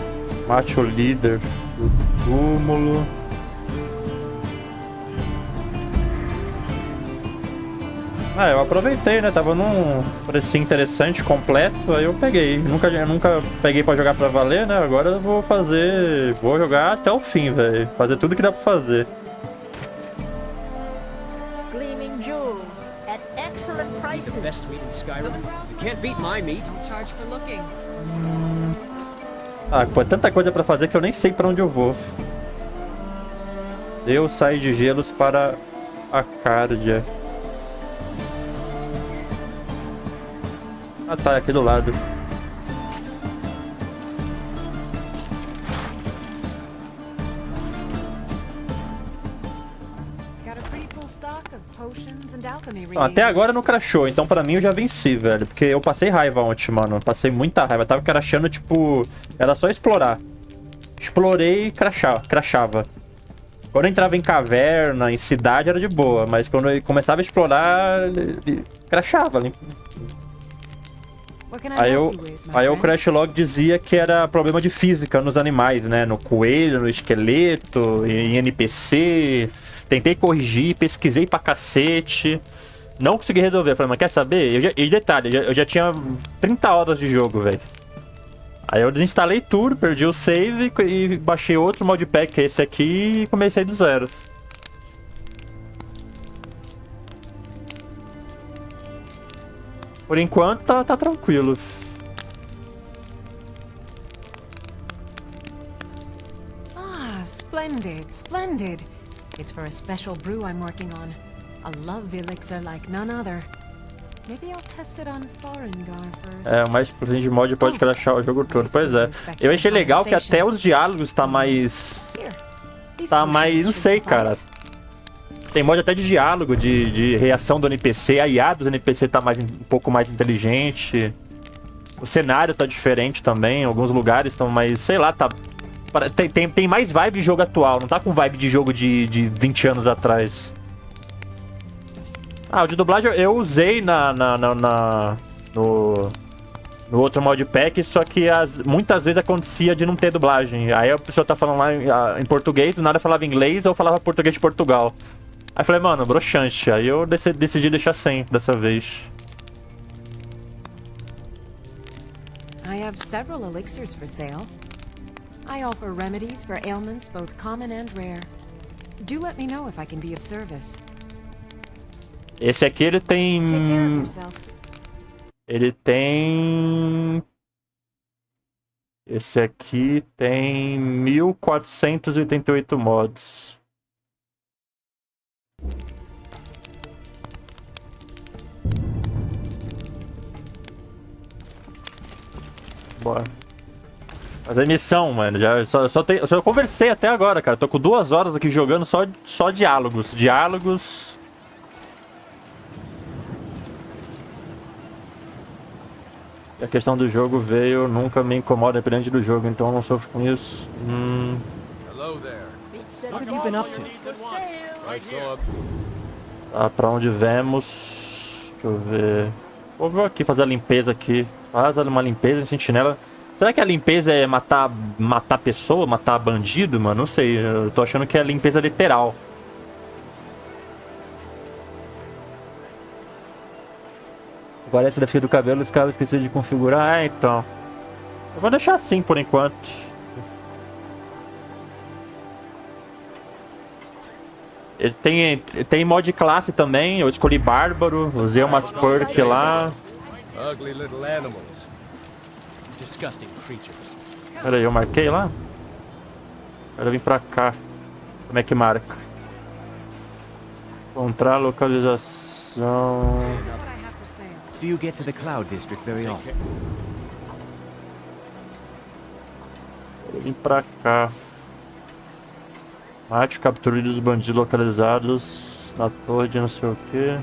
Mate o líder do túmulo. Ah, eu aproveitei, né? Tava num precinho interessante, completo, aí eu peguei. Nunca peguei pra jogar pra valer, né? Agora eu vou fazer... Vou jogar até o fim, velho. Fazer tudo que dá pra fazer. Gleaming jewels at excellent prices. The best meat in Skyrim. You can't beat my meat. Don't charge for looking. Ah, pô, é tanta coisa pra fazer que eu nem sei pra onde eu vou. Eu saio de gelos para a Cárdia. Ah tá, aqui do lado. Até agora não crashou, então pra mim eu já venci, velho. Porque eu passei raiva ontem, mano. Eu passei muita raiva. Eu tava crashando, tipo... Era só explorar. Explorei e crashava. Quando eu entrava em caverna, em cidade, era de boa. Mas quando eu começava a explorar, crashava. Aí o crash log dizia que era problema de física nos animais, né? No coelho, no esqueleto, em NPC. Tentei corrigir, pesquisei pra cacete. Não consegui resolver. Falei, mas quer saber? E detalhe, eu já tinha 30 horas de jogo, velho. Aí eu desinstalei tudo, perdi o save e baixei outro modpack, que é esse aqui, e comecei do zero. Por enquanto tá tranquilo. Ah, splendid, splendid. It's for a special brew I'm working on. A love elixir like none other. Maybe I'll test it on Farengar first. É, o mais importante de mod pode crashar o jogo todo. Pois é. Eu achei legal que até os diálogos tá mais... Não sei, cara. Tem mod até de diálogo, de reação do NPC. A IA dos NPC tá um pouco mais inteligente. O cenário tá diferente também. Alguns lugares estão mais... Sei lá, tá... Tem mais vibe de jogo atual. Não tá com vibe de jogo de 20 anos atrás. Ah, o de dublagem eu usei no outro modpack, só que muitas vezes acontecia de não ter dublagem. Aí a pessoa tá falando lá em português, do nada falava inglês ou falava português de Portugal. Aí eu falei, mano, broxante. Aí eu decidi deixar sem dessa vez. I have several elixirs for sale. I offer remedies for ailments both common and rare. Do let me know if I can be of service. Esse aqui ele tem... Take care of yourself. Ele tem... Esse aqui tem 1488 mods. Bora. Fazer missão, mano. Só conversei até agora, cara. Tô com 2 horas aqui jogando só diálogos. Diálogos. A questão do jogo veio, nunca me incomoda dependente do jogo, então eu não sofro com isso. What have you been up to? Tá, pra onde vemos? Deixa eu ver. Vou aqui fazer a limpeza aqui. Faz uma limpeza em sentinela. Será que a limpeza é matar pessoa, matar bandido, mano? Não sei, eu tô achando que é limpeza literal. Agora essa da fio do cabelo, os caras esqueceram de configurar. Ah, então. Eu vou deixar assim por enquanto. Ele tem mod classe também. Eu escolhi bárbaro, usei umas perk lá. Ugly little animals. Disgusting creatures. Pera aí, eu marquei lá? Quero vir pra cá. Como é que marca? Encontrar localização. Do you get to the Cloud District very often? Vou vir pra cá. Mate, capture dos bandidos localizados na torre de não sei o que.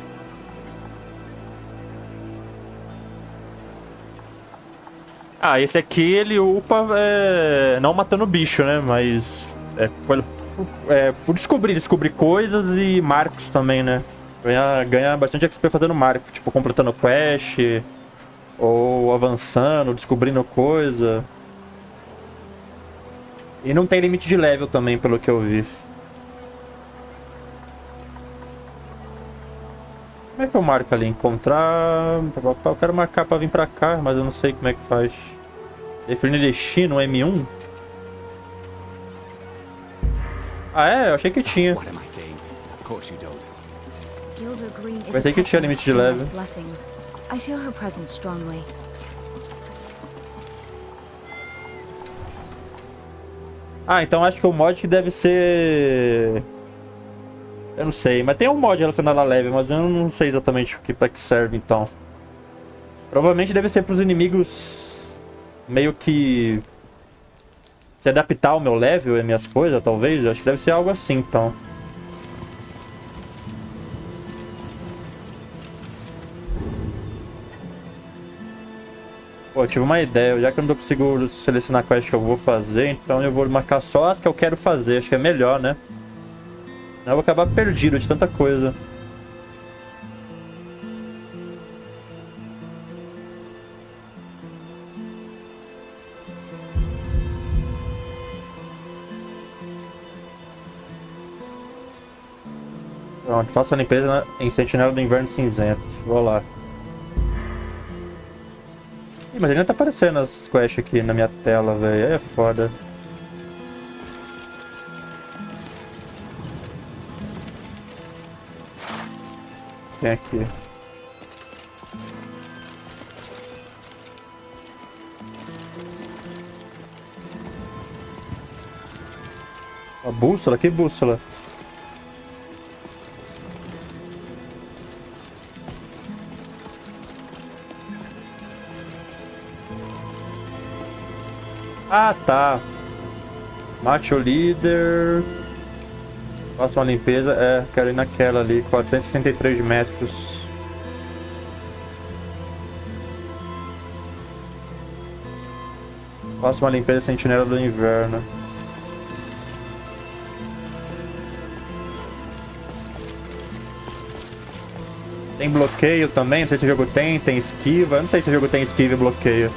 Ah, esse aqui ele upa não matando bicho, né? Mas Por descobrir coisas e marcos também, né? Ganhar bastante XP fazendo marco, tipo, completando quest, ou avançando, descobrindo coisa. E não tem limite de level também, pelo que eu vi. Como é que eu marco ali? Encontrar... Eu quero marcar pra vir pra cá, mas eu não sei como é que faz. Definir destino, M1? Ah, é? Eu achei que tinha. Pensei que tinha limite de level. Ah, então acho que o mod deve ser... Eu não sei, mas tem um mod relacionado a level, mas eu não sei exatamente pra que serve, então. Provavelmente deve ser pros inimigos meio que se adaptar ao meu level e minhas coisas, talvez. Eu acho que deve ser algo assim, então. Pô, eu tive uma ideia. Já que eu não consigo selecionar quais que eu vou fazer, então eu vou marcar só as que eu quero fazer. Acho que é melhor, né? Senão eu vou acabar perdido de tanta coisa. Pronto, faço a limpeza em Sentinela do Inverno Cinzento. Vou lá. Ih, mas ele não tá aparecendo as quests aqui na minha tela, velho. É foda. Tem aqui. A bússola? Que bússola? Ah, tá. Mate o líder. Faça uma limpeza. É, quero ir naquela ali. 463 metros. Faça uma limpeza Sentinela do Inverno. Tem bloqueio também? Não sei se o jogo tem. Tem esquiva. Eu não sei se o jogo tem esquiva e bloqueio.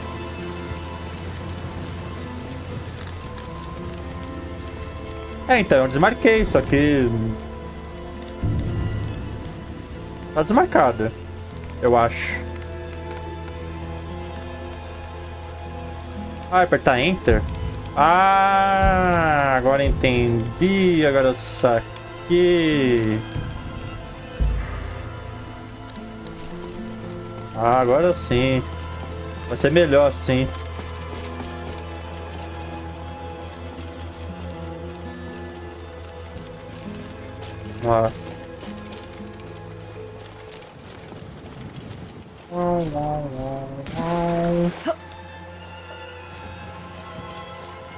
É, então, eu desmarquei, só que... Tá desmarcada, eu acho. Ah, apertar Enter? Ah, agora entendi, agora eu saquei. Ah, agora sim. Vai ser melhor assim. Ah.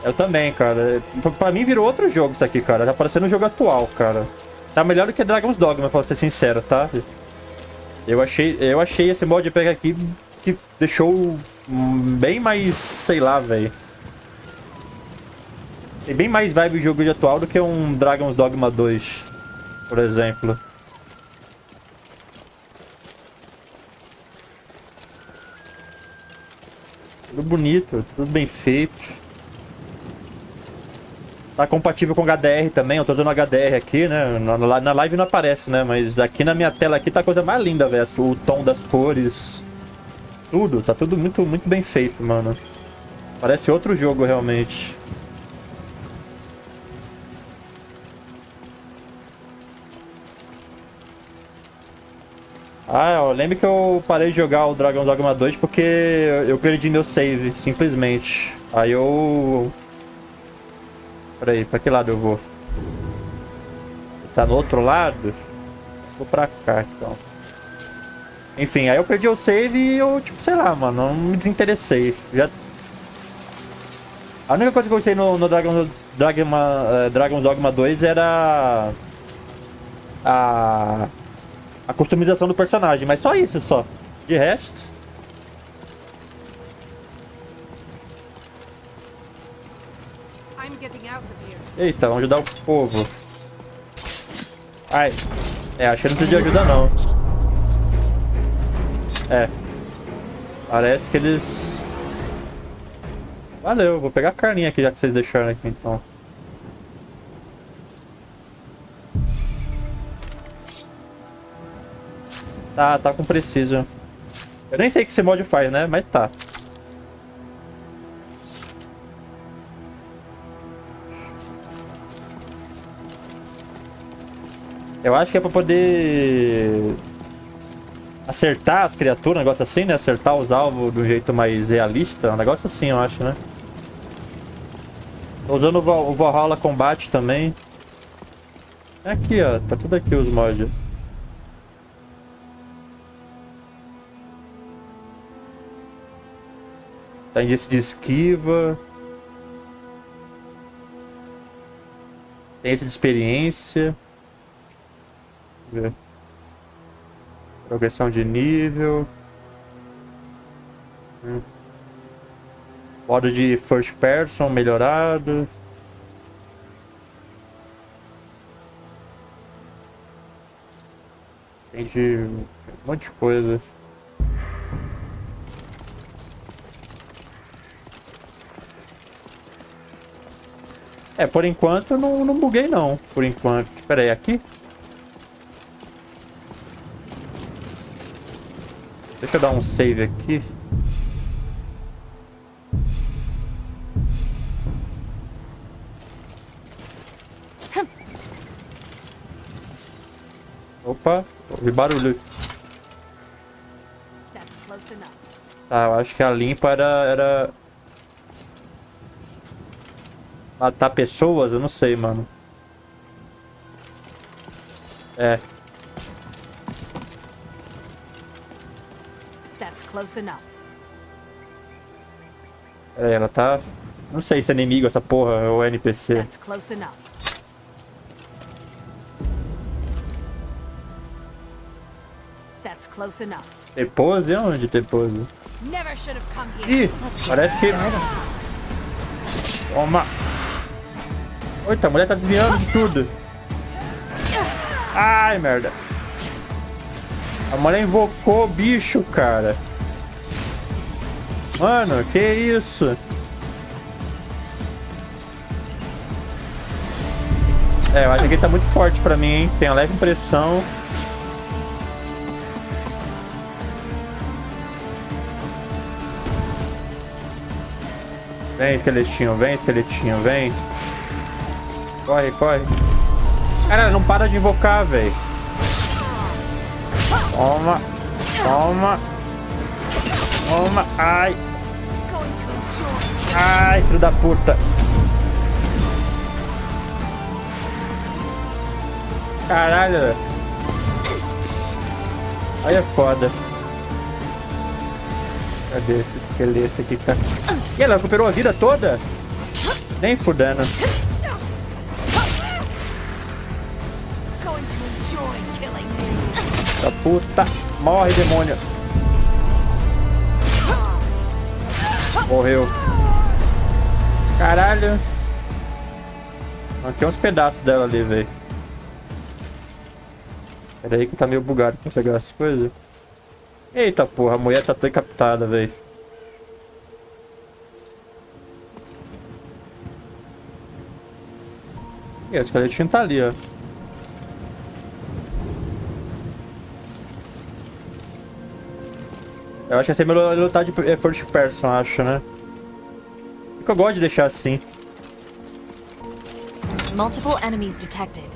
Eu também, cara. Pra mim virou outro jogo isso aqui, cara. Tá parecendo um jogo atual, cara. Tá melhor do que Dragon's Dogma, pra ser sincero, tá? Eu achei esse mod de aqui que deixou bem mais, sei lá, velho. Tem bem mais vibe de jogo de atual do que um Dragon's Dogma 2, por exemplo. Tudo bonito, tudo bem feito. Tá compatível com HDR também, eu tô usando HDR aqui, né? Na live não aparece, né? Mas aqui na minha tela aqui tá a coisa mais linda, velho. O tom das cores. Tudo, tá tudo muito, muito bem feito, mano. Parece outro jogo, realmente. Ah, eu lembro que eu parei de jogar o Dragon's Dogma 2 porque eu perdi meu save, simplesmente. Aí eu... Peraí, pra que lado eu vou? Tá no outro lado? Vou pra cá, então. Enfim, aí eu perdi o save e eu, tipo, sei lá, mano, não me desinteressei. Já... A única coisa que eu gostei no Dragon's Dogma 2 era... A customização do personagem, mas só isso, só. De resto... I'm getting out of here. Eita, vamos ajudar o povo. Ai. É, acho que não precisa de ajuda não. É. Parece que eles... Valeu, vou pegar a carninha aqui já que vocês deixaram aqui então. Tá com preciso. Eu nem sei o que esse mod faz, né? Mas tá. Eu acho que é pra poder acertar as criaturas, um negócio assim, né? Acertar os alvos de um jeito mais realista. Um negócio assim, eu acho, né? Tô usando o Valhalla Combate também. É aqui, ó. Tá tudo aqui os mods. Tá índice de esquiva. Tem esse de experiência. Deixa eu ver. Progressão de nível. Modo de first person melhorado. Tem de um monte de coisa. É, por enquanto eu não buguei não. Por enquanto. Espera aí, aqui? Deixa eu dar um save aqui. Opa, ouvi barulho. Tá, eu acho que a limpa era... matar pessoas? Eu não sei, mano. É. Pera aí, ela tá... Não sei se é inimigo essa porra ou é NPC. Ter pose? Onde ter pose? Ih, parece que... Toma! Eita, a mulher tá desviando de tudo. Ai, merda. A mulher invocou o bicho, cara. Mano, que isso? É, eu acho que ele tá muito forte pra mim, hein? Tem uma leve impressão. Vem, esqueletinho, vem. Corre, corre. Cara, não para de invocar, velho. Toma. Toma. Toma. Ai. Ai, filho da puta. Caralho. Aí é foda. Cadê esse esqueleto aqui, cara? E ela recuperou a vida toda? Nem fudendo. Da puta. Morre, demônio. Morreu. Caralho. Tem uns pedaços dela ali, velho. Pera aí que tá meio bugado pra pegar essas coisas. Eita porra, a mulher tá decapitada, velho. E o esqueletinho tá ali, ó. Eu acho que essa é melhor lutar de first person, acho, né? Porque eu gosto de deixar assim. Multiple enemies detected.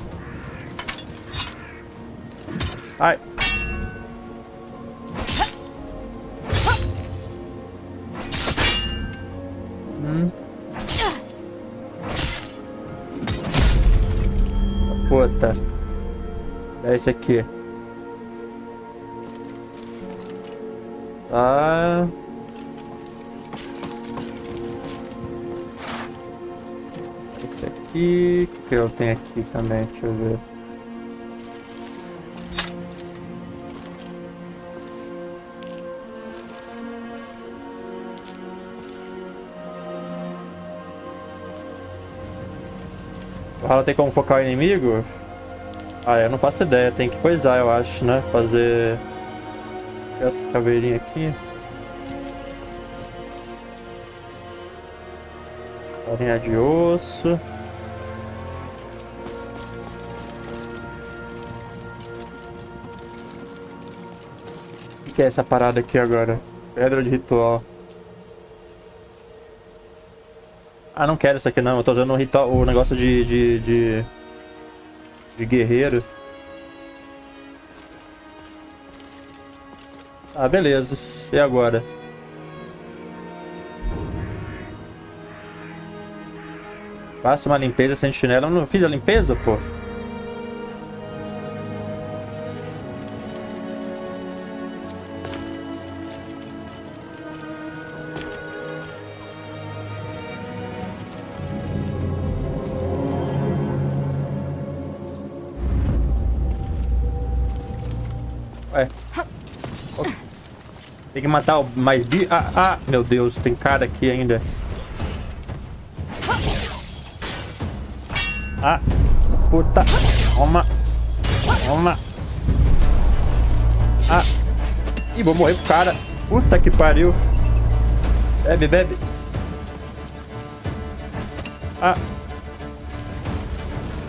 Ai. Puta. É esse aqui. Tá. Esse aqui. O que eu tenho aqui também? Deixa eu ver. Ela tem como focar o inimigo? Ah, eu não faço ideia. Tem que coisar, eu acho, né? Fazer... essa caveirinha aqui. Farinha de osso. O que é essa parada aqui agora? Pedra de ritual. Ah, não quero isso aqui não. Eu tô usando o negócio de guerreiro. Ah, beleza. E agora? Faça uma limpeza sem chinelo. Eu não fiz a limpeza, pô. Ué. Tem que matar o mais bicho. Ah, meu Deus, tem cara aqui ainda. Ah, puta. Toma. Toma. Ah. Ih, vou morrer pro cara. Puta que pariu. Bebe, bebe. Ah.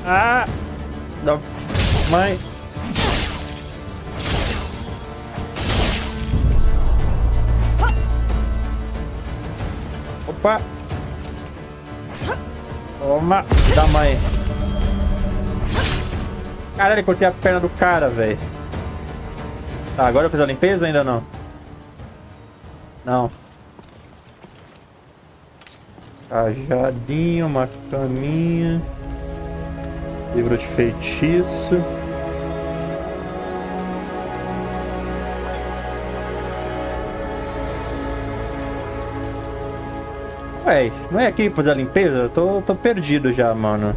Ah. Não. Mãe. Opa. Toma. Da mãe. Caralho, cortei a perna do cara, velho. Tá, agora eu fiz a limpeza ou ainda não? Não. Cajadinho, uma caminha. Livro de feitiço. Ué, não é aqui fazer a limpeza? Eu tô perdido já, mano.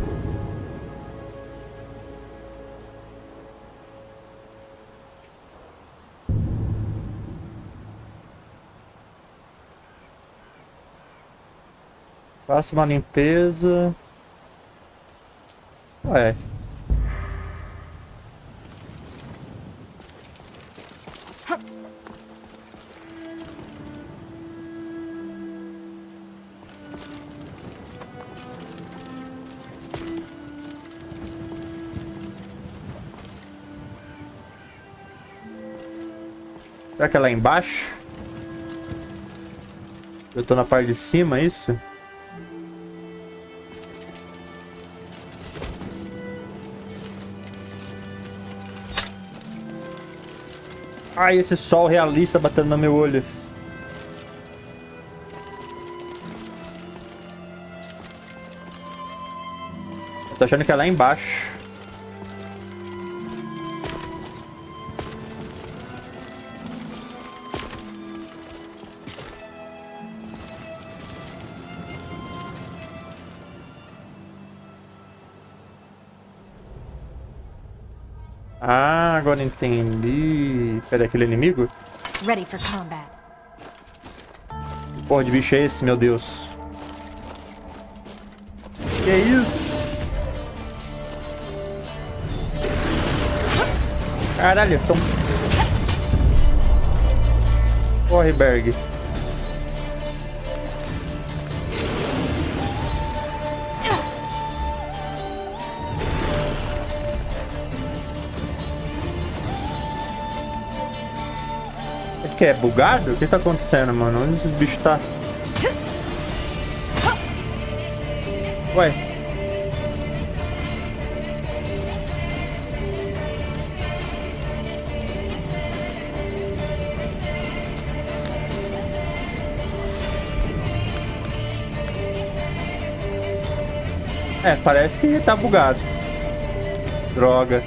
Faça uma limpeza. Ué. Será que é lá embaixo? Eu tô na parte de cima, é isso? Ai, esse sol realista batendo no meu olho. Eu tô achando que é lá embaixo. Ah, agora entendi. Pera, aquele inimigo? Ready for combat. Que porra de bicho é esse, meu Deus? Que isso? Caralho, são... Corre, Berg. Que é bugado? O que tá acontecendo, mano? Onde esses bichos tá? Ué. É, parece que tá bugado. Droga.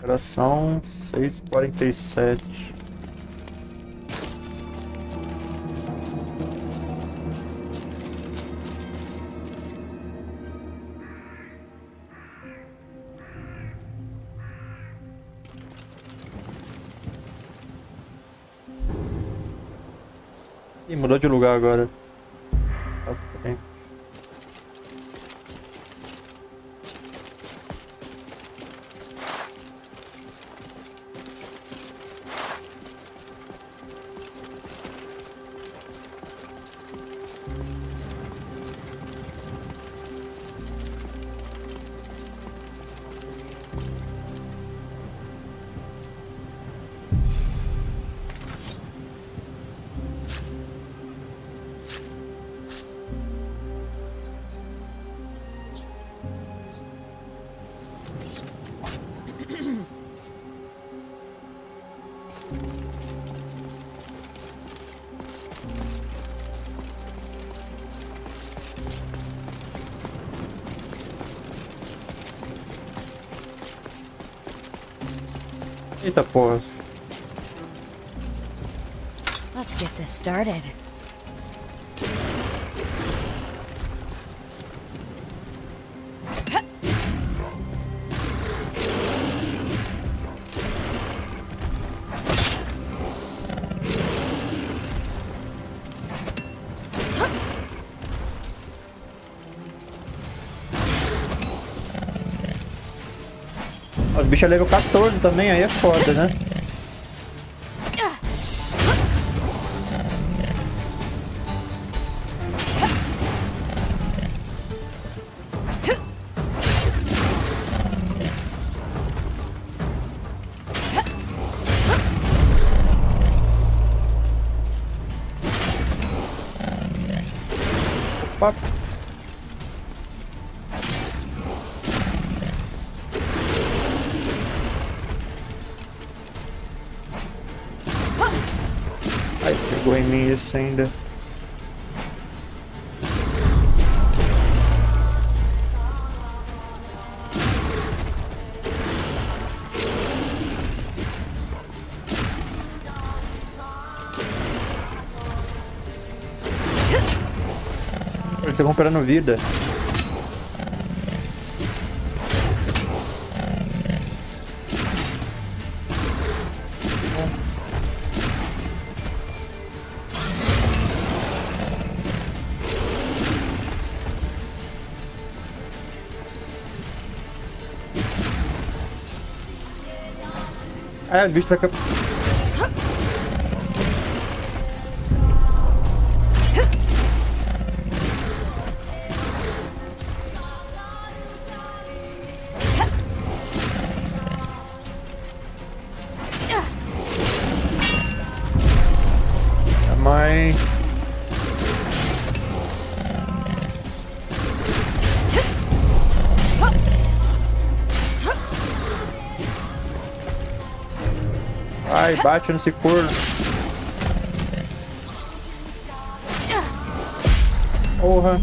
Geração 6:47. Ih, mudou de lugar agora. Ok. Eita porra. Let's get this started. Os bichos é level 14 também, aí é foda, né? Opa! Ai, pegou em mim isso ainda. Ele tá recuperando vida. É, o bicho tá... Mãe... Ai, bate nesse corno. Porra.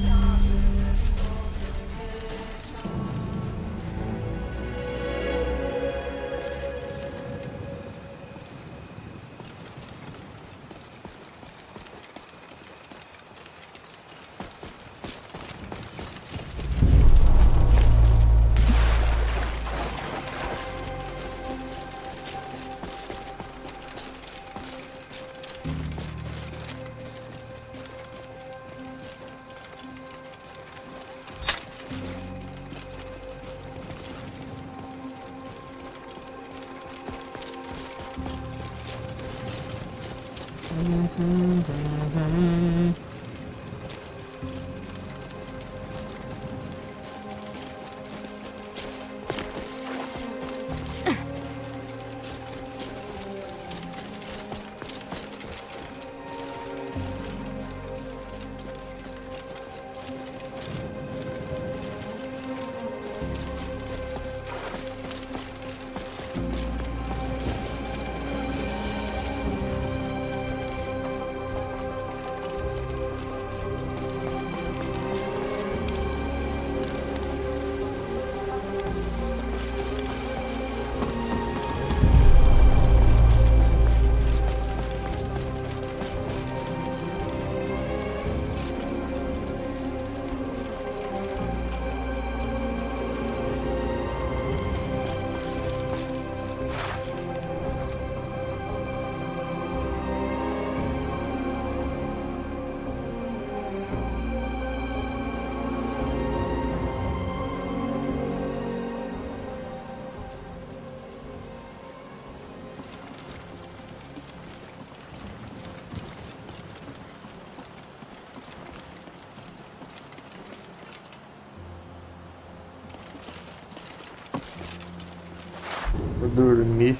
dormir.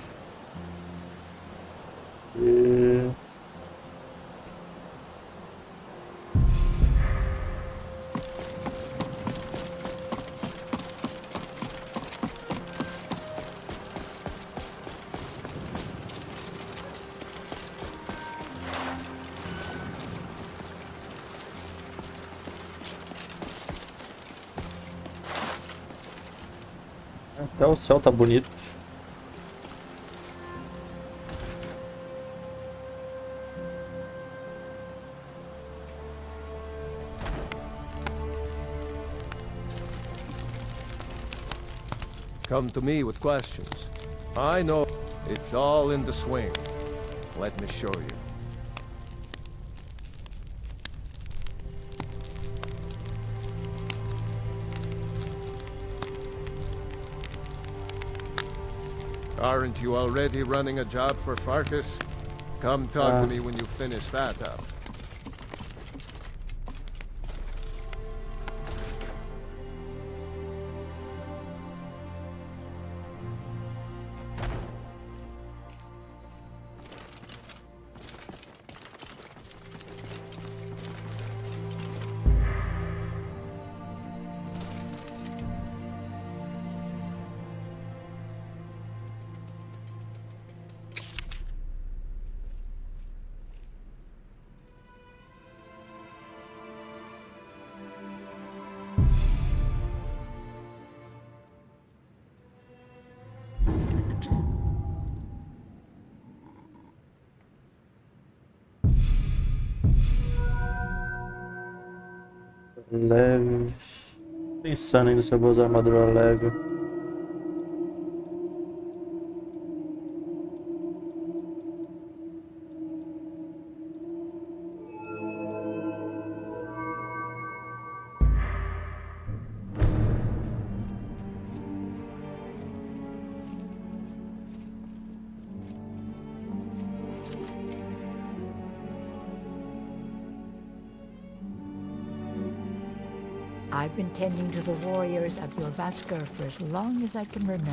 E... Até o céu tá bonito. Come to me with questions. I know it's all in the swing. Let me show you. Aren't you already running a job for Farkas? Come talk to me when you finish that up. Leves. Pensando ainda se eu vou usar armadura leve. I've been tending to the warriors of your Vasker for as long as I can remember.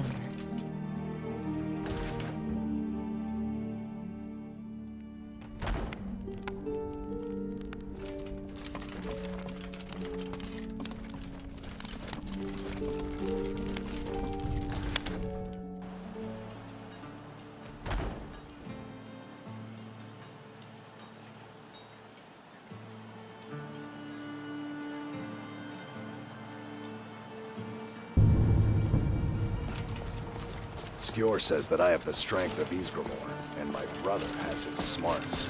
Skjor says that I have the strength of Ysgramor, and my brother has his smarts.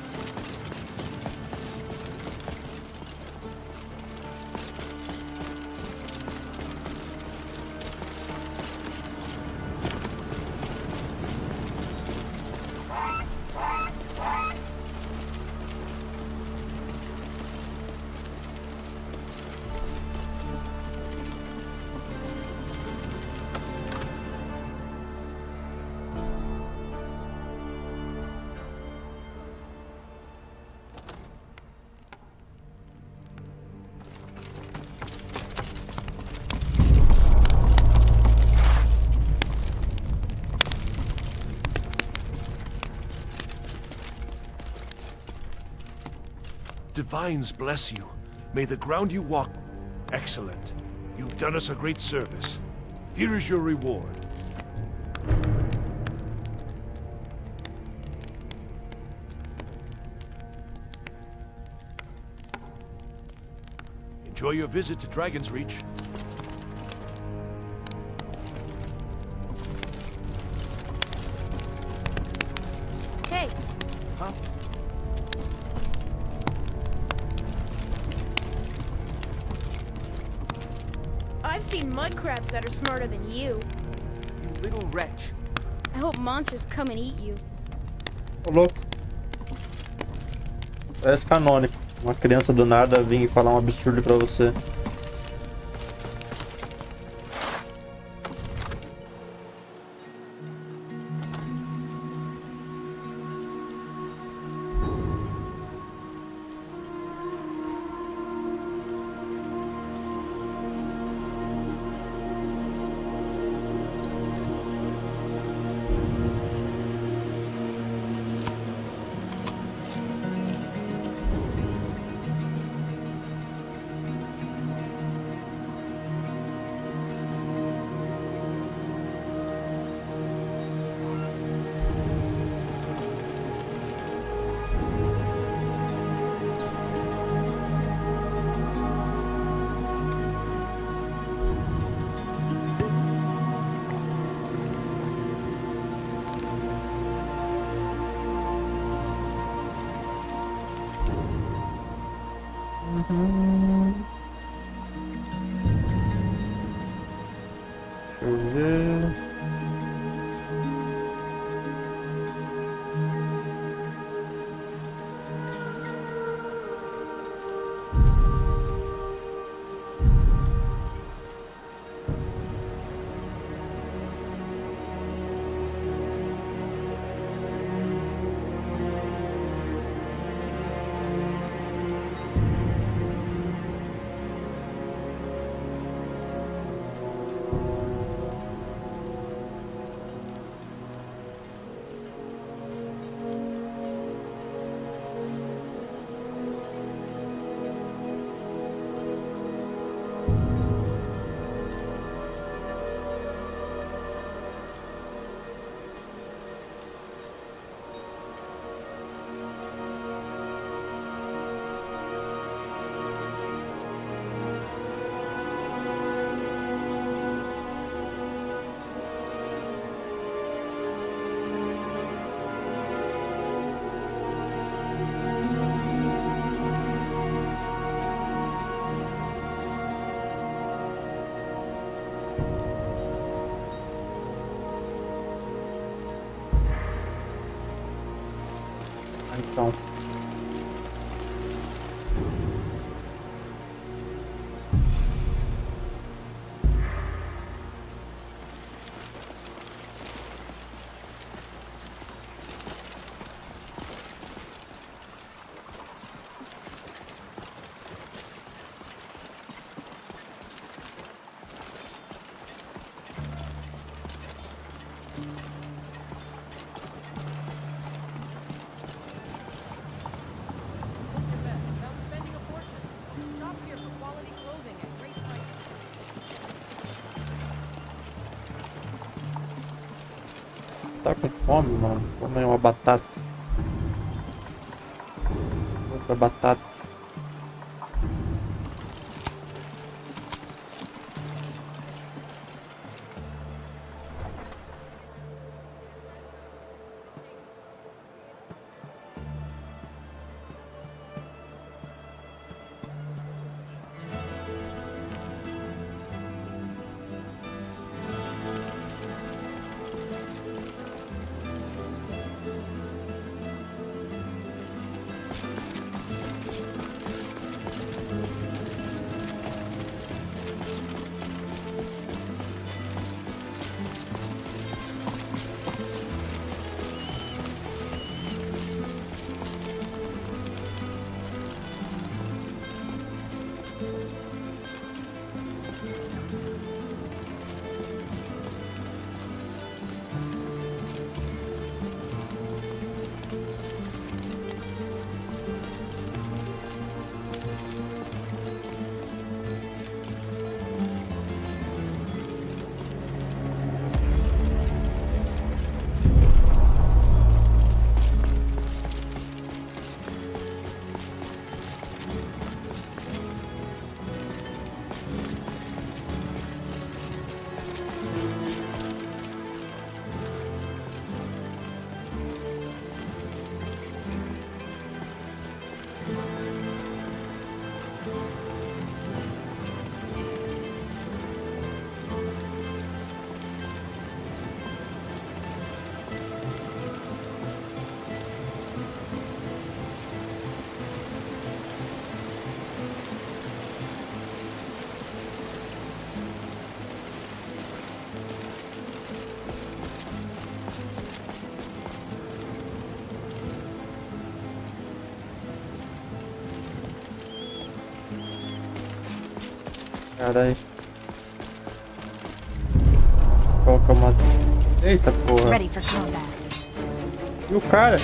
Divines bless you. May the ground you walk... Excellent. You've done us a great service. Here is your reward. Enjoy your visit to Dragon's Reach. Hey! Huh? I've seen mud crabs that are smarter than you. You little wretch. I hope monsters come and eat you. Ô louco. Parece canônico. Uma criança do nada vir e falar um absurdo pra você. Deixa eu ver. Então. Tá com fome, mano? Come uma batata. Outra batata. Caralho. Qual que é o mato? Eita porra. Ready for combat. E o cara?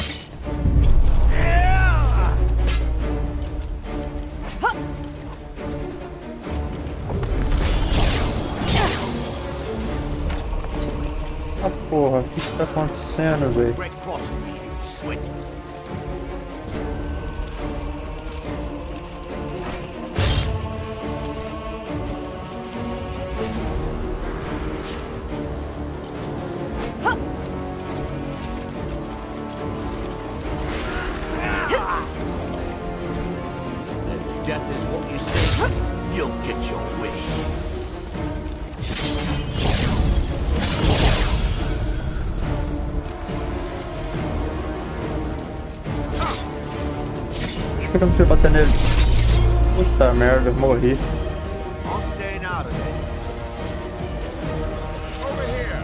Ah porra, o que tá acontecendo, velho? death is what you say, you'll get your wish. Acho que eu não preciso bater nele. Puta merda, morri. I'm staying out of this. Over here.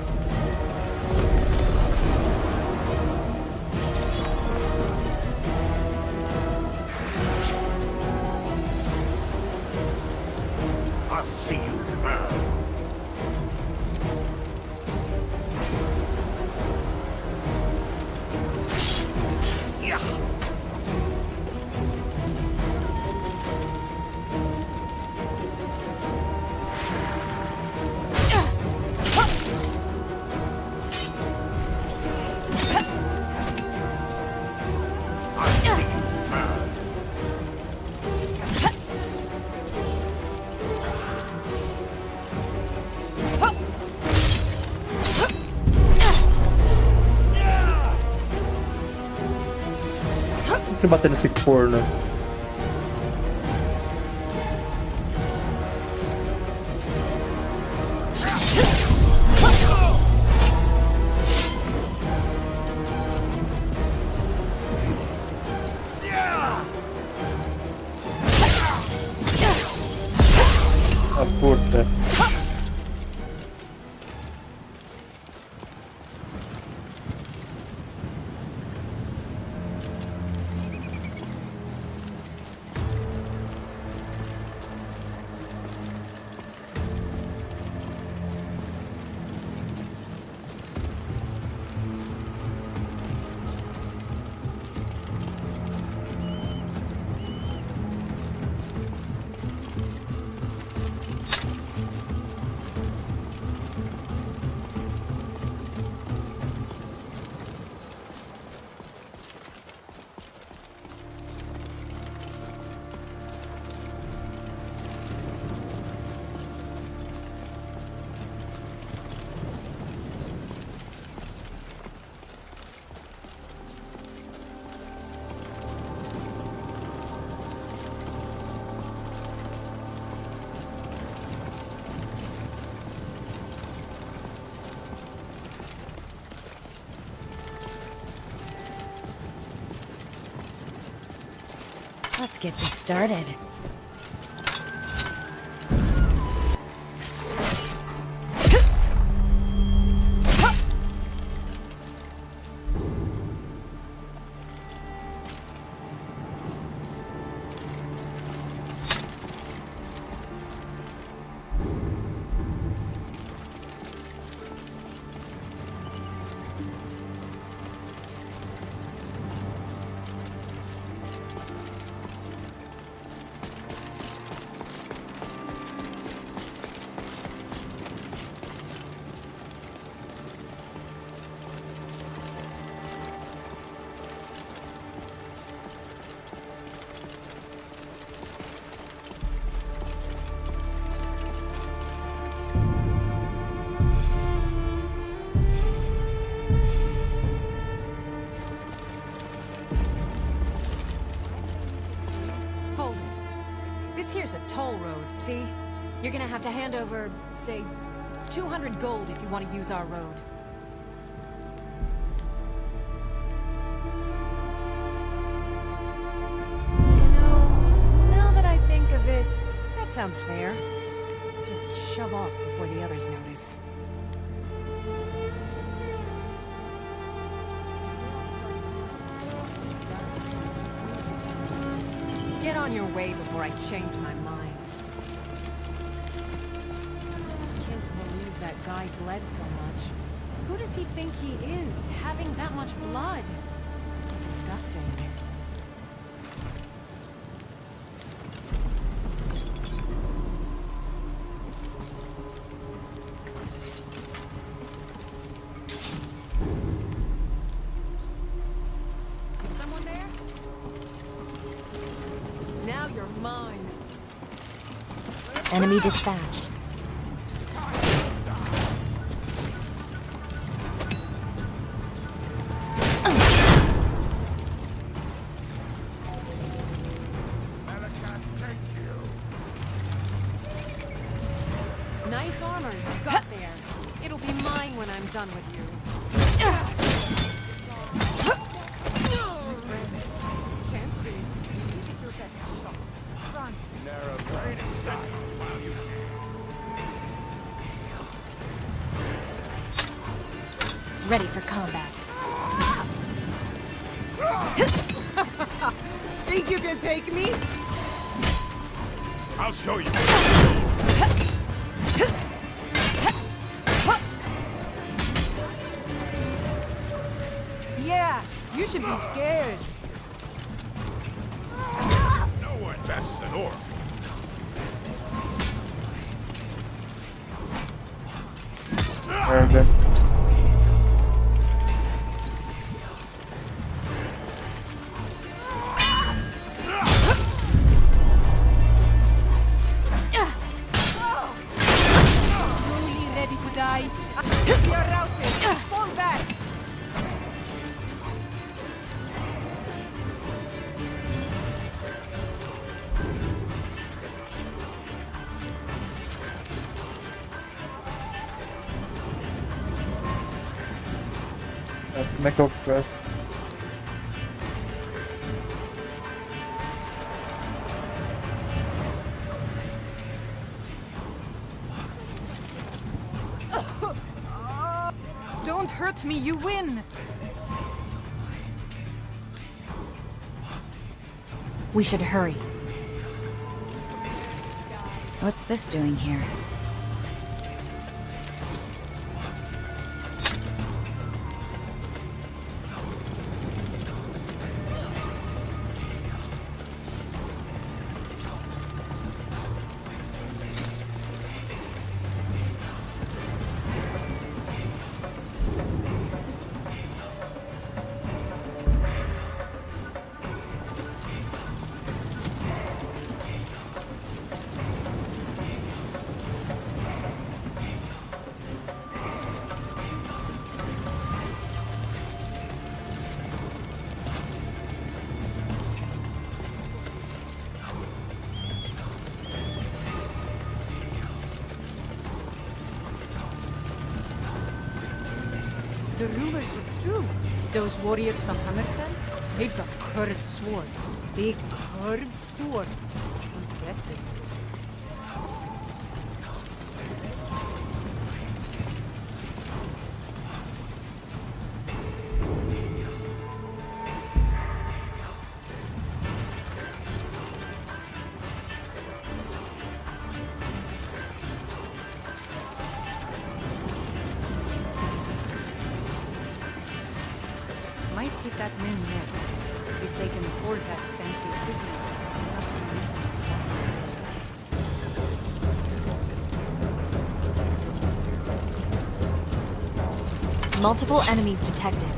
I'll see you burn. Yeah. Deixa eu bater nesse corno. A puta. Let's get this started. Here's a toll road, see? You're gonna have to hand over, say, 200 gold if you want to use our road. You know, now that I think of it, that sounds fair. Just shove off before the others notice. Get on your way before I change my mind. I can't believe that guy bled so much. Who does he think he is, having that much blood? It's disgusting. Is someone there? Now you're mine. Enemy dispatched. this armor you've got there. It'll be mine when I'm done with you. Can't be. You needed your best shot. Run. Ready for combat. Think you can take me? I'll show you. Yeah, you should be scared. No one bests an orc. Merda. Truly ready to die. You're routed. Fall back. Como é que eu faço? Don't hurt me, you win! We should hurry. What's this doing here? The rumors were true. Those warriors from Hammerfell, they've got curved swords. Big curved swords. Impressive. Might hit that man next, if they can afford that fancy equipment. Multiple enemies detected.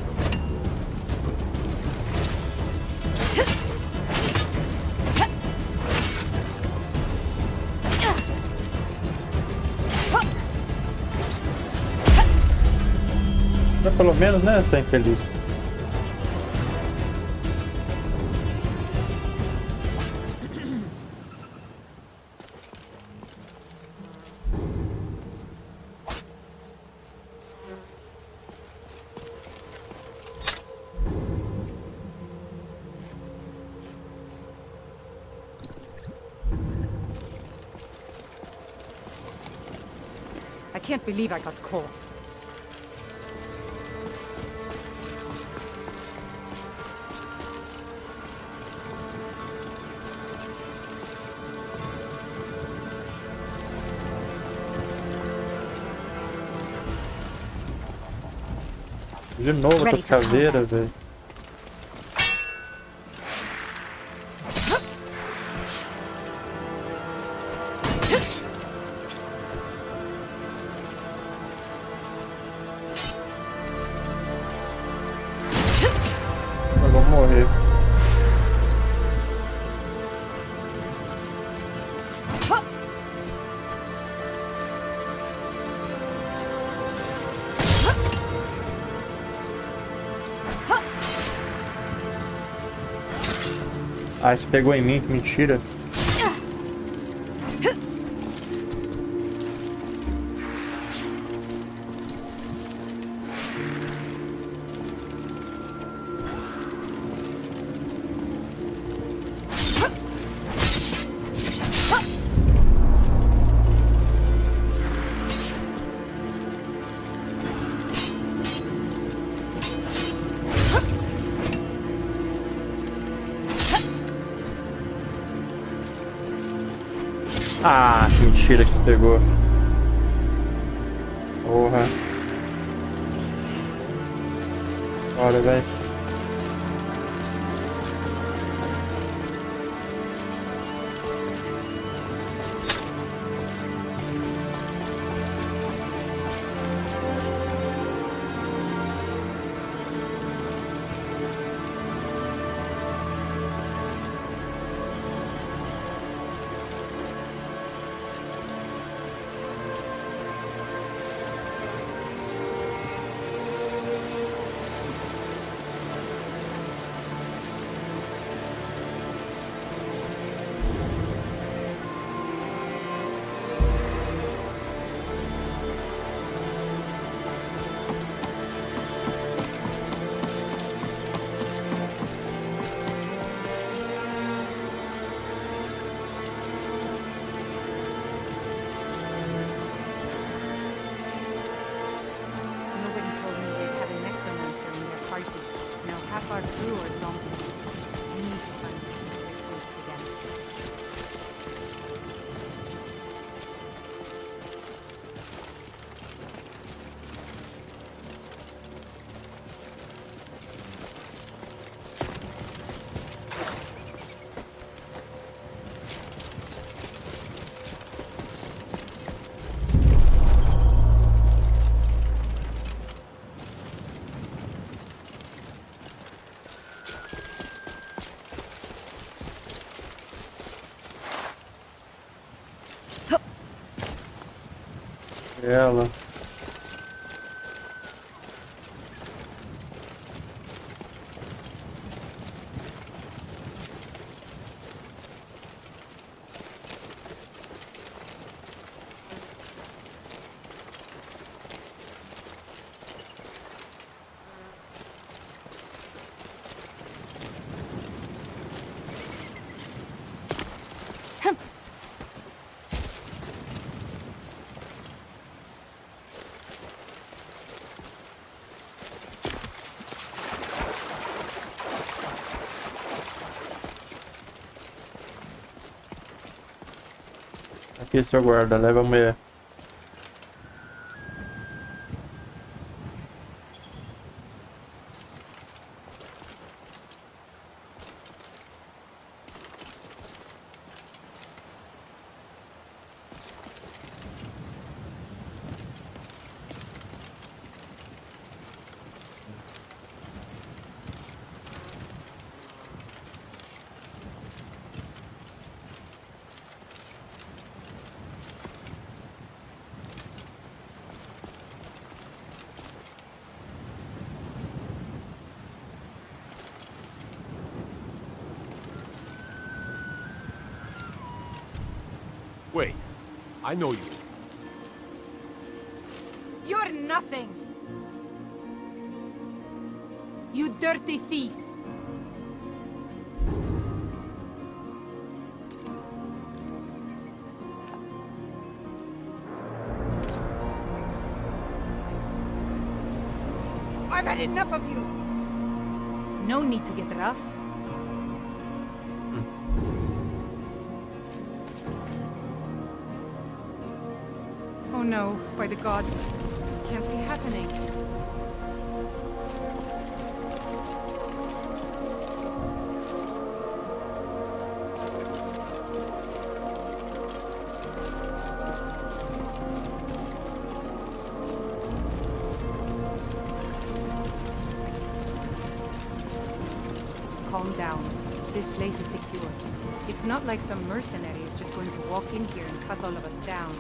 Mas pelo menos, né, essa infeliz. I can't believe I got caught. De novo essas caveiras, velho. Vamos morrer. Ah, você pegou em mim, que mentira. Ah, mentira que você pegou. Porra. Bora, velho. Ela. Aqui, seu guarda, leva a mulher. Wait, I know you. You're nothing! You dirty thief! I've had enough of you! No need to get rough. Oh no, by the gods. This can't be happening. Calm down. This place is secure. It's not like some mercenary is just going to walk in here and cut all of us down.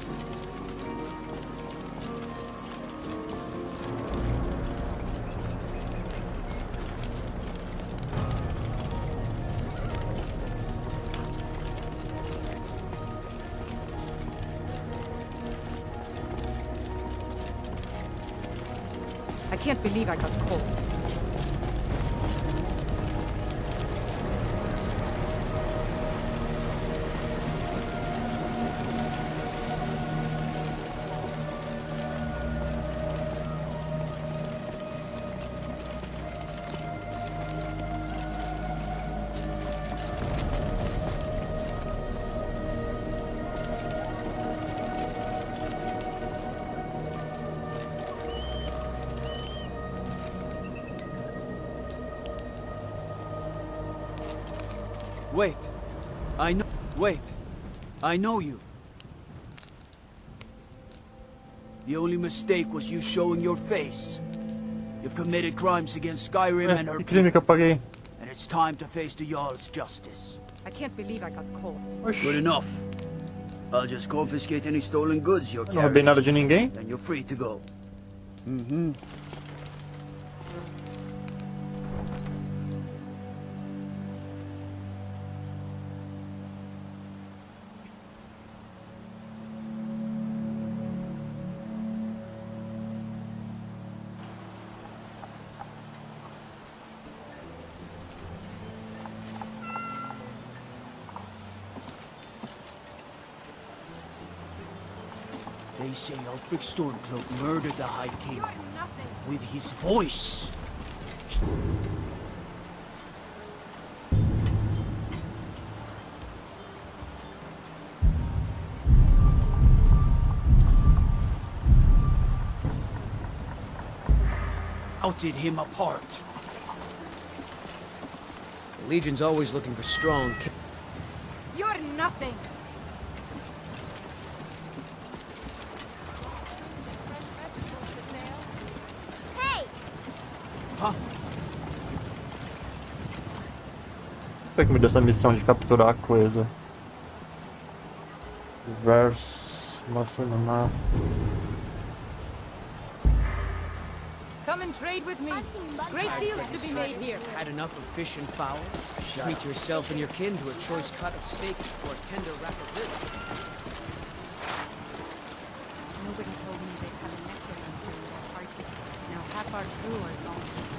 I can't believe I got cold. Wait. Wait. I know you. The only mistake was you showing your face. You've committed crimes against Skyrim and her people. And it's time to face the Jarl's justice. I can't believe I got caught. Good enough. I'll just confiscate any stolen goods you're Não roubei carrying. nada de ninguém. Then you're free to go. Mm-hmm. They say Ulfric Stormcloak murdered the High King with his voice. Outed him apart. The Legion's always looking for strong. You're nothing. Foi que me deu essa missão de capturar a coisa. Mostra no mapa. Come and trade with me. Great deals to be made here. Had enough of fish and fowl? Treat yourself and your kin to a choice cut of steak or a tender wrap of ribs. Nobody told me they'd have a necklace inside their party. Now half our crew are zombies.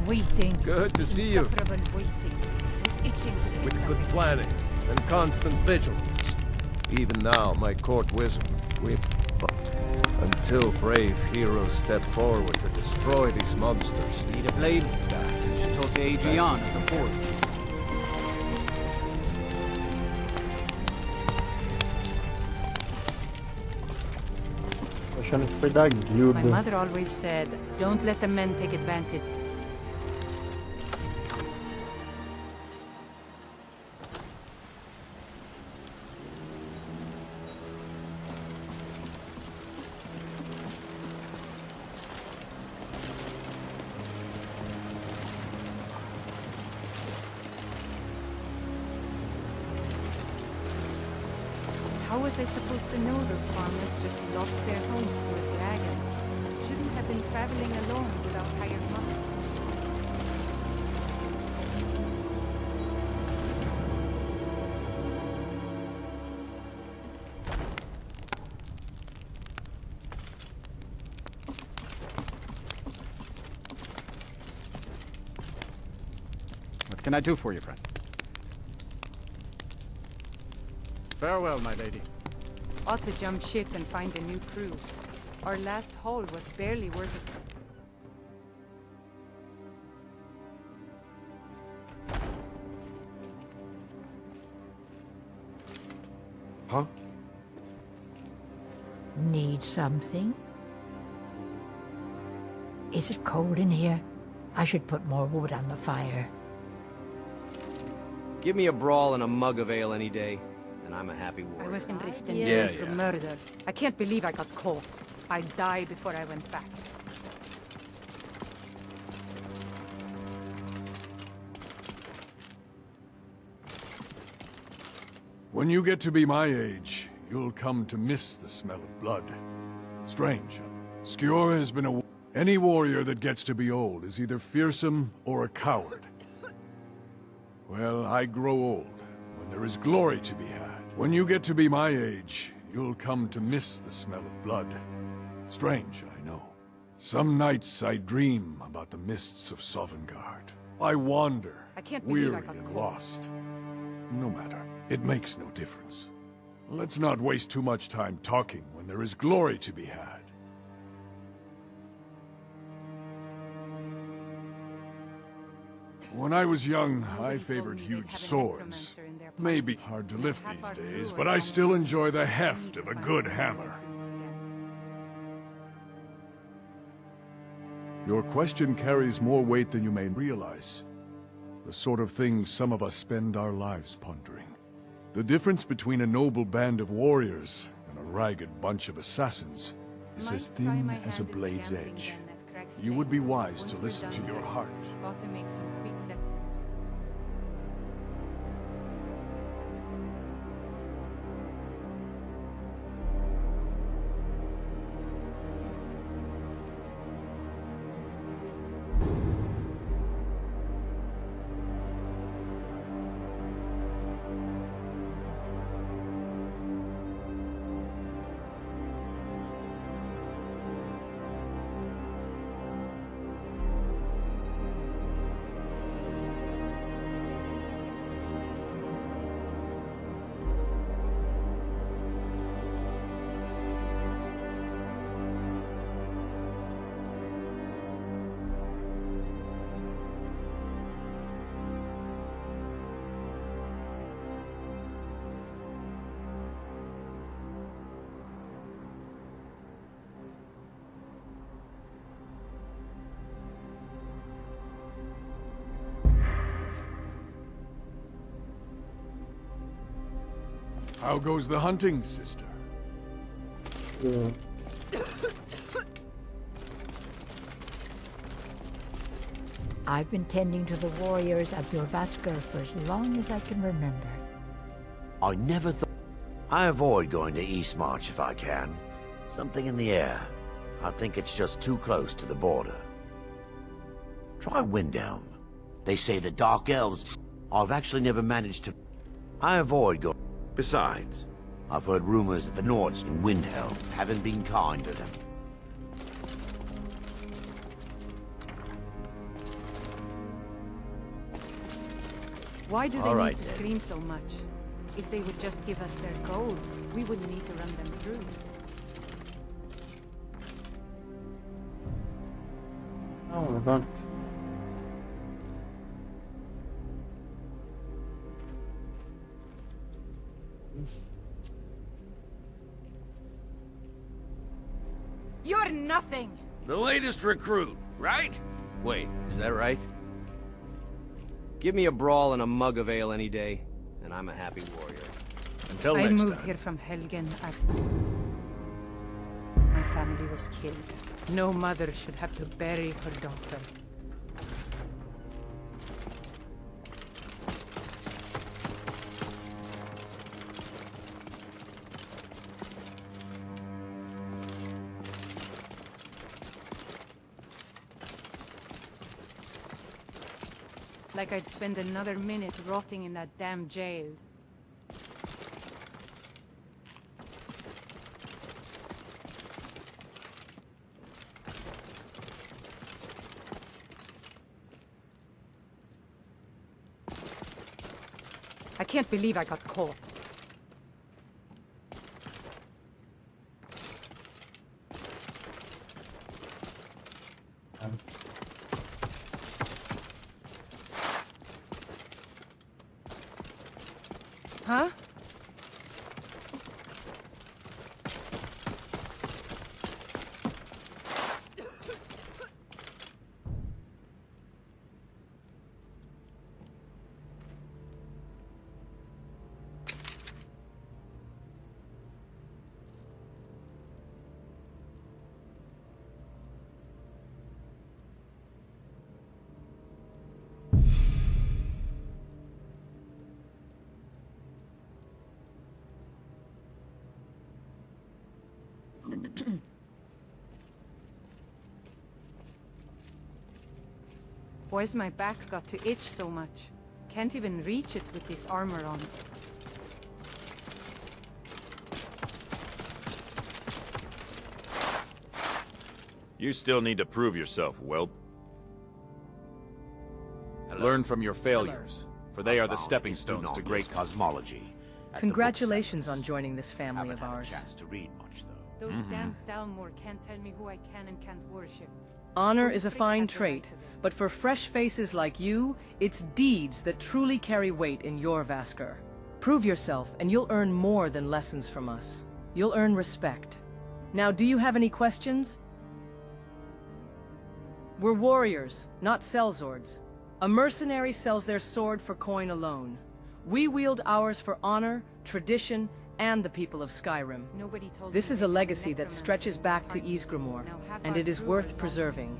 Waiting. Good to see you. Insufferable waiting. Itching to do With good something. planning and constant vigilance. Even now, my court wizard, until brave heroes step forward to destroy these monsters. Need a blade? Talk to Adrian at the forge. Achando que foi da guilda. My mother always said, don't let the men take advantage. How was I supposed to know those farmers just lost their homes to a dragon? Shouldn't have been traveling alone without hired muscle. What can I do for you, friend? Farewell, my lady. Ought to jump ship and find a new crew. Our last haul was barely worth it. Huh? Need something? Is it cold in here? I should put more wood on the fire. Give me a brawl and a mug of ale any day, and I'm a happy warrior. I was in Rift in Yeah, jail yeah. for murder. I can't believe I got caught. I'd die before I went back. When you get to be my age, you'll come to miss the smell of blood. Strange. Skjor has been a... Any warrior that gets to be old is either fearsome or a coward. Well, I grow old when there is glory to be had. When you get to be my age, you'll come to miss the smell of blood. Strange, I know. Some nights I dream about the mists of Sovngarde. I wander, weary and lost. No matter. It makes no difference. Let's not waste too much time talking when there is glory to be had. When I was young, I favored huge swords. Maybe hard to lift these days, but I still enjoy the heft of a good hammer. Your question carries more weight than you may realize. The sort of things some of us spend our lives pondering. The difference between a noble band of warriors and a ragged bunch of assassins is as thin as a blade's edge. You would be wise to listen to your heart. Got to make some quick acceptance. How goes the hunting, sister? I've been tending to the warriors of your Vasker for as long as I can remember. I never thought... I avoid going to Eastmarch if I can. Something in the air. I think it's just too close to the border. Try Windhelm. They say the Dark Elves... I've actually never managed to... I avoid going... Besides, I've heard rumors that the Nords in Windhelm haven't been kind to them. Why do they need to scream so much? If they would just give us their gold, we wouldn't need to run them through. Oh, God. You're nothing! The latest recruit, right? Wait, is that right? Give me a brawl and a mug of ale any day, and I'm a happy warrior. Until I next moved time. here from Helgen after my family was killed. No mother should have to bury her daughter. Like I'd spend another minute rotting in that damn jail. I can't believe I got caught. Huh? Why's my back got to itch so much? Can't even reach it with this armor on. You still need to prove yourself, whelp. Learn from your failures, for they are the stepping stones to great cosmology. Congratulations on joining this family of ours. To read much, though. Those damn Thalmor can't tell me who I can and can't worship. Honor is a fine trait, but for fresh faces like you, it's deeds that truly carry weight in your Vasker. Prove yourself, and you'll earn more than lessons from us. You'll earn respect. Now, do you have any questions? We're warriors, not sellswords. A mercenary sells their sword for coin alone. We wield ours for honor, tradition, and the people of Skyrim. This is a legacy that stretches back to Ysgramor, and it is worth preserving.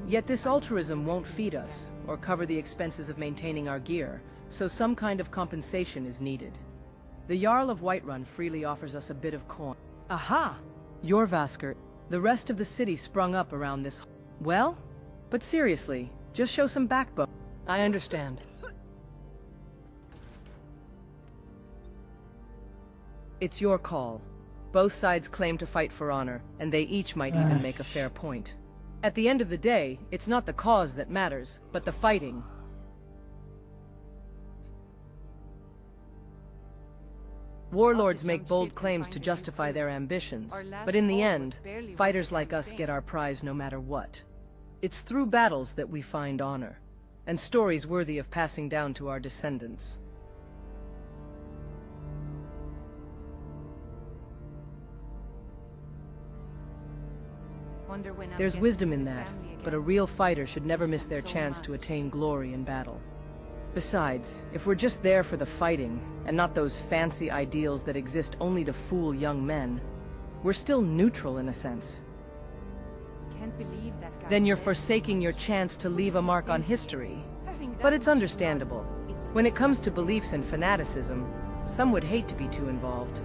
Yet this altruism won't feed us, or cover the expenses of maintaining our gear, so some kind of compensation is needed. The Jarl of Whiterun freely offers us a bit of coin. Aha! Your Vasker. The rest of the city sprung up around this. Well? But seriously, just show some backbone. I understand. It's your call. Both sides claim to fight for honor, and they each might even make a fair point. At the end of the day, it's not the cause that matters, but the fighting. Warlords make bold claims to justify their ambitions, but in the end, fighters like us get our prize no matter what. It's through battles that we find honor, and stories worthy of passing down to our descendants. There's wisdom in that, but a real fighter should never miss their chance to attain glory in battle. Besides, if we're just there for the fighting, and not those fancy ideals that exist only to fool young men, we're still neutral in a sense. Then you're forsaking your chance to leave a mark on history. But it's understandable. When it comes to beliefs and fanaticism, some would hate to be too involved.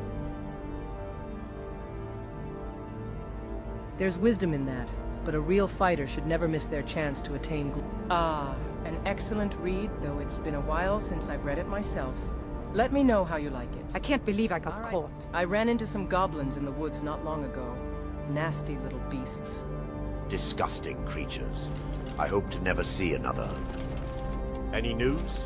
There's wisdom in that, but a real fighter should never miss their chance to attain an excellent read, though it's been a while since I've read it myself. Let me know how you like it. I can't believe I got caught. I ran into some goblins in the woods not long ago. Nasty little beasts. Disgusting creatures. I hope to never see another. Any news?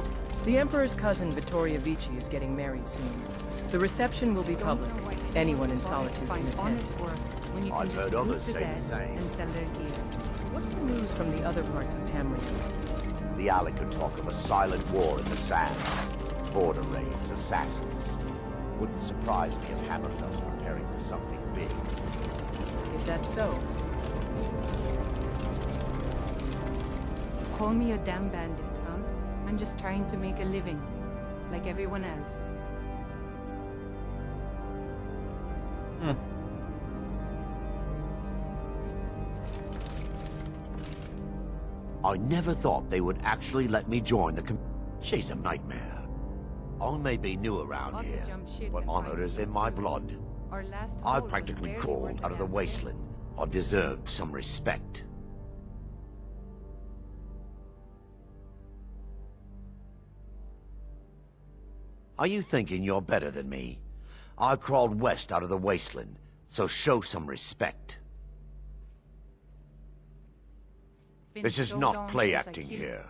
The Emperor's cousin, Vittoria Vici, is getting married soon. The reception will be public. Anyone in solitude can attend. I've heard others say the same. And sell their gear. What's the news from the other parts of Tamriel? The Alec talk of a silent war in the sands. Border raids, assassins. Wouldn't surprise me if Hammerfell's preparing for something big. Is that so? Call me a damn bandit, huh? I'm just trying to make a living, like everyone else. I never thought they would actually let me join the She's a nightmare. I may be new around here, but honor is in my blood. I practically crawled out of the wasteland. I deserve some respect. Are you thinking you're better than me? I crawled west out of the wasteland, so show some respect. This is not play acting here.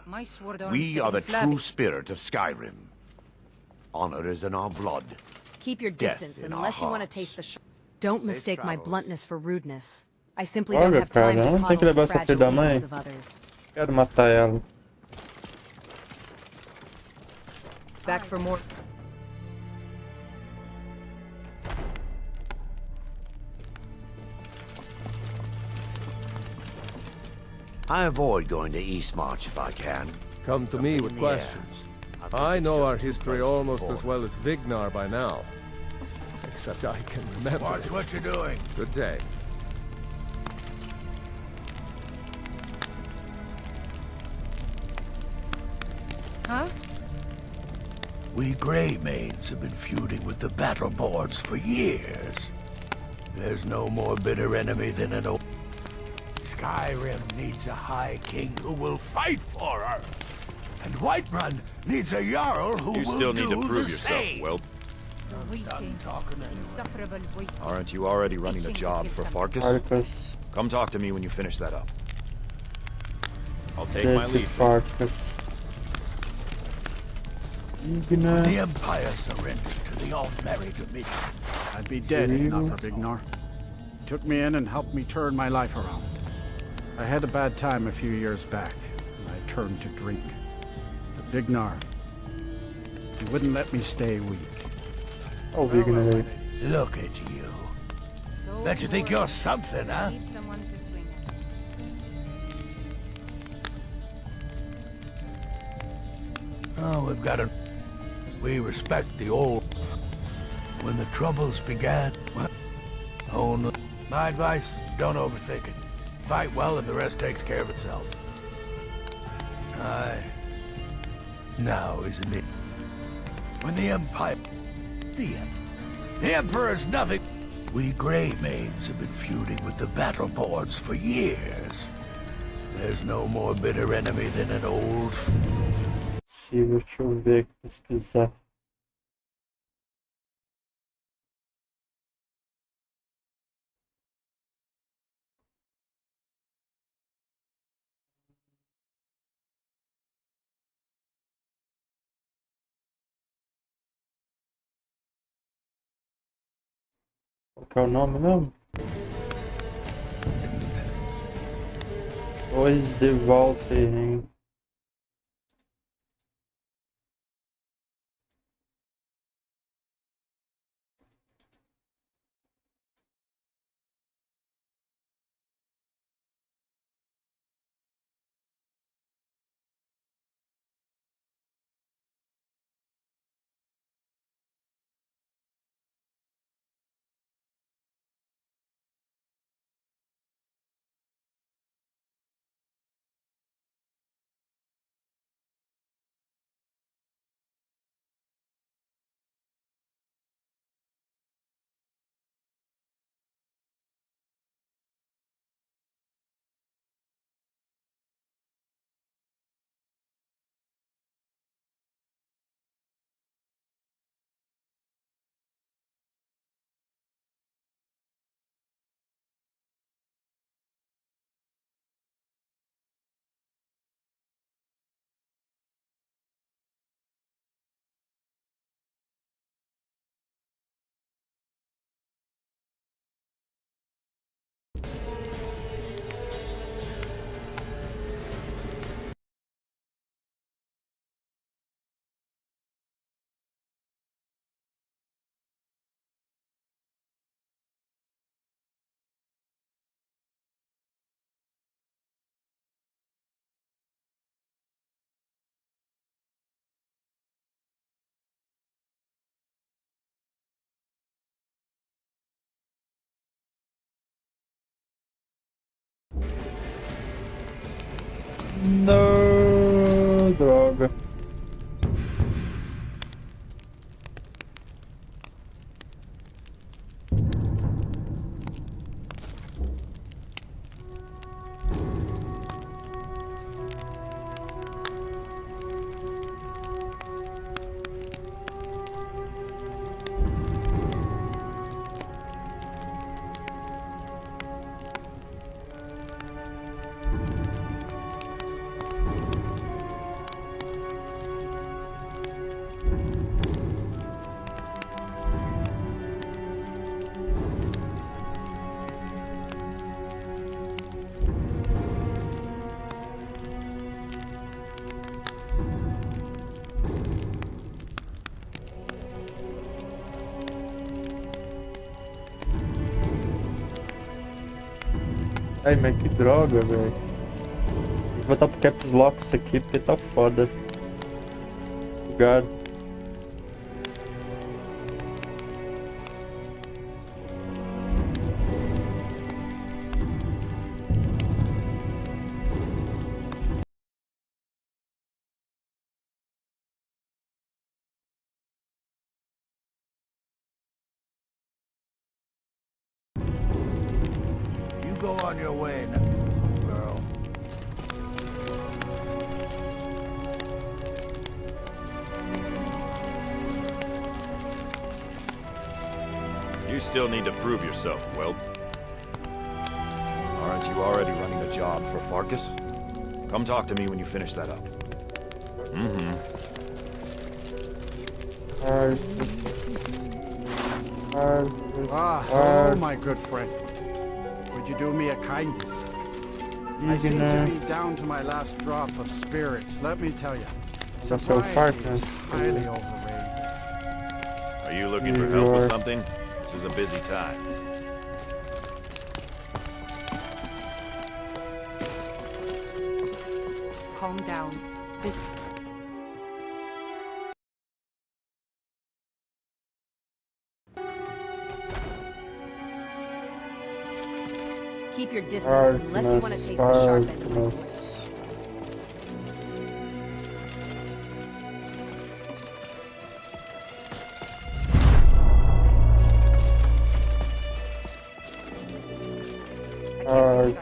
We are the true spirit of Skyrim. Honor is in our blood. Keep your distance unless you want to taste the Don't mistake my bluntness for rudeness. I simply don't Olha, have time cara, to não tem que coddle levar the essa filha da fragile mãe. egos of others. Quero matar ela. Back for more. I avoid going to Eastmarch if I can. Come to me with questions. I know our history almost as well as Vignar by now. Except I can remember. Watch what you're doing. Good day. Huh? We Grey Maids have been feuding with the battle boards for years. There's no more bitter enemy than an old... Skyrim needs a High King who will fight for her. And Whiterun needs a Jarl who You will still need to do prove the yourself, same. Whelp. Insufferable weight. Aren't you already running the job for Farkas? Farkas. Come talk to me when you finish that up. I'll take my Desse leave. Farkas. When the Empire surrendered to the unmarried Dominion, I'd be dead if not for Vignar. He took me in and helped me turn my life around. I had a bad time a few years back, and I turned to drink. But Vignar, he wouldn't let me stay weak. Oh, Vignar. look at you. Bet you think you're something, huh? Need someone to swing at. Oh, we've got a... We respect the old... When the Troubles began, well, only... My advice, don't overthink it. Fight well and the rest takes care of itself. Aye. Now, isn't it? When the Empire... The Emperor's nothing... We Grey Maids have been feuding with the Battleborns for years. There's no more bitter enemy than an old... Deixa eu ver, pesquisar. Qual que é o nome mesmo? Dois de volta, hein? No, droga. Ai, mas que droga, velho. Vou botar pro Caps Lock isso aqui porque tá foda. Obrigado. Go on your way now, girl. still need to prove yourself, Weld. Aren't you already running a job for Farkas? Come talk to me when you finish that up. Oh, my good friend. Would you do me a kindness? I seem to be down to my last drop of spirits, let me tell you. Sobriety is highly overrated. Are you looking for help with something? This is a busy time. Calm down. This... Keep your distance unless you want to taste the sharp end of my wood.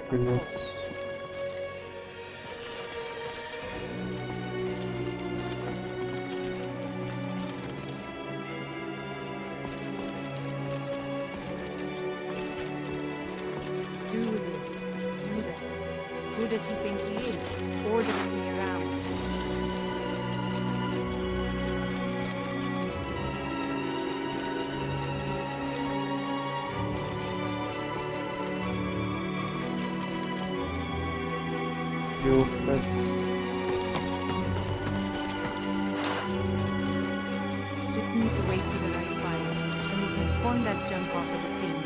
Goodness. Do this, do that. Who does he think he is? Ordering me around. Just need to wait for the right fire, and we can pawn that junk off of the thing.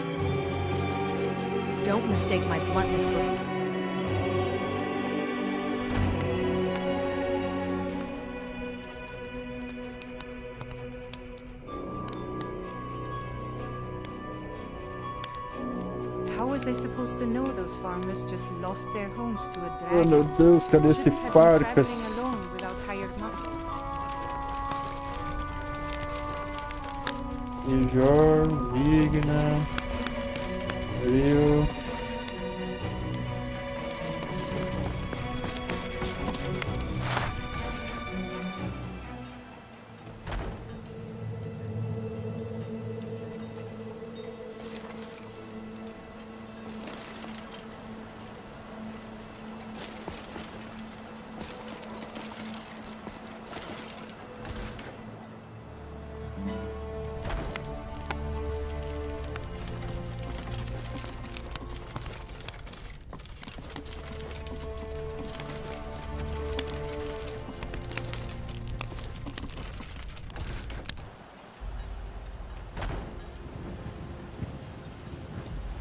Don't mistake my bluntness for... How was I supposed to know those farmers just lost their homes to a Oh dragon? meu Deus, cadê esse Shouldn't have been Farkas? traveling alone without hired muscle. Major, Vigna, Rio.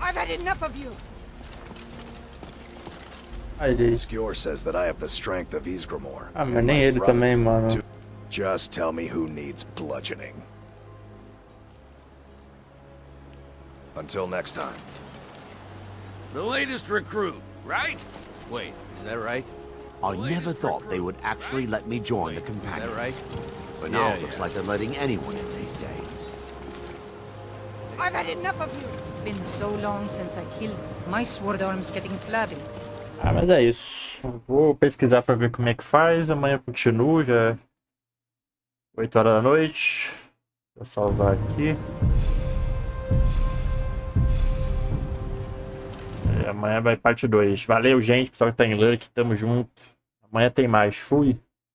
I've had enough of you! Skjor says that I have the strength of Ysgramor. Ah, mas nem ele também, mano. Just tell me who needs bludgeoning. Until next time. The latest recruit, right? Wait, is that right? I never thought they would actually let me join the companions. Is that right? But now it looks like they're letting anyone in these days. I've had enough of you! Been so long since I killed him. My sword arm's getting flabby. Ah, mas é isso. Vou pesquisar pra ver como é que faz. Amanhã continuo, já é 8 horas da noite. Vou salvar aqui. E amanhã vai parte 2. Valeu, gente. Pessoal que tá em Luck, tamo junto. Amanhã tem mais. Fui.